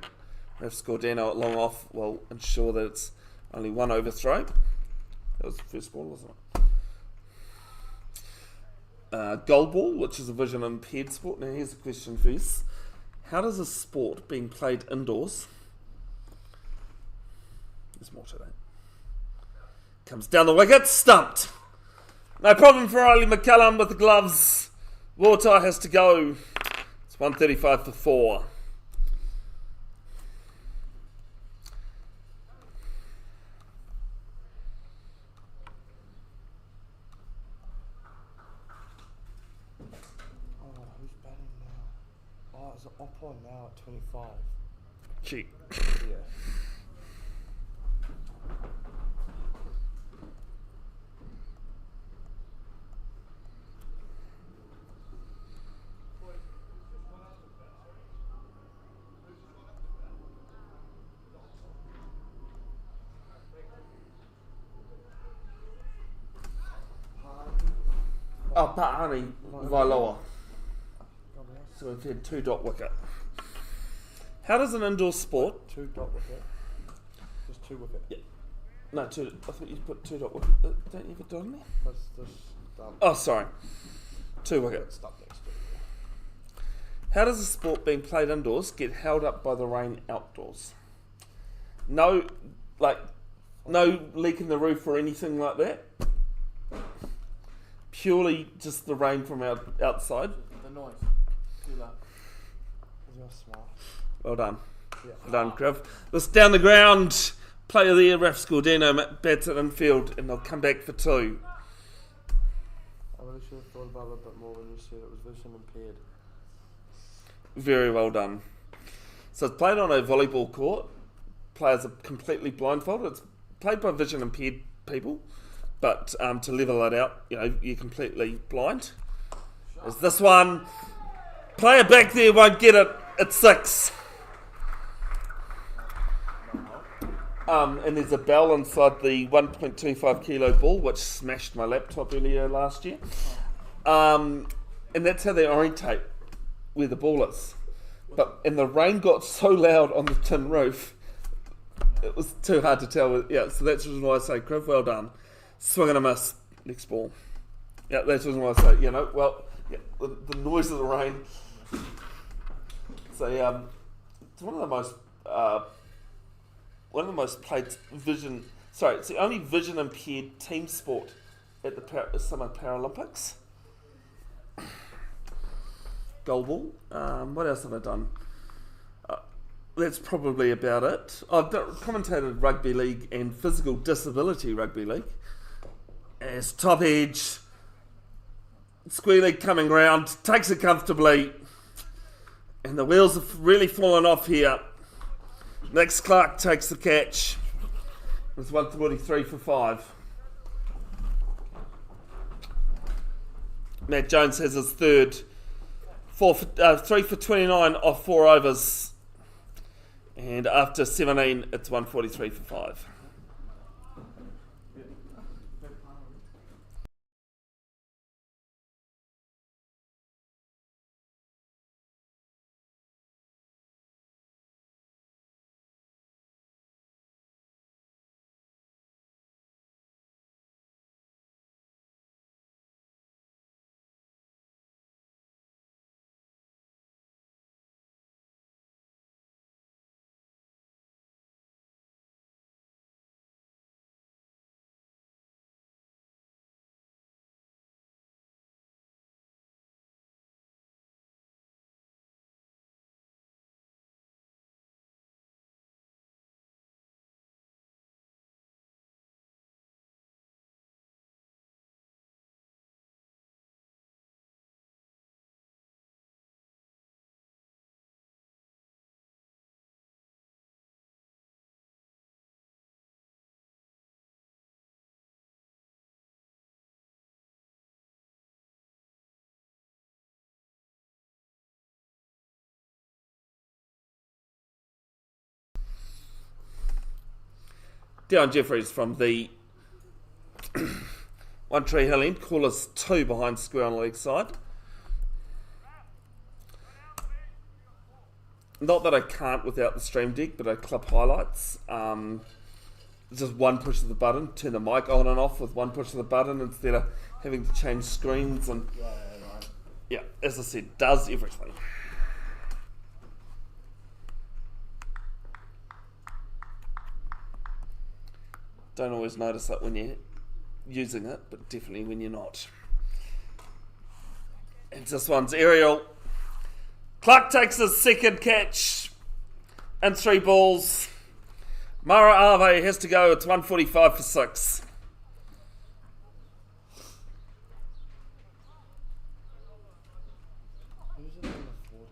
Ref Scordano at long off will ensure that it's only one overthrow. That was the first ball, wasn't it? Goalball, which is a vision impaired sport. Now here's a question for you. How does a sport being played indoors, there's more to that, comes down the wicket, stumped. No problem for Riley McCullum with the gloves. Water has to go. It's 135 for 4. Who's batting now? Oh, it's up on now at 25. Cheap. Yeah. Oh, Pa'ani Vailoa. So we've had 2 dot wicket. How does an indoor sport... 2 dot wicket. Just 2 wicket. Yeah. No, 2. I thought you put 2 dot wicket. Don't you have a dot in there? That's this Oh, sorry. 2 wicket. stuff next to it. How does a sport being played indoors get held up by the rain outdoors? No leak in the roof or anything like that. Purely just the rain from outside. The noise. Too loud. You're smart. Well done. Yeah. Well done, Criv. This down the ground. Player there, Raf Scordano bats it infield, and they'll come back for 2. I really should have thought about it a bit more when you said it was vision impaired. Very well done. So it's played on a volleyball court. Players are completely blindfolded. It's played by vision impaired people, but to level it out, you're completely blind. There's this one. Player back there won't get it. It's 6. And there's a bell inside the 1.25 kilo ball, which smashed my laptop earlier last year. And that's how they orientate where the ball is. And the rain got so loud on the tin roof, it was too hard to tell. Yeah, so that's the reason why I say, Criv, well done. Swing and a miss. Next ball. Yeah, that's the reason why I say, the noise of the rain. So, it's one of the most played vision. Sorry, it's the only vision impaired team sport at the Summer Paralympics. Goalball. What else have I done? That's probably about it. I've commentated rugby league and physical disability rugby league. As top edge, square leg coming round, takes it comfortably, and the wheels have really fallen off here. Max Clark takes the catch. It's 143 for 5. Matt Jones has his third. 3 for 29 off 4 overs. And after 17, it's 143 for 5. Dion Jeffries from the One Tree Hill end. Callers 2 behind square on the leg side. Not that I can't without the stream deck, but I club highlights. Just one push of the button, turn the mic on and off with one push of the button instead of having to change screens. And yeah, as I said, does everything. Don't always notice it when you're using it, but definitely when you're not. And this one's aerial. Clark takes his second catch and 3 balls. Mara Ave has to go. It's 145 for 6. Who's it number 40?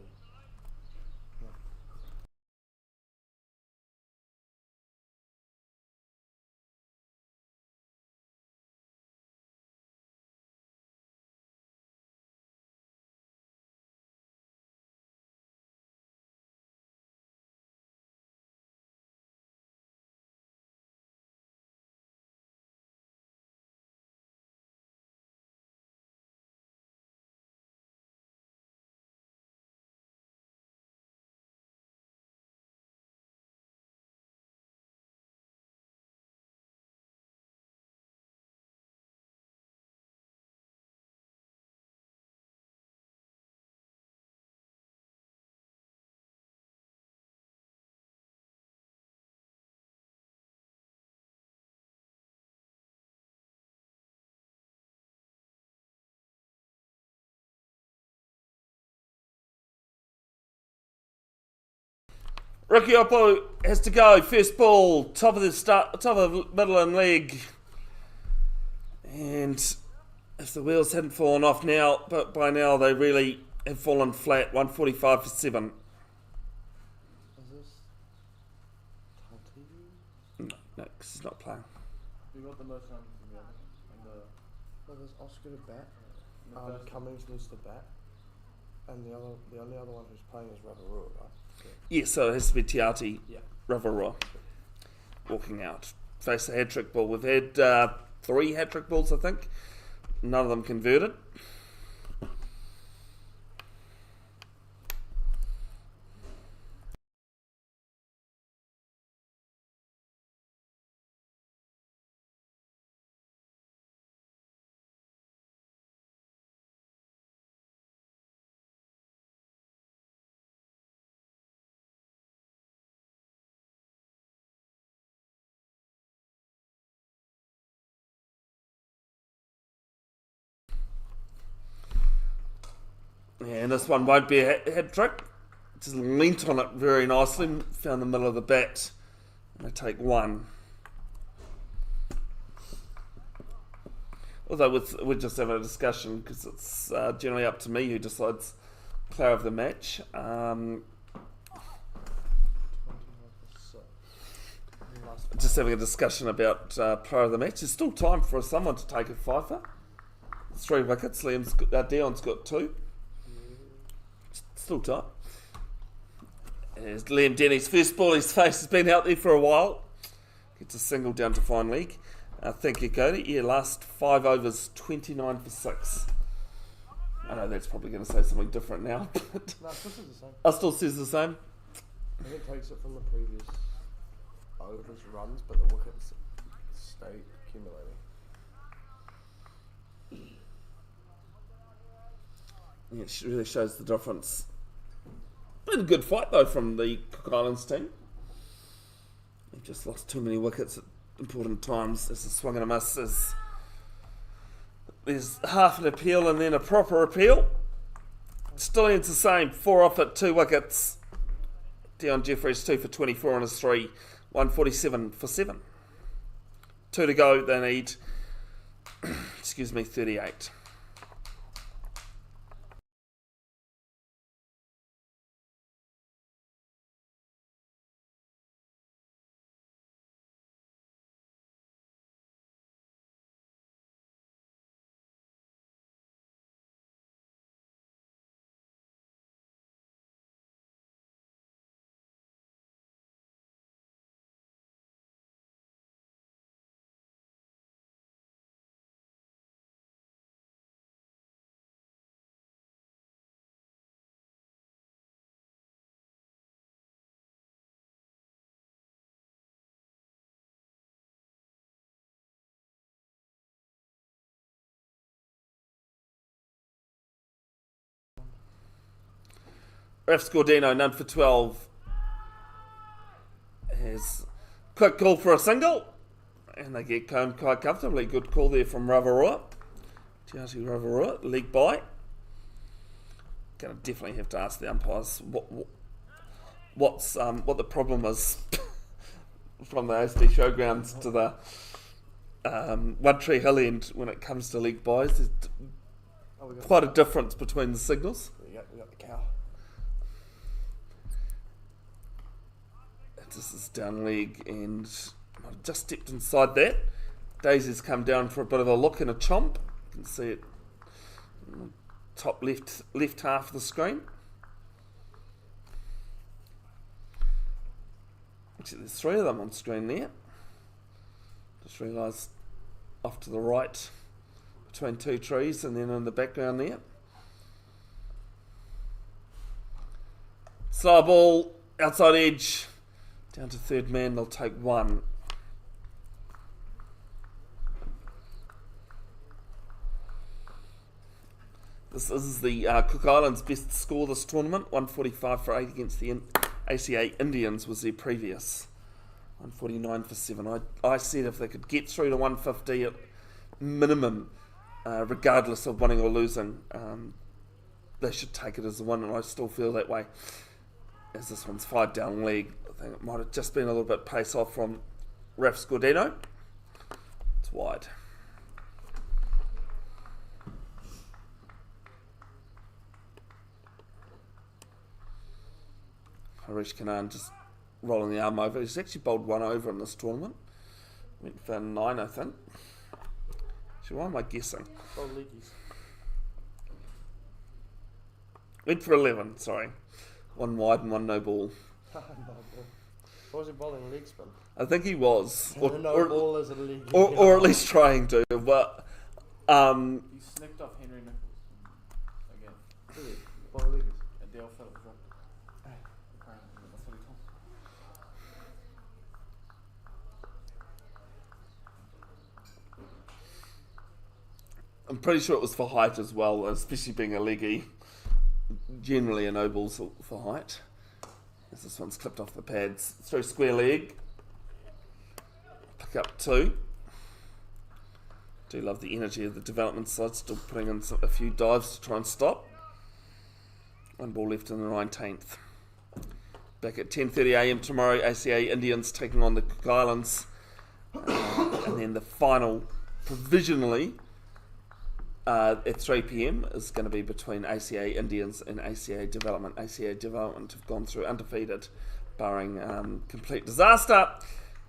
Ricky Oppo has to go. First ball, top of the middle and leg. And if the wheels hadn't fallen off now, but by now they really have fallen flat. 145 for 7. Is this Tati? No, because he's not playing. We got the most runs from the other one. No, there's Oscar to bat. And the first Cummings needs to bat. And the only other one who's playing is Ravarua, right? Yeah, so it has to be Tiati Yeah. Ravara walking out. Face a hat-trick ball. We've had 3 hat-trick balls, I think. None of them converted. Yeah, and this one won't be a hat trick. Just leant on it very nicely, found the middle of the bat, and they take 1. Although we're just having a discussion because it's generally up to me who decides player of the match. Just having a discussion about player of the match. There's still time for someone to take a fifer. 3 wickets. Dion's got 2. Still time. As Liam Denny's first ball, his face has been out there for a while. Gets a single down to fine leg. Thank you, Cody. Yeah, last 5 overs, 29 for 6. I know that's probably going to say something different now, but No, this is the same. I still says the same. I think it takes it from the previous overs runs, but the wickets stay accumulating. Yeah, it really shows the difference. Been a good fight though from the Cook Islands team. They've just lost too many wickets at important times. There's a swing and a miss. There's half an appeal and then a proper appeal. Still ends the same. 4 off at 2 wickets. Dion Jeffries 2 for 24 on his 3. 147 for 7. 2 to go. They need 38. Ref Scordino, none for 12. Has quick call for a single. And they get home quite comfortably. Good call there from Ravaroa. Te Ati Ravaroa, league bye. Going to definitely have to ask the umpires what the problem is from the ASD Showgrounds to the One Tree Hill end when it comes to league byes. There's quite a difference between the signals. We got the cow. This is down leg, and I've just stepped inside that. Daisy's come down for a bit of a look and a chomp. You can see it in the top left half of the screen. Actually, there's 3 of them on screen there. Just realised off to the right between 2 trees, and then in the background there. Slow ball, outside edge. Down to third man, they'll take 1. This is the Cook Islands' best score this tournament. 145 for 8 against the ACA Indians was their previous. 149 for 7. I said if they could get through to 150 at minimum, regardless of winning or losing, they should take it as a win, and I still feel that way. As this one's 5 down leg, I think it might have just been a little bit pace off from Raf Scordino. It's wide. Harish Kanan just rolling the arm over. He's actually bowled 1 over in this tournament. Went for 9, I think. So why am I guessing? Oh, leggies. Went for 11, sorry. 1 wide and 1 no ball. Was he bowling leg spin? I think he was. No ball is a leg. Or at least trying to. But You snicked off Henry Nichols again. Did he? Bowl leggies. And Dale felt drunk. Apparently, that's what he told me. I'm pretty sure it was for height as well, especially being a leggy. Generally a no ball for height. As this one's clipped off the pads. Through square leg. Pick up 2. Do love the energy of the development side, still putting in a few dives to try and stop. 1 ball left in the 19th. Back at 10:30am tomorrow, ACA Indians taking on the Cook Islands. And then the final, provisionally, at 3pm is going to be between ACA Indians and ACA Development. ACA Development have gone through undefeated, barring complete disaster.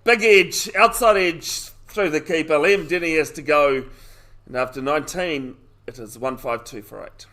Big edge, outside edge, through the keeper. Liam Denny has to go. And after 19, it is 152 for 8.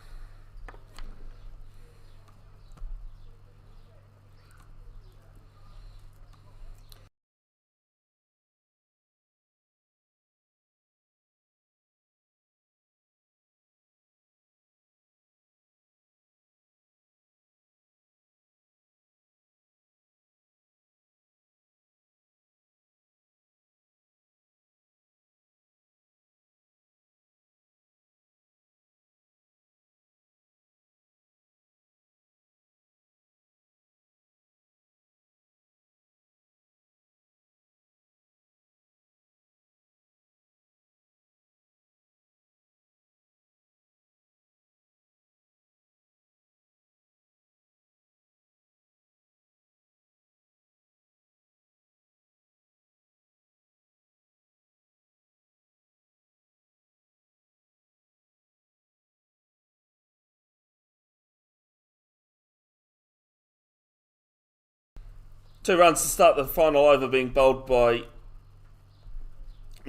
Two runs to start the final over, being bowled by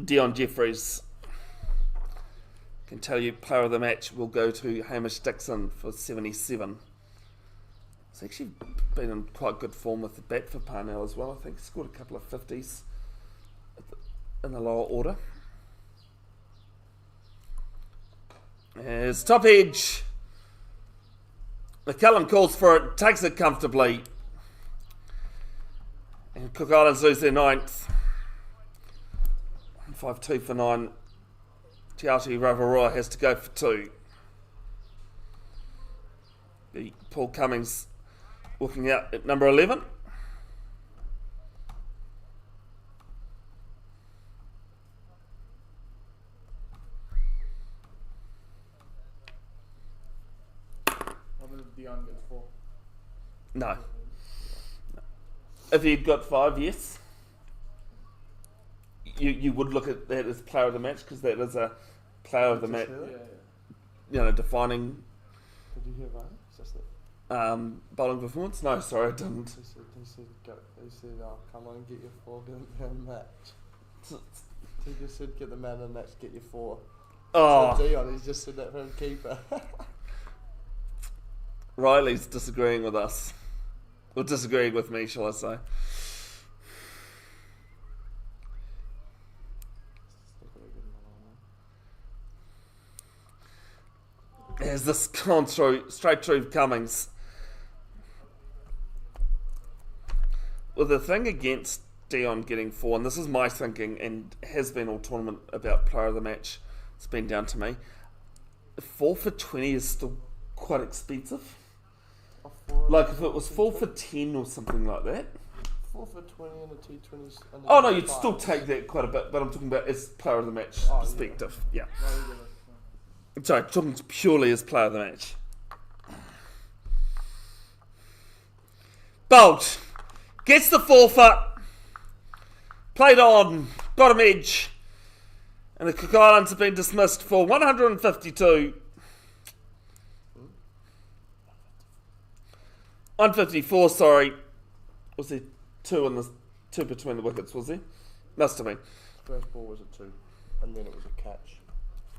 Dion Jeffries. Can tell you, player of the match will go to Hamish Dixon for 77. He's actually been in quite good form with the bat for Parnell as well. I think he scored a couple of 50s in the lower order. There's top edge. McCallum calls for it, takes it comfortably. And Cook Islands lose their 9th. 152 for 9. Te Ati Ravaroa has to go for 2. Paul Cummings Looking out at number 11. What if Dion gets 4? No. If he'd got 5, yes. You would look at that as player of the match because that is a player of the match, Yeah. defining Did you hear that? It's just that bowling performance. No, sorry, I didn't. he said, come on and get your 4, get the man of the match. He just said, get the man of the match, get your 4. Oh, So Dion, he's just said that for him keeper. Riley's disagreeing with us. Or disagreeing with me, shall I say. There's this gone through, straight through Cummings. Well, the thing against Dion getting 4, and this is my thinking, and has been all tournament about player of the match, it's been down to me. 4 for 20 is still quite expensive. Like if it was 4 for 10 or something like that. 4 for 20 and a T20. Oh no, you'd still take that quite a bit, but I'm talking about as player of the match Oh, perspective. Yeah. Regular. Sorry, talking purely as player of the match. Bolt gets the 4 foot, played on, bottom edge, and the Cook Islands have been dismissed for 152. 154, sorry. Was there 2 between the wickets, was there? Must have been. First ball was a 2, and then it was a catch.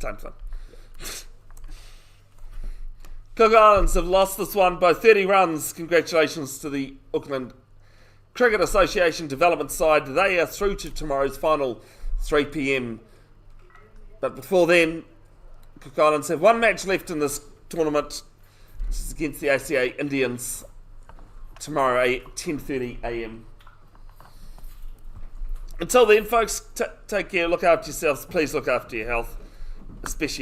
Same thing. Cook Islands have lost this one by 30 runs. Congratulations to the Auckland Cricket Association development side. They are through to tomorrow's final 3 p.m. But before then, Cook Islands have 1 match left in this tournament, which is against the ACA Indians tomorrow at 10:30 a.m. Until then, folks, take care, look after yourselves, please look after your health, especially